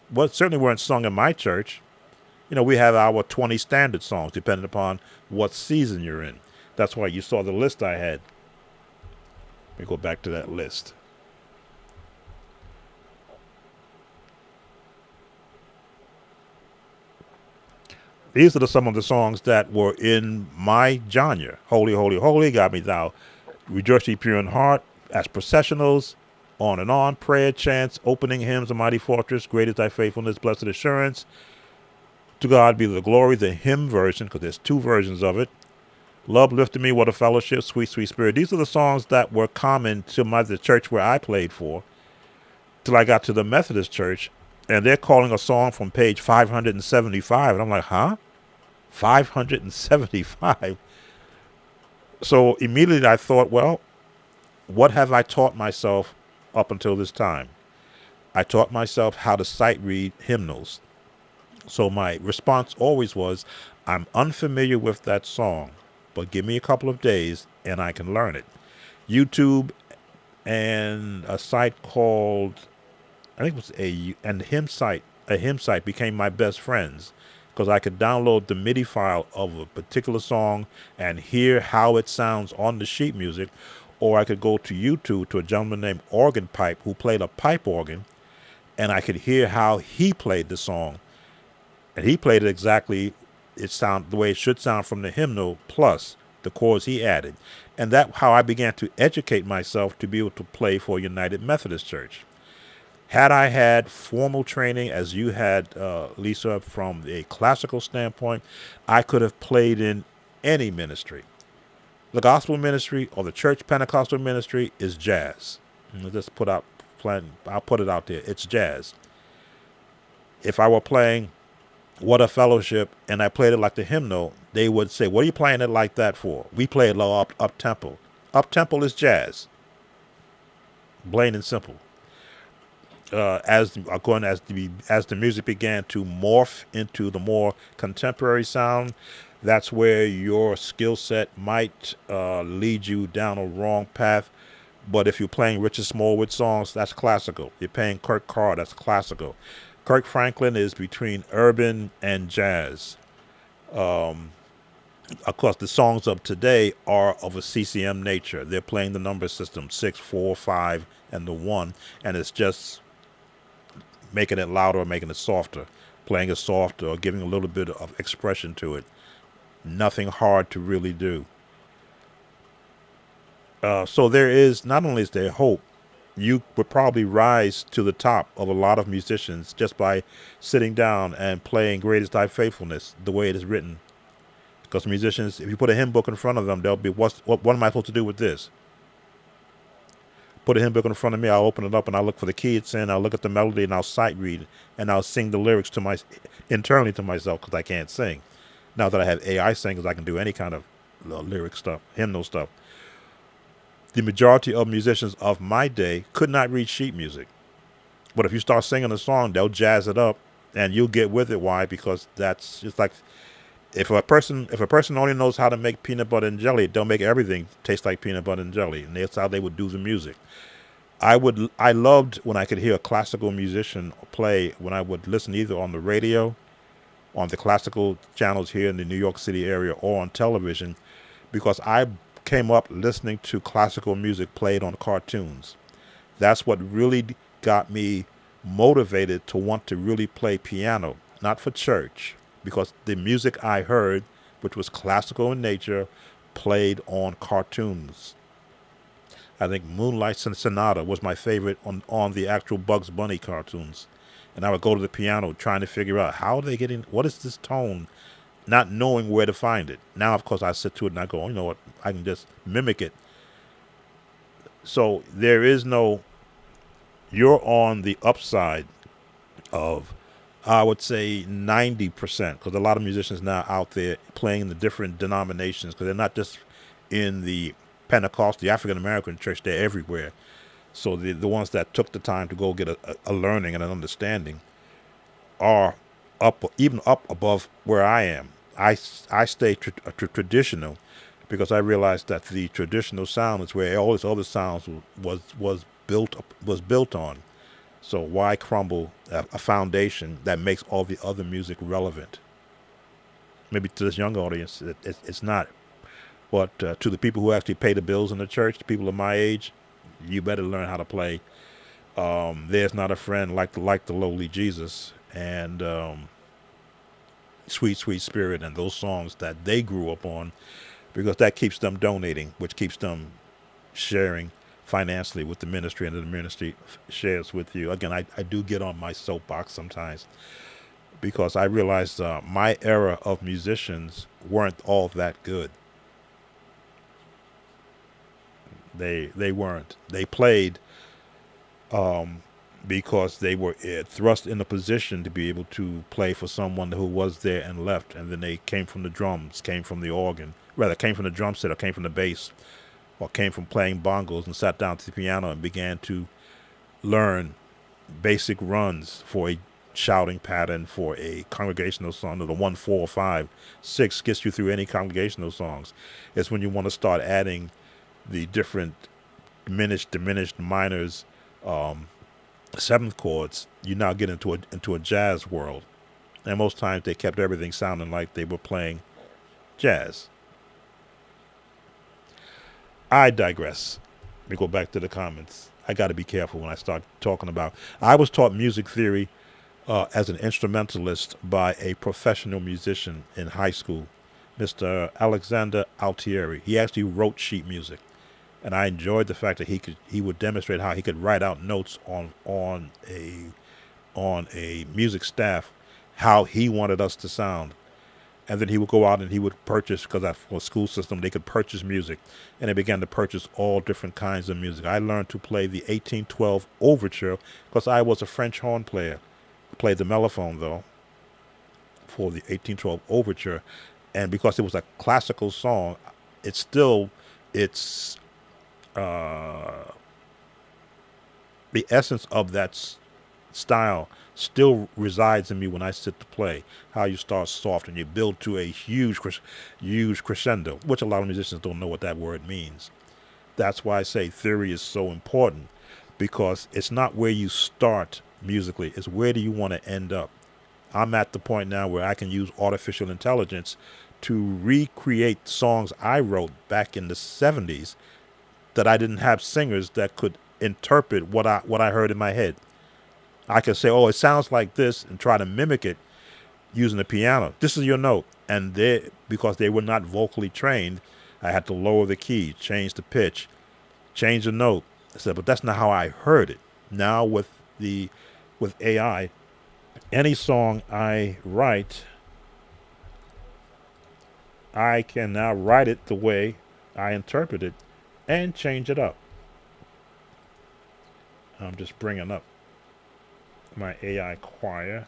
Well, certainly weren't sung in my church. We have our 20 standard songs, depending upon what season you're in. That's why you saw the list I had. Let me go back to that list. These are some of the songs that were in my genre. Holy, holy, holy, got me thou. Rejoice ye pure in heart, as processionals, on, prayer chants, opening hymns, a mighty fortress, great is thy faithfulness, blessed assurance. To God be the glory, the hymn version, because there's two versions of it. Love lifted me, what a fellowship, sweet, sweet spirit. These are the songs that were common to the church where I played for, till I got to the Methodist church, and they're calling a song from page 575, and I'm like, huh? 575? So immediately I thought, well, what have I taught myself up until this time? I taught myself how to sight read hymnals. So my response always was, I'm unfamiliar with that song, but give me a couple of days and I can learn it. YouTube and a site called, I think it was a hymn site became my best friends, because I could download the MIDI file of a particular song and hear how it sounds on the sheet music, or I could go to YouTube to a gentleman named Organ Pipe who played a pipe organ, and I could hear how he played the song. And he played it exactly the way it should sound from the hymnal, plus the chords he added. And that's how I began to educate myself to be able to play for United Methodist Church. Had I had formal training, as you had, Lisa, from a classical standpoint, I could have played in any ministry. The gospel ministry or the church Pentecostal ministry is jazz. I'll put it out there. It's jazz. If I were playing What a Fellowship and I played it like the hymnal, they would say, what are you playing it like that for? We play it low up tempo. Up tempo is jazz. Plain and simple. As the music began to morph into the more contemporary sound, that's where your skill set might lead you down a wrong path. But if you're playing Richard Smallwood songs, that's classical. You're playing Kirk Carr, that's classical. Kirk Franklin is between urban and jazz. Of course, the songs of today are of a CCM nature. They're playing the number system, 6, 4, 5, and the 1, and it's just making it louder or making it softer, playing it softer or giving a little bit of expression to it. Nothing hard to really do. So there is, not only is there hope, you would probably rise to the top of a lot of musicians just by sitting down and playing Great Is Thy Faithfulness the way it is written. Because musicians, if you put a hymn book in front of them, they'll be, what am I supposed to do with this? Put a hymn book in front of me, I'll open it up and I'll look for the key it's in, I'll look at the melody and I'll sight read and I'll sing the lyrics internally to myself, because I can't sing. Now that I have AI singers, I can do any kind of lyric stuff, hymnal stuff. The majority of musicians of my day could not read sheet music. But if you start singing a song, they'll jazz it up and you'll get with it. Why? Because that's just like, if a person only knows how to make peanut butter and jelly, they'll make everything taste like peanut butter and jelly. And that's how they would do the music. I loved when I could hear a classical musician play, when I would listen either on the radio, on the classical channels here in the New York City area, or on television, because I came up listening to classical music played on cartoons. That's what really got me motivated to want to really play piano, not for church, because the music I heard, which was classical in nature, played on cartoons. I think Moonlight Sonata was my favorite on the actual Bugs Bunny cartoons. And I would go to the piano trying to figure out how are they getting, what is this tone, not knowing where to find it. Now, of course, I sit to it and I go, you know what, I can just mimic it. So there is no, you're on the upside of, I would say 90%, because a lot of musicians now out there playing in the different denominations, because they're not just in the Pentecost, the African American church, they're everywhere. So the ones that took the time to go get a learning and an understanding are even up above where I am. I stay traditional, because I realized that the traditional sound is where all this other sounds was built on. So why crumble a foundation that makes all the other music relevant? Maybe to this young audience, it's not. But to the people who actually pay the bills in the church, the people of my age, you better learn how to play There's Not a Friend Like the Lowly Jesus, and Sweet, Sweet Spirit, and those songs that they grew up on, because that keeps them donating, which keeps them sharing financially with the ministry, and the ministry shares with you. Again, I do get on my soapbox sometimes because I realized my era of musicians weren't all that good. They weren't. They played because they were thrust in a position to be able to play for someone who was there and left, and then they came from the drums, came from the organ, rather came from the drum set, or came from the bass, or came from playing bongos and sat down to the piano and began to learn basic runs for a shouting pattern, for a congregational song, or the 1, 4, 5, 6 gets you through any congregational songs. It's when you want to start adding the different diminished minors, seventh chords, you now get into a jazz world. And most times they kept everything sounding like they were playing jazz. I digress. Let me go back to the comments. I got to be careful when I start talking about. I was taught music theory as an instrumentalist by a professional musician in high school, Mr. Alexander Altieri. He actually wrote sheet music, and I enjoyed the fact that he would demonstrate how he could write out notes on a music staff, how he wanted us to sound. And then he would go out and he would purchase, because for a school system, they could purchase music. And they began to purchase all different kinds of music. I learned to play the 1812 overture because I was a French horn player. I played the mellophone, though, for the 1812 overture. And because it was a classical song, it's the essence of that style still resides in me when I sit to play. How you start soft and you build to a huge crescendo, which a lot of musicians don't know what that word means. That's why I say theory is so important, because it's not where you start musically, it's where do you want to end up. I'm at the point now where I can use artificial intelligence to recreate songs I wrote back in the 70s that I didn't have singers that could interpret what I heard in my head. I could say, oh, it sounds like this, and try to mimic it using the piano. This is your note. And because they were not vocally trained, I had to lower the key, change the pitch, change the note. I said, but that's not how I heard it. Now with AI, any song I write, I can now write it the way I interpret it and change it up. I'm just bringing up my AI choir.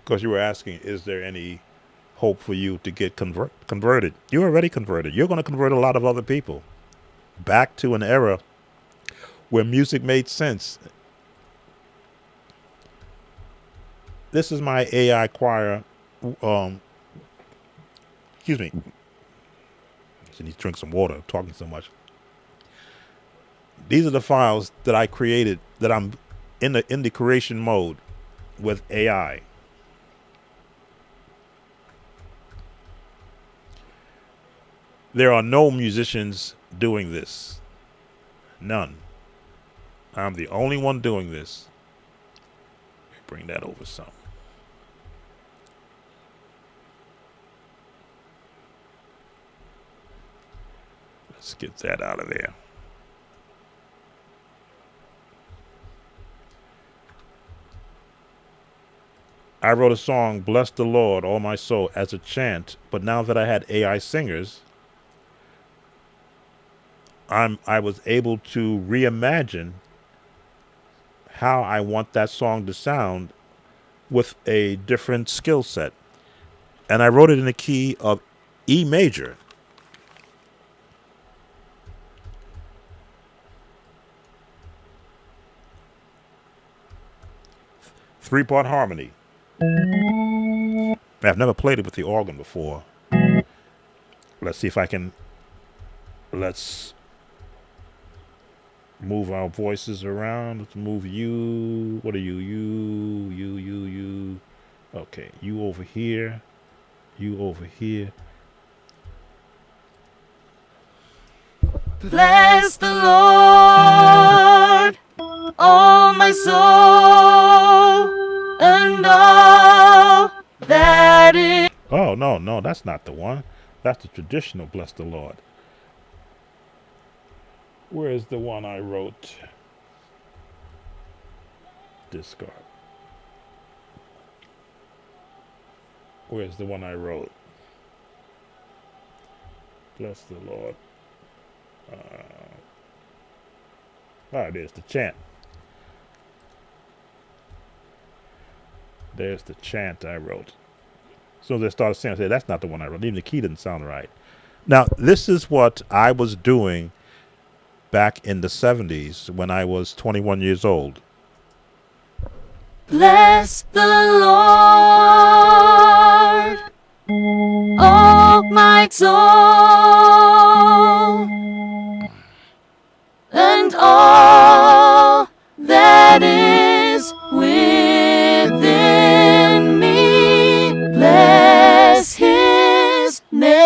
Because you were asking, is there any hope for you to get converted? You're already converted. You're going to convert a lot of other people back to an era where music made sense. This is my AI choir. Excuse me. I need to drink some water. I'm talking so much. These are the files that I created, that I'm in the creation mode with AI. There are no musicians doing this. None. I'm the only one doing this. Bring that over some. Let's get that out of there. I wrote a song, Bless the Lord, All My Soul, as a chant, but now that I had AI singers, I was able to reimagine how I want that song to sound with a different skill set. And I wrote it in the key of E major. Three-part harmony. I've never played it with the organ before. Let's see if I can. Let's move our voices around. Let's move you. What are you? You. Okay, you over here. You over here. Bless the Lord, my soul and all that is. Oh, no, that's not the one. That's the traditional Bless the Lord. Where's the one I wrote? Discard. Where's the one I wrote? Bless the Lord. It is the chant. There's the chant I wrote. So they started singing, I said, that's not the one I wrote. Even the key didn't sound right. Now, this is what I was doing back in the 70s when I was 21 years old. Bless the Lord, oh my soul, and all that is within me. Bless his name.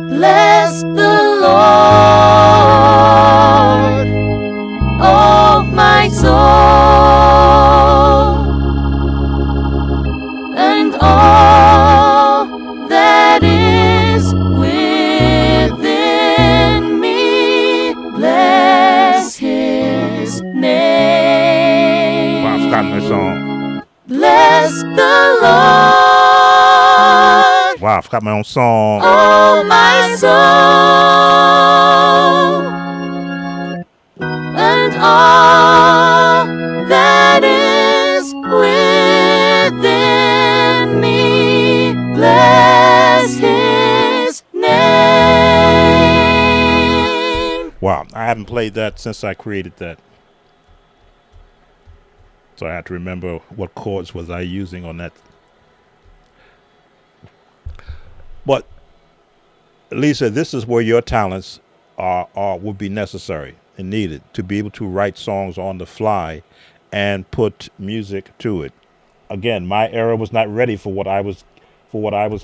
Bless the Lord, oh my soul, and all that is within me. Bless his name. Wow, I've forgotten my song. Bless the Lord, Wow, I forgot my own song. oh my soul, and all that is within me. Bless his name. Wow, I haven't played that since I created that. So I had to remember what chords was I using on that. But Lisa, this is where your talents would be necessary and needed to be able to write songs on the fly and put music to it. Again, my era was not ready for what I was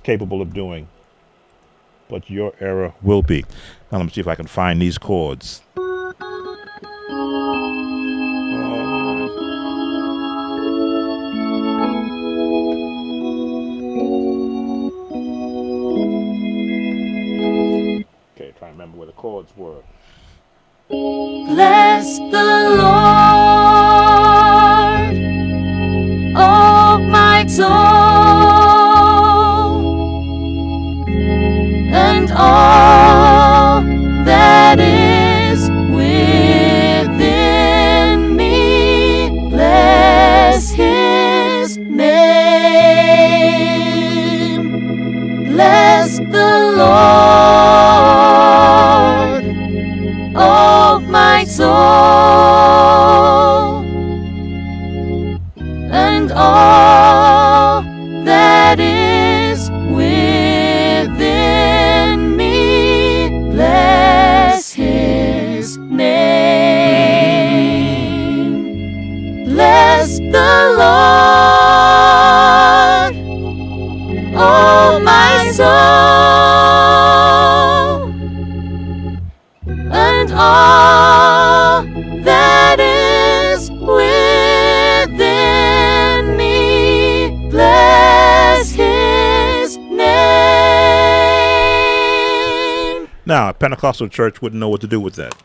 capable of doing. But your era will be. Now let me see if I can find these chords. Okay, trying to remember where the chords were. Bless the Lord, oh my soul, and all that is within me. Bless his name. Bless the Lord, oh my soul, and all that is within me. Bless his name. Bless the Lord, oh my soul, and all that is within me. Bless his name. Now, a Pentecostal church wouldn't know what to do with that.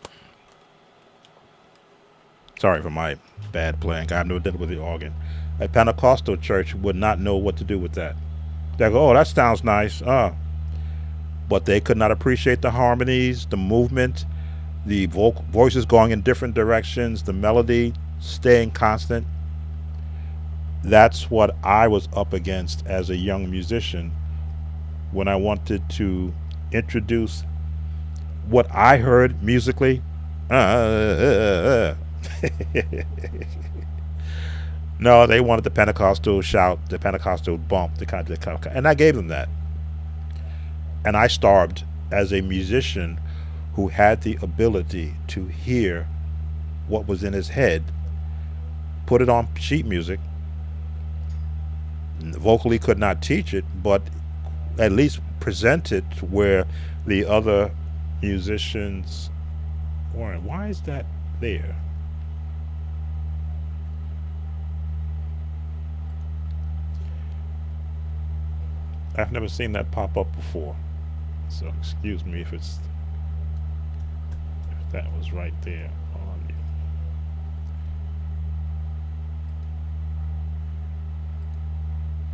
Sorry for my bad playing. I never did it with the organ. A Pentecostal church would not know what to do with that. They go, oh, that sounds nice. But they could not appreciate the harmonies, the movement, the voices going in different directions, the melody staying constant. That's what I was up against as a young musician when I wanted to introduce what I heard musically. No, they wanted the Pentecostal shout, the Pentecostal bump, the kind of, and I gave them that. And I starved as a musician who had the ability to hear what was in his head, put it on sheet music. Vocally could not teach it, but at least present it where the other musicians weren't. Why is that there. I've never seen that pop up before, so excuse me if that was right there on you.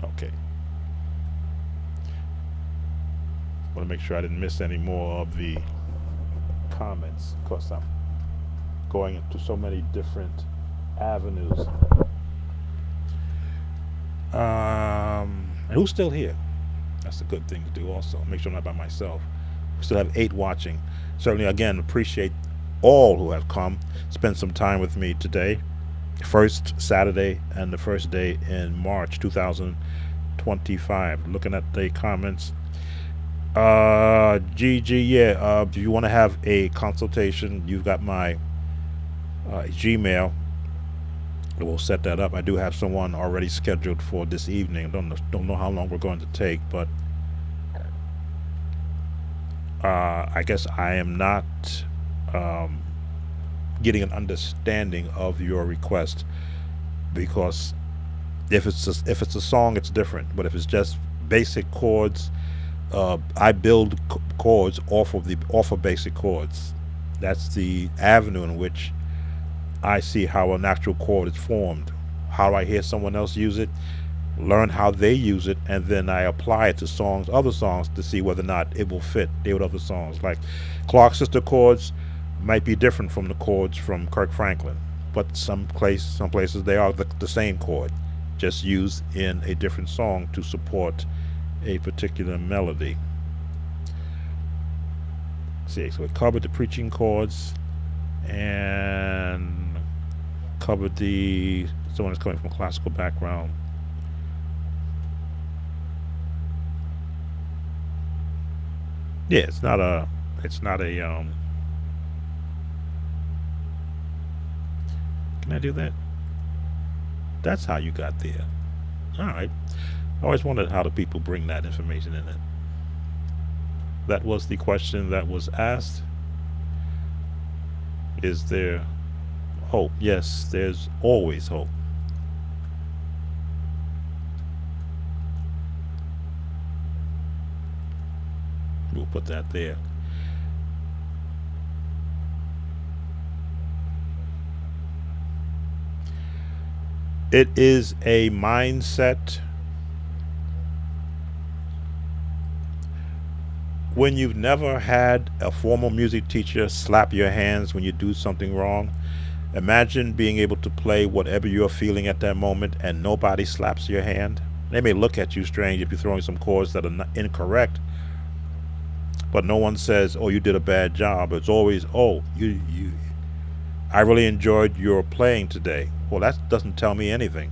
Okay. Want to make sure I didn't miss any more of the comments, because I'm going into so many different avenues. And who's still here? That's a good thing to do also. Make sure I'm not by myself. We still have 8 watching. Certainly, again, appreciate all who have come, spent some time with me today. First Saturday and the first day in March 2025. Looking at the comments. GG, yeah. If you want to have a consultation, you've got my Gmail. We'll set that up. I do have someone already scheduled for this evening. Don't know how long we're going to take, but I guess I am not getting an understanding of your request, because if it's a song, it's different. But if it's just basic chords, I build chords off of basic chords. That's the avenue in which I see how an actual chord is formed. How do I hear someone else use it, learn how they use it, and then I apply it to other songs, to see whether or not it will fit with other songs. Like Clark's Sister chords might be different from the chords from Kirk Franklin, but some places they are the same chord, just used in a different song to support a particular melody. See, so we covered the preaching chords and covered someone that's coming from a classical background. Yeah, it's not a can I do that? That's how you got there. All right. I always wondered how do people bring that information in it. That was the question that was asked. Is there hope? Yes, there's always hope. We'll put that there. It is a mindset. When you've never had a formal music teacher slap your hands when you do something wrong, imagine being able to play whatever you're feeling at that moment and nobody slaps your hand. They may look at you strange if you're throwing some chords that are incorrect, but no one says, "Oh, you did a bad job." It's always, "Oh, I really enjoyed your playing today." Well, that doesn't tell me anything.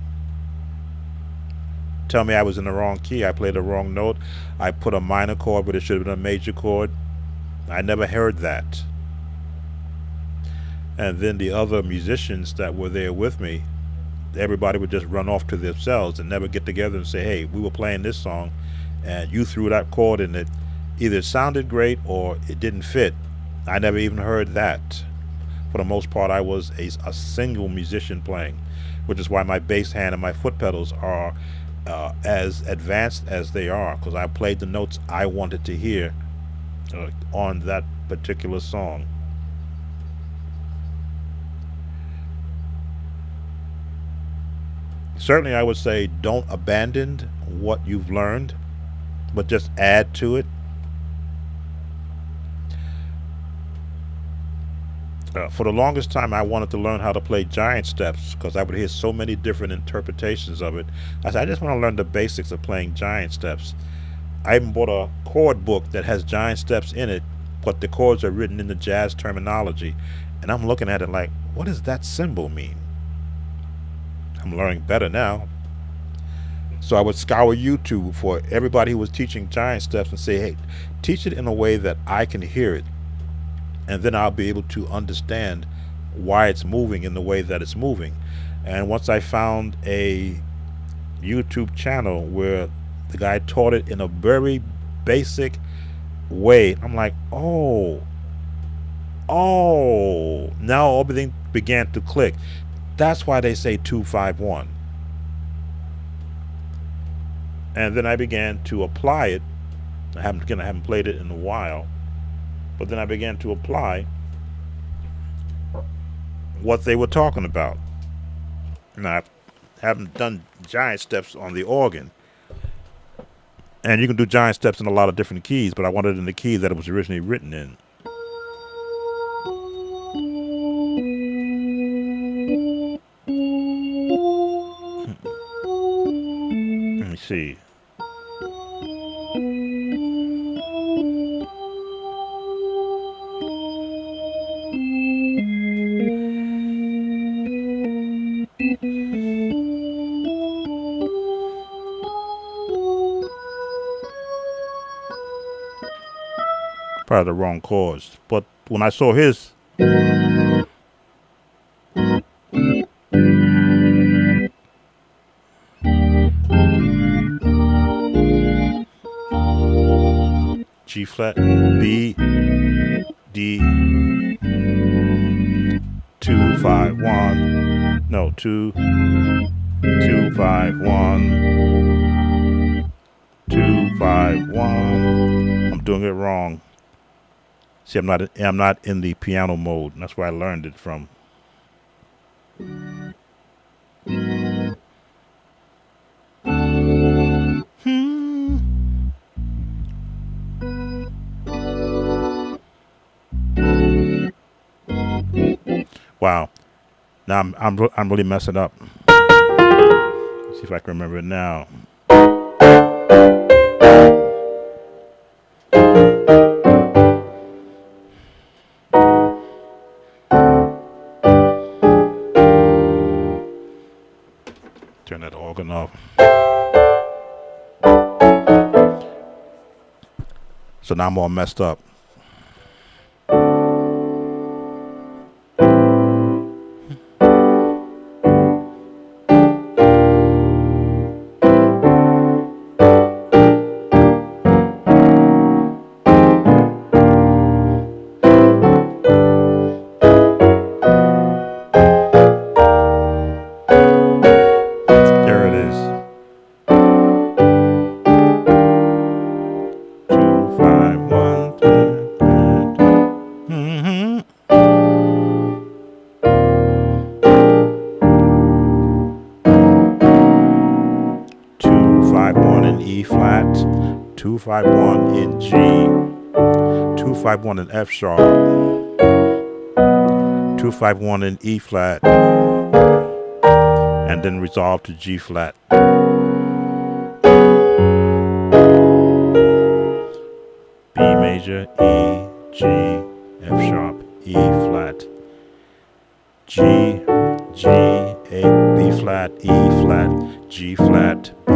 Tell me I was in the wrong key, I played the wrong note, I put a minor chord but it should have been a major chord. I never heard that. And then the other musicians that were there with me, everybody would just run off to themselves and never get together and say, "Hey, we were playing this song and you threw that chord and it either sounded great or it didn't fit." I never even heard that. For the most part, I was a single musician playing, which is why my bass hand and my foot pedals are as advanced as they are, because I played the notes I wanted to hear on that particular song. Certainly, I would say don't abandon what you've learned, but just add to it. For the longest time, I wanted to learn how to play giant steps because I would hear so many different interpretations of it. I said, I just want to learn the basics of playing giant steps. I even bought a chord book that has giant steps in it, but the chords are written in the jazz terminology. And I'm looking at it like, what does that symbol mean? I'm learning better now. So I would scour YouTube for everybody who was teaching giant steps and say, hey, teach it in a way that I can hear it. And then I'll be able to understand why it's moving in the way that it's moving. And once I found a YouTube channel where the guy taught it in a very basic way, I'm like, oh, now everything began to click. That's why they say 251. And then I began to apply it. I haven't played it in a while, but then I began to apply what they were talking about. Now, I haven't done giant steps on the organ, and you can do giant steps in a lot of different keys, but I wanted it in the key that it was originally written in. Let me see. Probably the wrong chords, but when I saw his, G flat, B, D, 2 5 1, no 2 2 5 1, 2 5 1. I'm doing it wrong. See, I'm not in the piano mode. That's where I learned it from. Wow. Now I'm really messing up. Let's see if I can remember it now. Turn that organ off. So now I'm all messed up. There it is. 2 5 1 2. Mm-hmm. 2 5 1 in E flat, 2 5 1 in G, 2 5 1 in F sharp, 2 5 1 in E flat, and then resolve to G flat. B major, E, G, F sharp, E flat, G, A, B flat, E flat, G flat, B.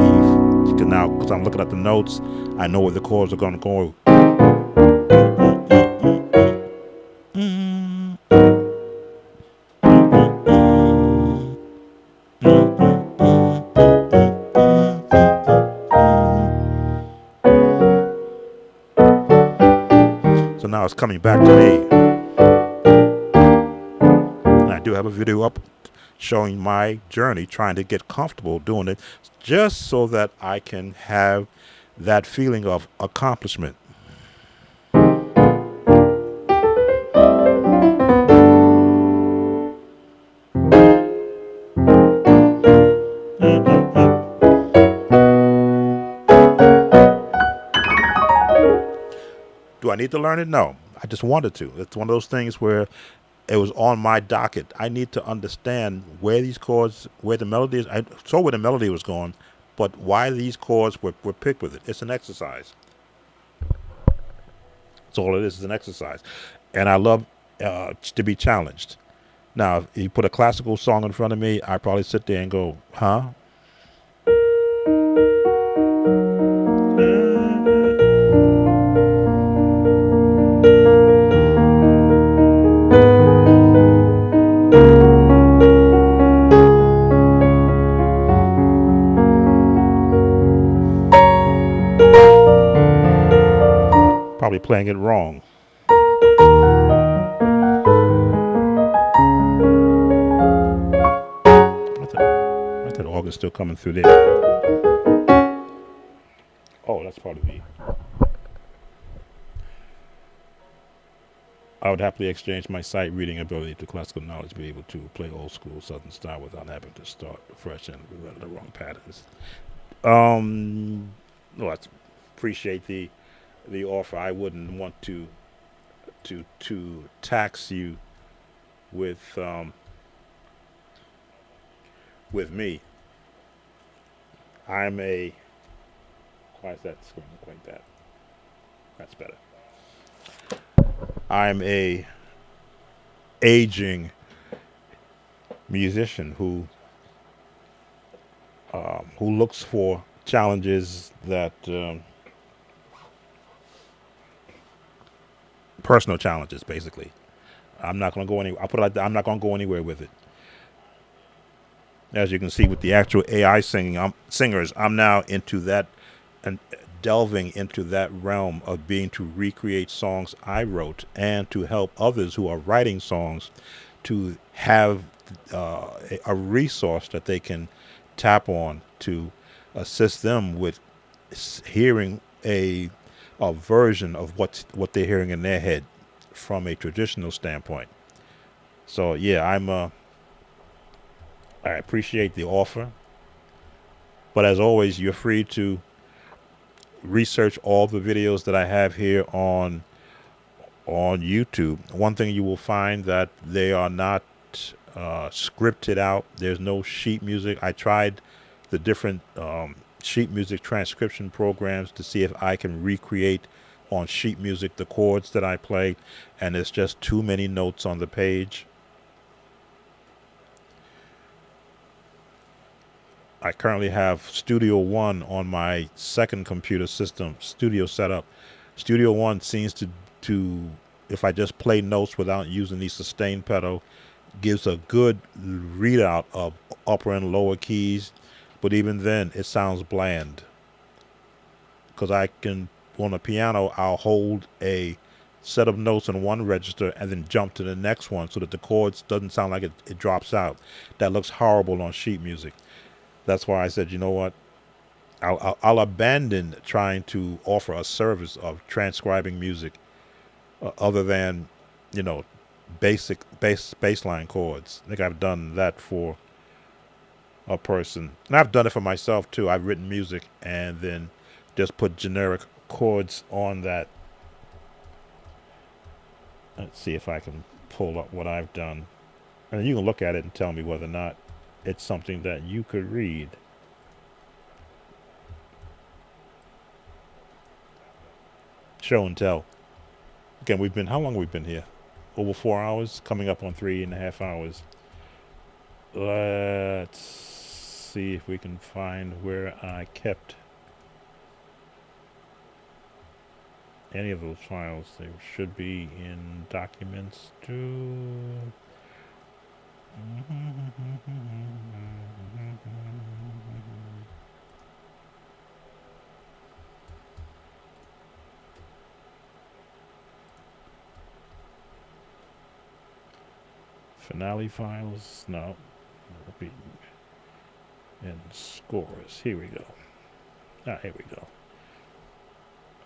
Now, because I'm looking at the notes, I know where the chords are going to go. So now it's coming back to me. And I do have a video up showing my journey, trying to get comfortable doing it, just so that I can have that feeling of accomplishment. Do I need to learn it? No. I just wanted to. It's one of those things where it was on my docket. I need to understand where these chords, where the melody is. I saw where the melody was going, but why these chords were picked with it. It's an exercise. That's all it is an exercise. And I love to be challenged. Now, if you put a classical song in front of me, I probably sit there and go, huh? Probably playing it wrong. organ still coming through there. Oh, that's part of the. I would happily exchange my sight reading ability to classical knowledge, be able to play old school Southern style without having to start fresh and run the wrong patterns. Well, I appreciate the offer. I wouldn't want to tax you with me. I'm a. Why is that screen look like that? That's better. I'm a aging musician who looks for challenges that personal challenges, basically. I'm not going to go any. I put it like that. I'm not going to go anywhere with it. As you can see with the actual AI singers, I'm now into that and delving into that realm of being to recreate songs I wrote and to help others who are writing songs to have a resource that they can tap on to assist them with hearing a version of what they're hearing in their head from a traditional standpoint. So yeah, I appreciate the offer, but as always, you're free to research all the videos that I have here on YouTube. One thing you will find that they are not scripted out. There's no sheet music. I tried the different sheet music transcription programs to see if I can recreate on sheet music the chords that I play, and it's just too many notes on the page. I currently have Studio One on my second computer system, studio setup. Studio One seems to if I just play notes without using the sustain pedal, gives a good readout of upper and lower keys, but even then it sounds bland. Because I can, on a piano, I'll hold a set of notes in one register and then jump to the next one so that the chords doesn't sound like it drops out. That looks horrible on sheet music. That's why I said, you know what? I'll abandon trying to offer a service of transcribing music other than, you know, basic baseline chords. I think I've done that for a person, and I've done it for myself too. I've written music and then just put generic chords on that. Let's see if I can pull up what I've done, and you can look at it and tell me whether or not it's something that you could read. Show and tell. Again, how long have we been here? Over 4 hours, coming up on 3.5 hours. Let's see if we can find where I kept any of those files. They should be in documents too. Finale files, no. It'll be in scores. Here we go. Here we go.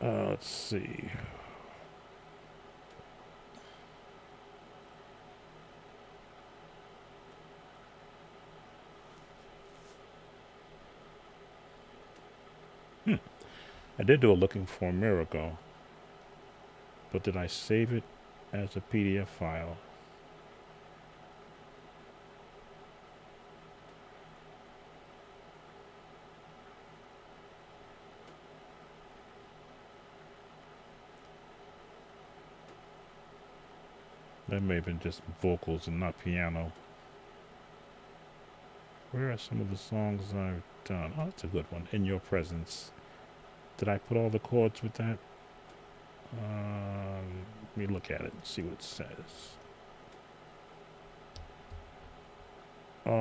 Let's see. I did do a looking for a miracle, but did I save it as a PDF file? That may have been just vocals and not piano. Where are some of the songs I've done? Oh, that's a good one. In Your Presence. Did I put all the chords with that? Let me look at it and see what it says. No,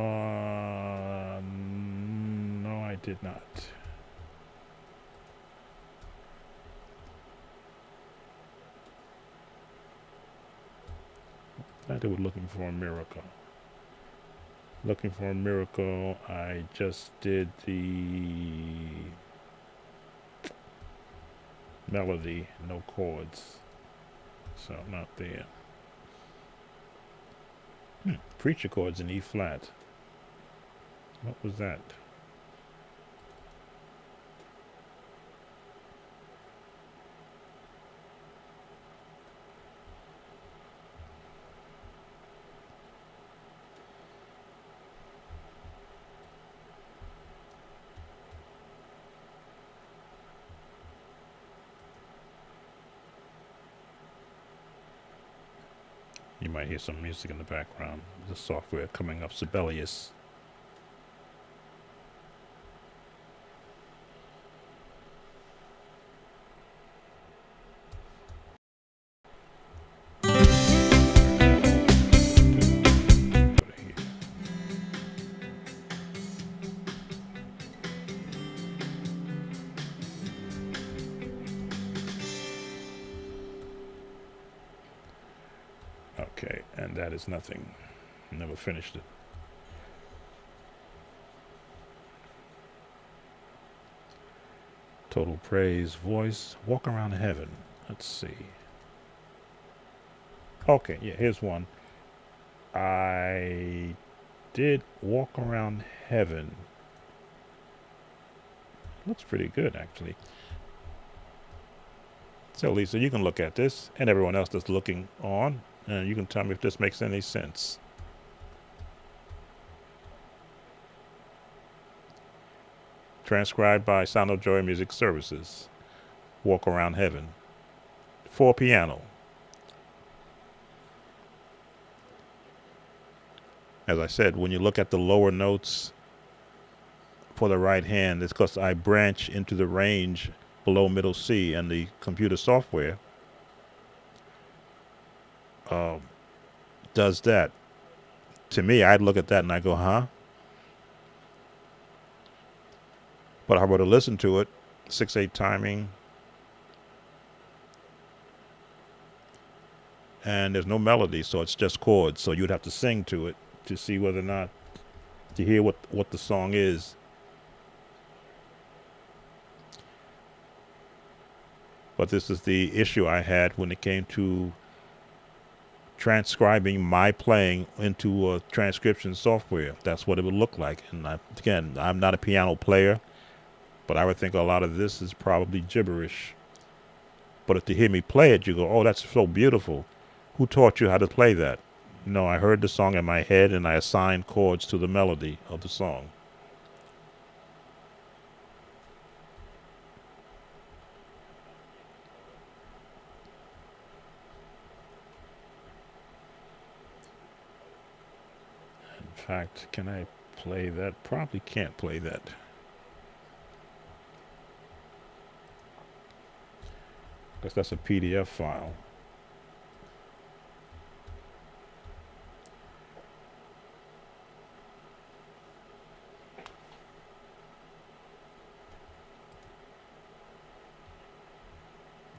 I did not. I thought they were looking for a miracle. Looking for a miracle. I just did the melody, no chords. So not there. Preacher chords in E flat. What was that? You might hear some music in the background. The software coming up, Sibelius. Okay, and that is nothing. Never finished it. Total praise, voice, walk around heaven. Let's see. Okay, yeah, here's one. I did walk around heaven. Looks pretty good, actually. So, Lisa, you can look at this, and everyone else that's looking on, and you can tell me if this makes any sense. Transcribed by Sound of Joy Music Services. Walk Around Heaven. For piano. As I said, when you look at the lower notes for the right hand, it's because I branch into the range below middle C, and the computer software does that. To me, I'd look at that and I go, huh? But if I were to listen to it, 6/8 timing, and there's no melody, so it's just chords. So you'd have to sing to it to see whether or not to hear what the song is. But this is the issue I had when it came to transcribing my playing into a transcription software. That's what it would look like. And again, I'm not a piano player, but I would think a lot of this is probably gibberish. But if to hear me play it, you go, oh, that's so beautiful. Who taught you how to play that? No, I heard the song in my head and I assigned chords to the melody of the song. In fact, can I play that? Probably can't play that. Because that's a PDF file.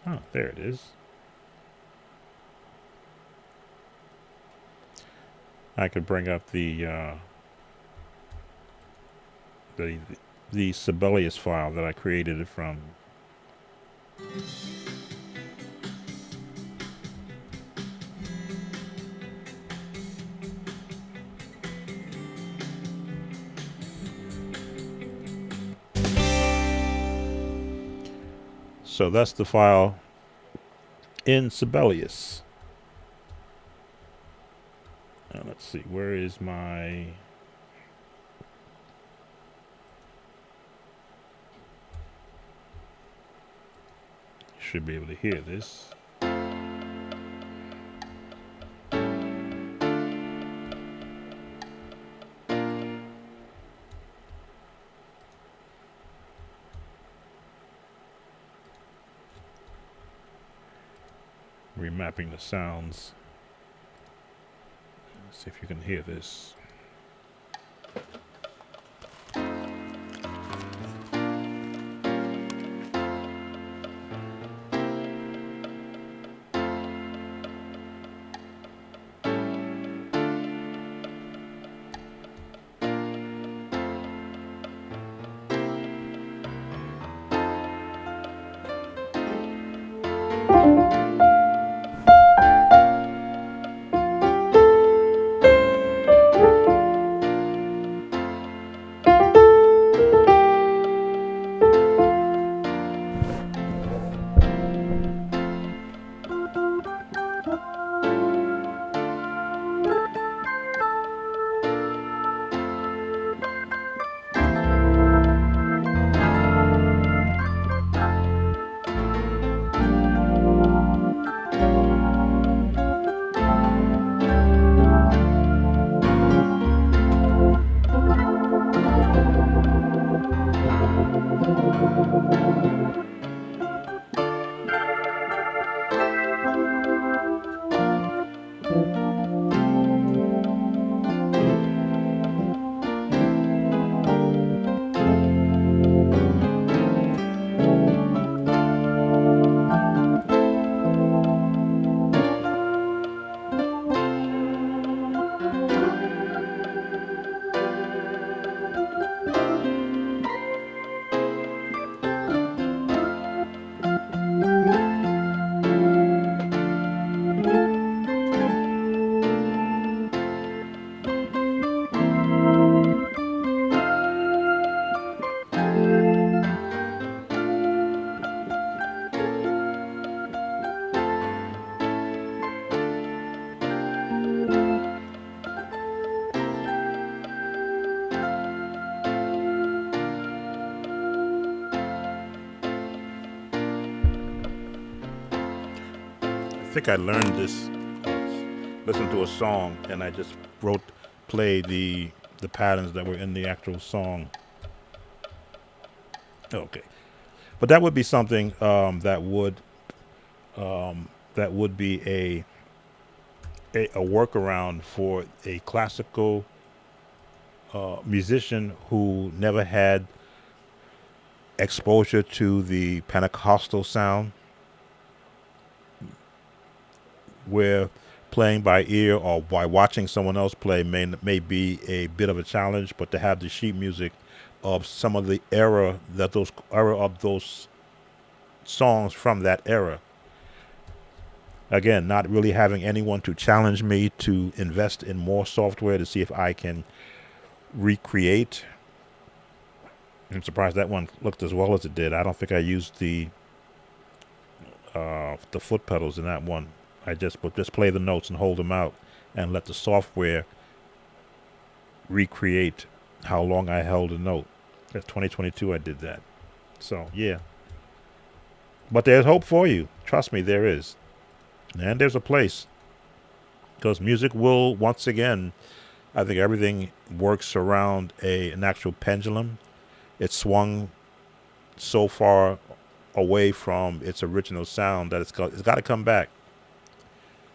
Oh, there it is. I could bring up the Sibelius file that I created it from. So that's the file in Sibelius. Now let's see, where is my... Should be able to hear this. Remapping the sounds. Let's see if you can hear this. think I learned this, listened to a song, and I just play the patterns that were in the actual song. Okay, but that would be something that would be a workaround for a classical musician who never had exposure to the Pentecostal sound, where playing by ear or by watching someone else play may be a bit of a challenge, but to have the sheet music of some of the era of those songs from that era. Again, not really having anyone to challenge me to invest in more software to see if I can recreate. I'm surprised that one looked as well as it did. I don't think I used the foot pedals in that one. I just play the notes and hold them out and let the software recreate how long I held a note. That's 2022 I did that. So, yeah. But there's hope for you. Trust me, there is. And there's a place. Because music will, once again, I think everything works around an actual pendulum. It's swung so far away from its original sound that it's got to come back.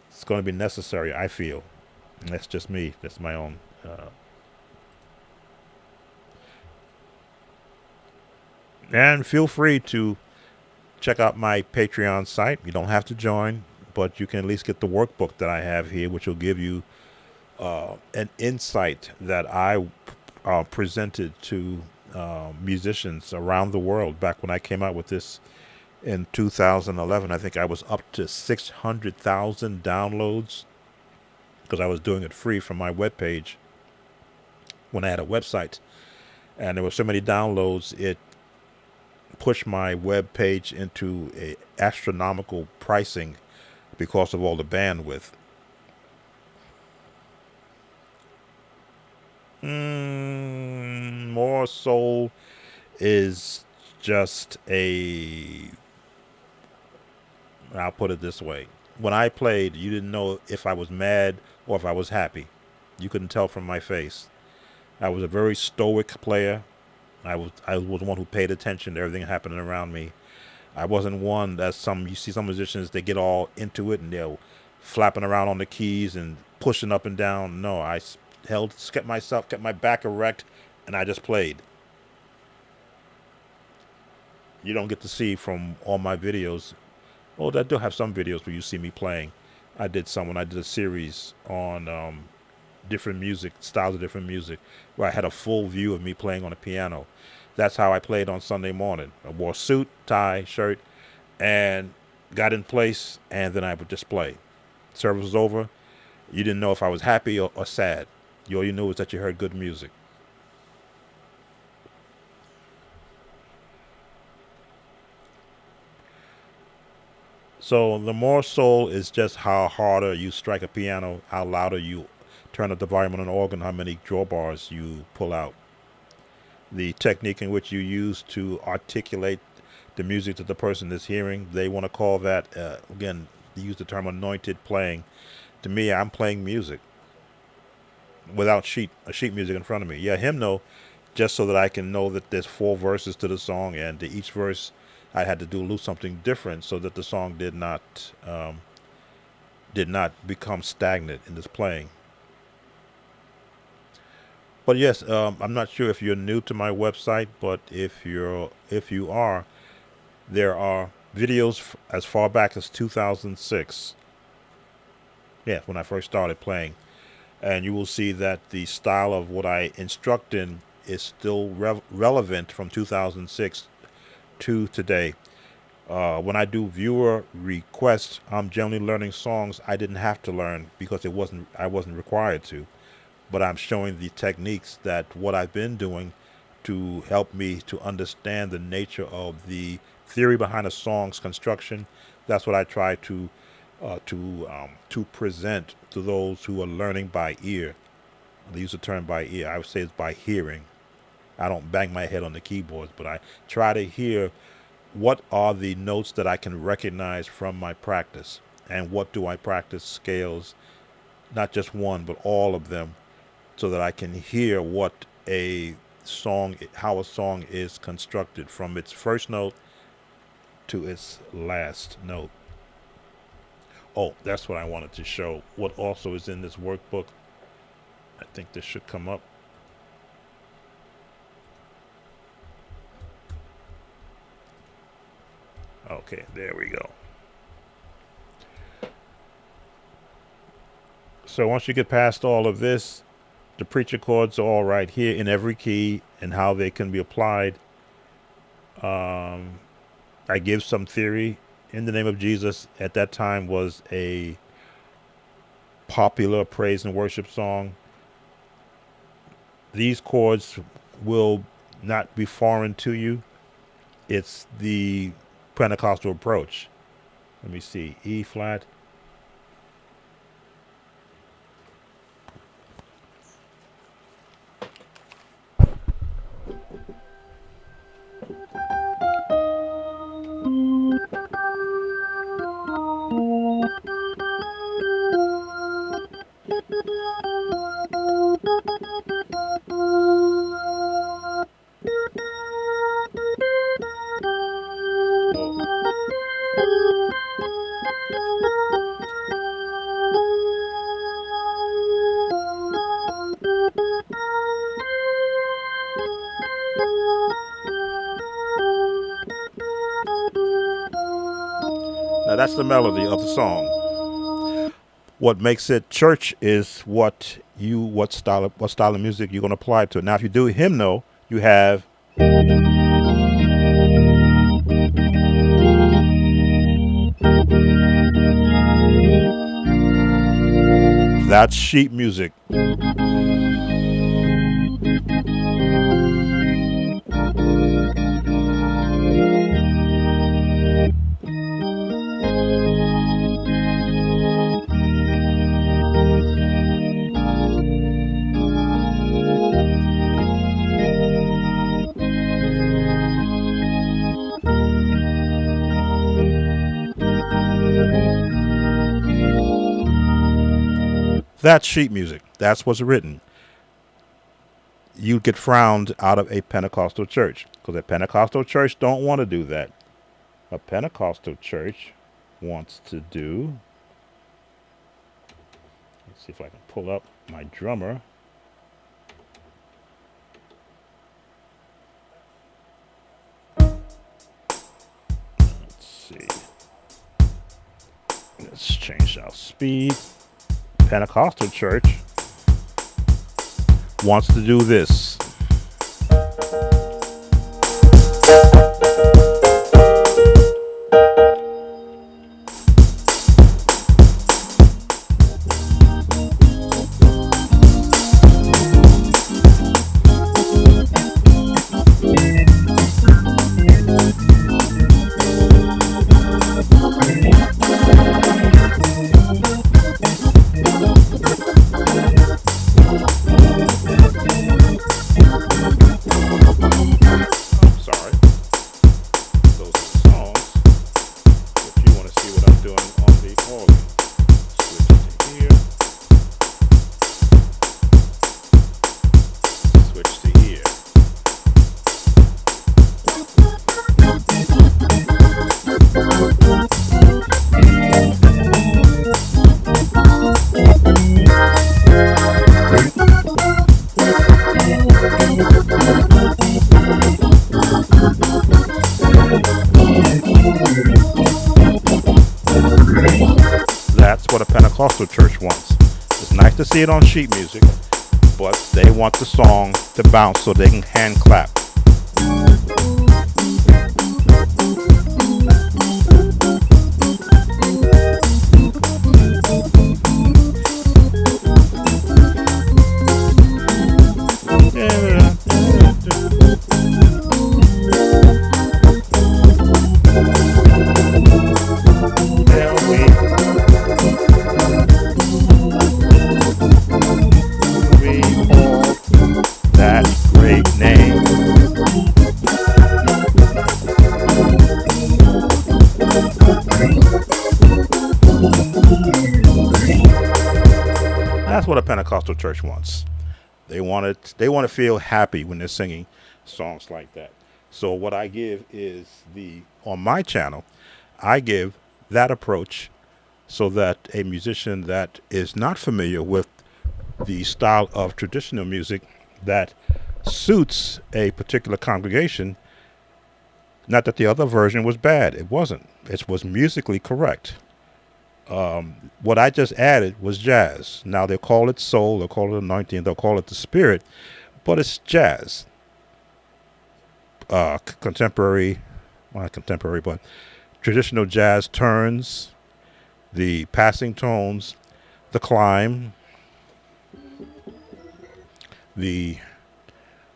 It's going to be necessary, I feel. And that's just me. That's my own. And feel free to check out my Patreon site. You don't have to join, but you can at least get the workbook that I have here, which will give you an insight that I presented to musicians around the world back when I came out with this in 2011. I think I was up to 600,000 downloads because I was doing it free from my webpage when I had a website. And there were so many downloads, it pushed my web page into a astronomical pricing because of all the bandwidth. More Soul is just I'll put it this way. When I played, you didn't know if I was mad or if I was happy. You couldn't tell from my face. I was a very stoic player. I was one who paid attention to everything happening around me. I wasn't one that you see some musicians, they get all into it and they're flapping around on the keys and pushing up and down. No, I kept my back erect, and I just played. You don't get to see from all my videos. Oh, I do have some videos where you see me playing. I did a series on different music, styles of different music, where I had a full view of me playing on a piano. That's how I played on Sunday morning. I wore a suit, tie, shirt, and got in place, and then I would just play. Service was over. You didn't know if I was happy or sad. All you knew was that you heard good music. So the more soul is just how harder you strike a piano, how louder you turn up the volume on an organ, how many drawbars you pull out. The technique in which you use to articulate the music that the person is hearing, they want to call that, again, they use the term anointed playing. To me, I'm playing music without sheet music in front of me. Yeah, hymnal, just so that I can know that there's 4 verses to the song, and to each verse I had to do something different so that the song did not become stagnant in this playing. But yes, I'm not sure if you're new to my website, but if you are, there are videos as far back as 2006. Yeah, when I first started playing. And you will see that the style of what I instruct in is still relevant from 2006 to today. When I do viewer requests, I'm generally learning songs I didn't have to learn because I wasn't required to. But I'm showing the techniques that what I've been doing to help me to understand the nature of the theory behind a song's construction. That's what I try to present to those who are learning by ear. They use the term by ear. I would say it's by hearing. I don't bang my head on the keyboards, but I try to hear what are the notes that I can recognize from my practice. and what do I practice scales, not just one, but all of them, so that I can hear what a song, how a song is constructed from its first note to its last note. Oh, that's what I wanted to show. What also is in this workbook. I think this should come up. Okay, there we go. So once you get past all of this, the preacher chords are all right here in every key and how they can be applied. I give some theory. In the Name of Jesus at that time was a popular praise and worship song. These chords will not be foreign to you. It's the Pentecostal approach. Let me see. E flat. Now that's the melody of the song. What makes it church is what style of music you're going to apply to it. Now, if you do hymnal, you have that's sheet music. That's sheet music. That's what's written. You get frowned out of a Pentecostal church because a Pentecostal church don't want to do that. A Pentecostal church wants to do. Let's see if I can pull up my drummer. Let's see. Let's change our speed. Pentecostal church wants to do this. That's what a Pentecostal church wants. It's nice to see it on sheet music, but they want the song to bounce so they can hand clap. That great name. That's what a Pentecostal church wants. They want to feel happy when they're singing songs like that. So what I give is on my channel, I give that approach so that a musician that is not familiar with the style of traditional music that suits a particular congregation, not that the other version was bad. It wasn't. It was musically correct. What I just added was jazz. Now they'll call it soul, they'll call it anointing, they'll call it the spirit, but it's jazz. Contemporary, well, not contemporary, but traditional jazz turns, the passing tones, the climb, the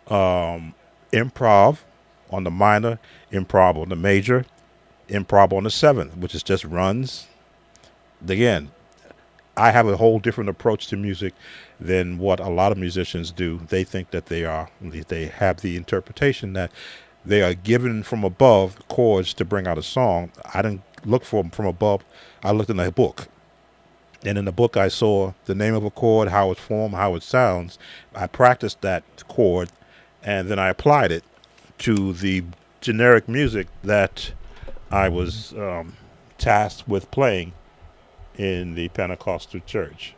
improv on the minor, improv on the major, improv on the seventh, which is just runs. Again, I have a whole different approach to music than what a lot of musicians do. They think that they have the interpretation that they are given from above chords to bring out a song. I didn't look for them from above. I looked in a book. And in the book, I saw the name of a chord, how it's formed, how it sounds. I practiced that chord, and then I applied it to the generic music that I was tasked with playing in the Pentecostal church.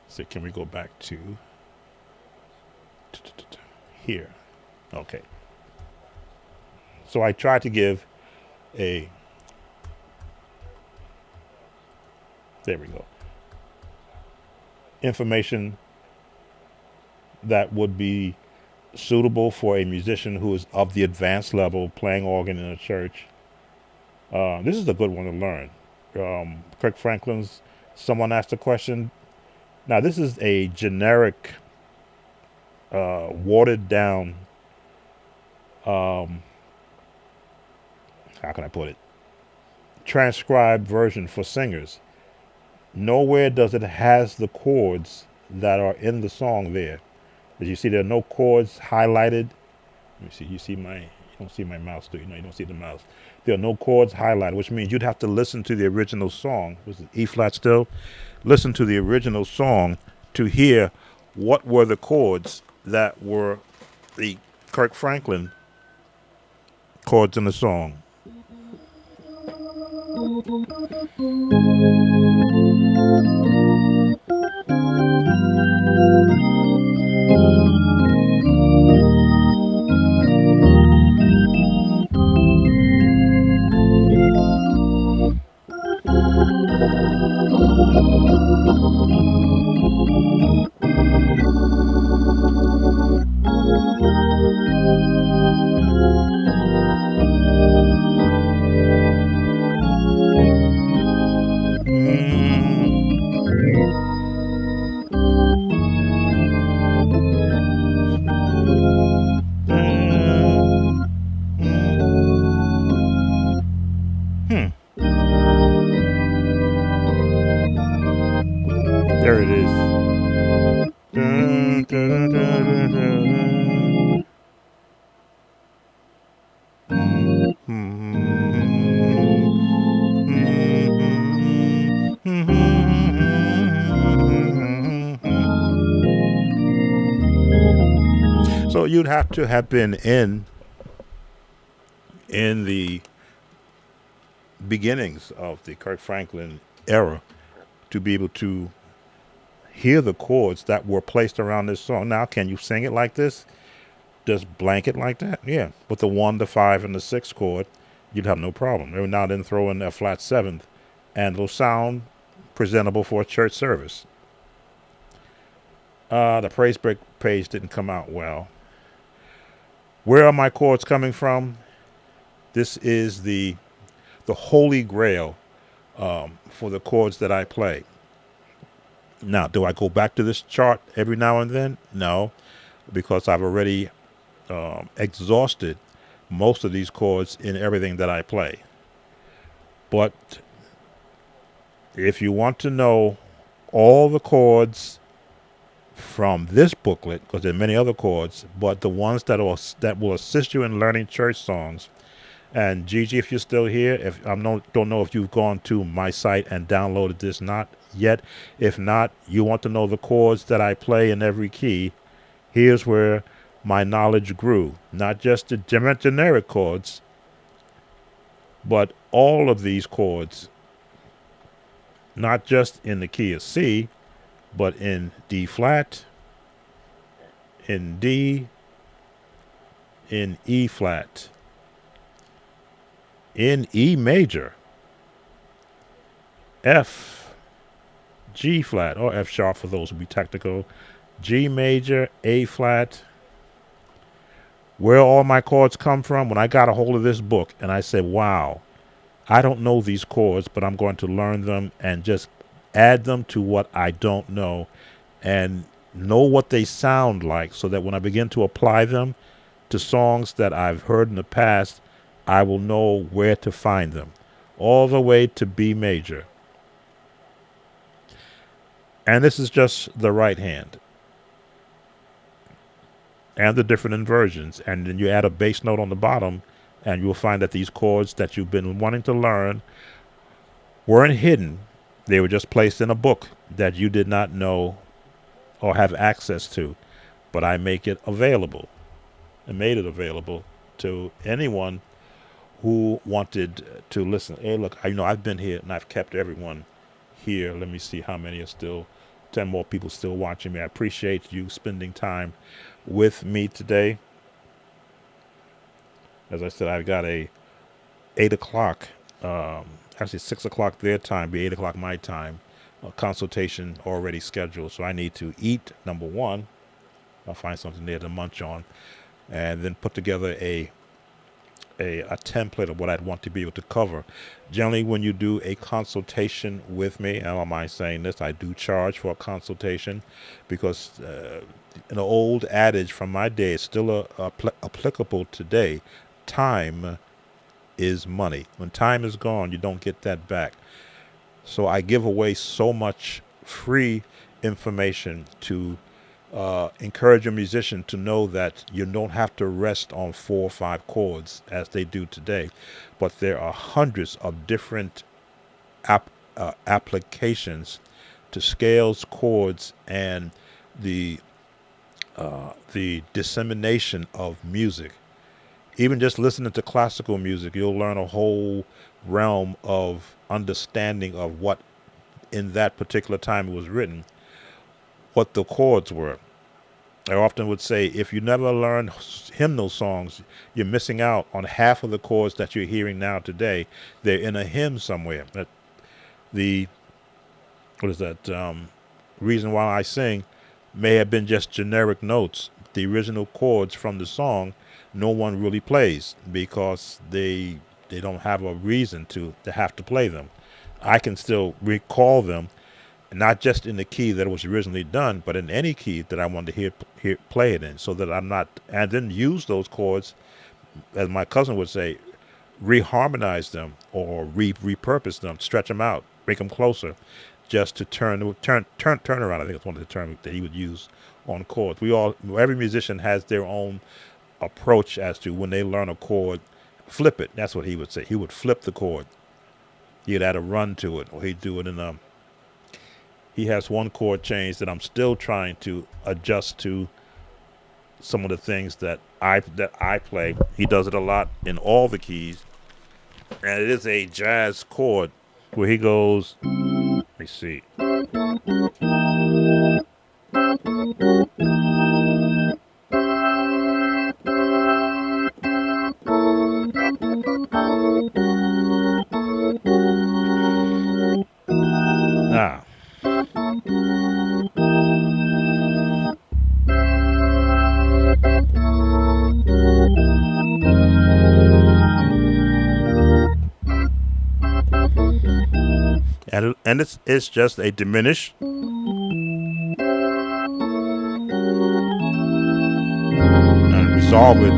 So can we go back to here? Okay. So I tried to give there we go, information that would be suitable for a musician who is of the advanced level playing organ in a church. This is a good one to learn. Kirk Franklin's, someone asked a question. Now, this is a generic, watered down, how can I put it? Transcribed version for singers. Nowhere does it has the chords that are in the song there. As you see, there are no chords highlighted. Let me see. You don't see my mouse, do you? No, you don't see the mouse. There are no chords highlighted, which means you'd have to listen to the original song. Was it E flat still? Listen to the original song to hear what were the chords that were the Kirk Franklin chords in the song. There it is. So you'd have to have been in the beginnings of the Kirk Franklin era to be able to hear the chords that were placed around this song. Now, can you sing it like this? Just blanket like that? Yeah. With the 1, the 5, and the 6 chord, you'd have no problem. Every now and then throw in a flat 7th, and it'll sound presentable for a church service. The praise break page didn't come out well. Where are my chords coming from? This is the holy grail for the chords that I play. Now, do I go back to this chart every now and then? No, because I've already exhausted most of these chords in everything that I play. But if you want to know all the chords from this booklet, because there are many other chords, but the ones that will assist you in learning church songs And Gigi, if you're still here, if don't know if you've gone to my site and downloaded this not yet. If not, you want to know the chords that I play in every key. Here's where my knowledge grew. Not just the generic chords, but all of these chords, not just in the key of C, but in D flat, in D, in E flat, in E major, F, G flat, or F sharp for those who be technical, G major, A flat. Where all my chords come from, when I got a hold of this book and I said, wow, I don't know these chords, but I'm going to learn them and just add them to what I don't know and know what they sound like, so that when I begin to apply them to songs that I've heard in the past, I will know where to find them, all the way to B major. And this is just the right hand and the different inversions. And then you add a bass note on the bottom, and you'll find that these chords that you've been wanting to learn weren't hidden. They were just placed in a book that you did not know or have access to. But I make it available. I made it available to anyone who wanted to listen. Hey, look, I've been here and I've kept everyone here. Let me see how many are still, 10 more people still watching me. I appreciate you spending time with me today. As I said, I've got a 8 o'clock, actually 6 o'clock their time, be 8 o'clock my time, a consultation already scheduled. So I need to eat, number one. I'll find something there to munch on, and then put together a template of what I'd want to be able to cover. Generally, when you do a consultation with me, and I don't mind saying this, I do charge for a consultation, because an old adage from my day is still applicable today. Time is money. When time is gone, you don't get that back. So I give away so much free information to encourage a musician to know that you don't have to rest on 4 or 5 chords as they do today, but there are hundreds of different applications to scales, chords, and the dissemination of music. Even just listening to classical music, you'll learn a whole realm of understanding of what in that particular time it was written, what the chords were. I often would say, if you never learn hymnal songs, you're missing out on half of the chords that you're hearing now today. They're in a hymn somewhere. Reason Why I Sing may have been just generic notes. The original chords from the song, no one really plays, because they don't have a reason to have to play them. I can still recall them, not just in the key that it was originally done, but in any key that I want to hear play it in, so that I'm not, and then use those chords, as my cousin would say, reharmonize them or repurpose them, stretch them out, make them closer, just to turn around. I think it's one of the terms that he would use on chords. Every musician has their own approach as to when they learn a chord, flip it. That's what he would say. He would flip the chord. He'd add a run to it, or he'd do it in he has one chord change that I'm still trying to adjust to some of the things that I play. He does it a lot in all the keys, and it is a jazz chord where he goes, let me see. Now, and it's just a diminished and resolve it.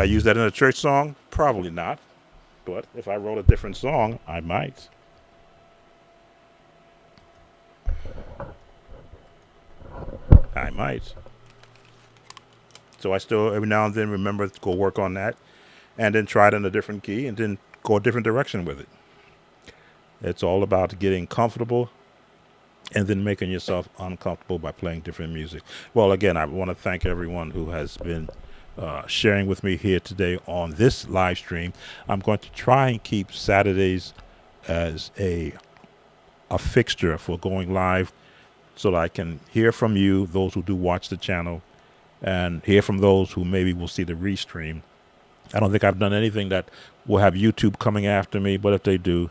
I use that in a church song? Probably not. But if I wrote a different song, I might. I might. So I still, every now and then, remember to go work on that and then try it in a different key and then go a different direction with it. It's all about getting comfortable and then making yourself uncomfortable by playing different music. Well, again, I want to thank everyone who has been sharing with me here today on this live stream. I'm going to try and keep Saturdays as a fixture for going live so that I can hear from you, those who do watch the channel, and hear from those who maybe will see the restream. I don't think I've done anything that will have YouTube coming after me, but if they do,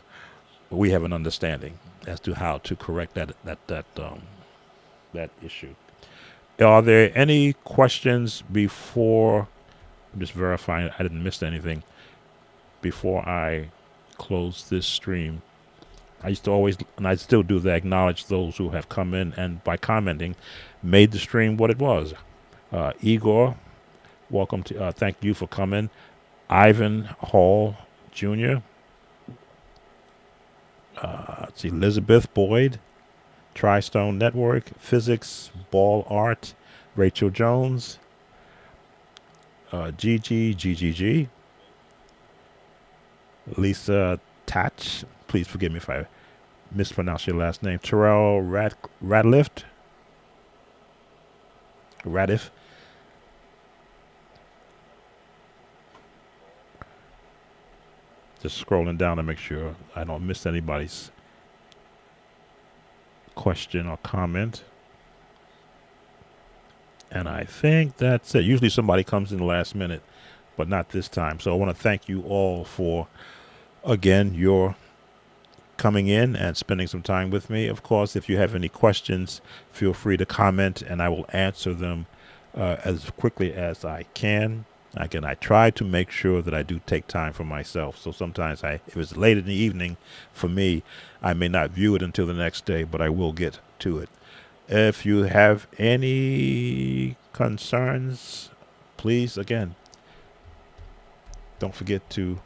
we have an understanding as to how to correct that issue. Are there any questions before? I'm just verifying I didn't miss anything before I close this stream. I used to always, and I still do that, acknowledge those who have come in and by commenting made the stream what it was. Igor, welcome to, thank you for coming. Ivan Hall Jr., let's see, Elizabeth Boyd, Tri-Stone Network, Physics, Ball Art, Rachel Jones, GGGGG, Lisa Tatch, please forgive me if I mispronounce your last name, Terrell Radliff, just scrolling down to make sure I don't miss anybody's question or comment. And I think that's it. Usually somebody comes in the last minute, but not this time. So I want to thank you all for, again, your coming in and spending some time with me. Of course, if you have any questions, feel free to comment and I will answer them as quickly as I can. Again, I try to make sure that I do take time for myself. So sometimes if it's late in the evening for me, I may not view it until the next day, but I will get to it. If you have any concerns, please, again, don't forget to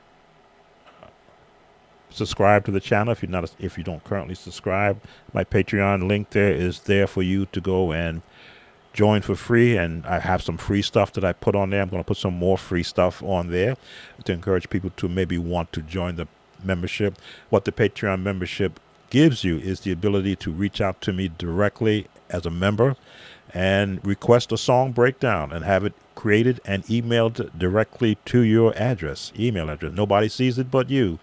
subscribe to the channel if you don't currently subscribe. My Patreon link there is there for you to go and join for free, and I have some free stuff that I put on there. I'm going to put some more free stuff on there to encourage people to maybe want to join the membership. What the Patreon membership gives you is the ability to reach out to me directly as a member and request a song breakdown and have it created and emailed directly to your email address. Nobody sees it but you.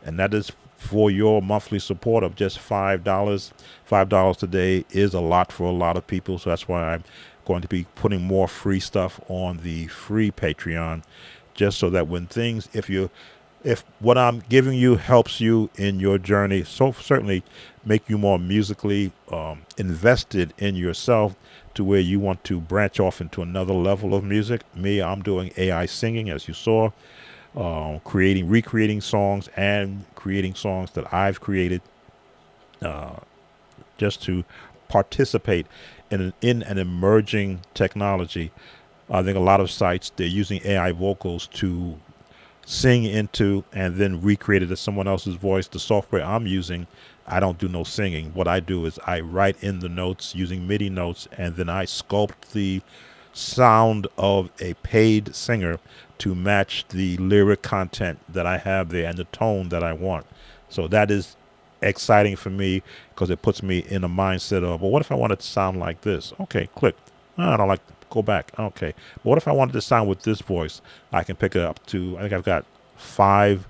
And that is for your monthly support of just $5. $5 today is a lot for a lot of people. So that's why I'm going to be putting more free stuff on the free Patreon, just so that when things, if what I'm giving you helps you in your journey, so certainly make you more musically invested in yourself to where you want to branch off into another level of music. Me, I'm doing AI singing, as you saw. Recreating songs and creating songs that I've created just to participate in an emerging technology. I think a lot of sites, they're using AI vocals to sing into and then recreate it as someone else's voice. The software I'm using, I don't do no singing. What I do is I write in the notes using MIDI notes, and then I sculpt the sound of a paid singer to match the lyric content that I have there and the tone that I want. So that is exciting for me because it puts me in a mindset of, well, what if I wanted to sound like this? Okay, click. Oh, I don't like, go back. Okay. But what if I wanted to sound with this voice? I can pick it up to, I think I've got 5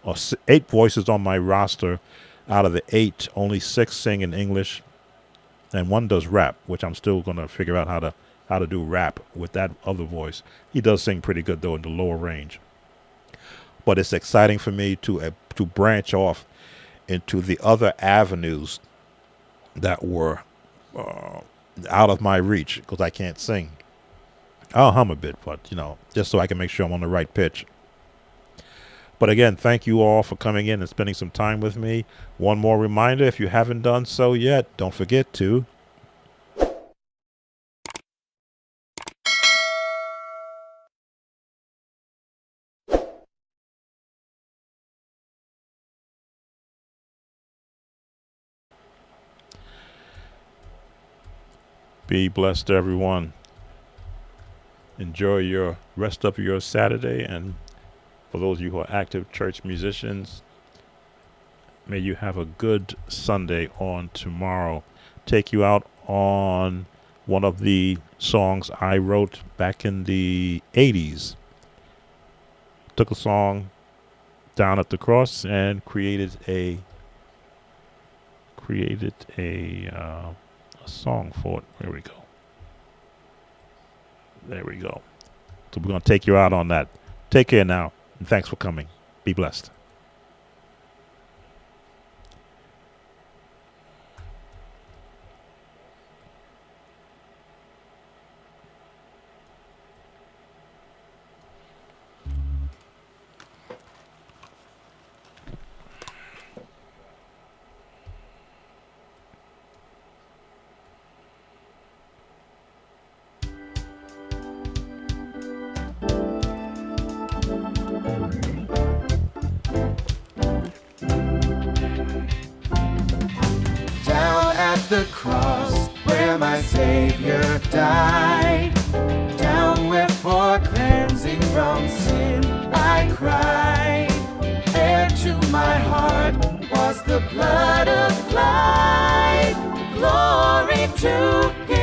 or 8 voices on my roster. Out of the 8, only 6 sing in English and 1 does rap, which I'm still going to figure out how to do rap with that other voice. He does sing pretty good though in the lower range. But it's exciting for me to branch off into the other avenues that were out of my reach because I can't sing. I'll hum a bit, but just so I can make sure I'm on the right pitch. But again, thank you all for coming in and spending some time with me. One more reminder, if you haven't done so yet, don't forget to Be blessed, everyone. Enjoy your rest of your Saturday, and for those of you who are active church musicians, may you have a good Sunday on tomorrow. Take you out on one of the songs I wrote back in the 80s. Took a song down at the cross and created a song for it. There we go. There we go. So we're going to take you out on that. Take care now, and thanks for coming. Be blessed. Down at the cross where my Savior died, down where for cleansing from sin I cried. There to my heart was the blood applied. Glory to Him.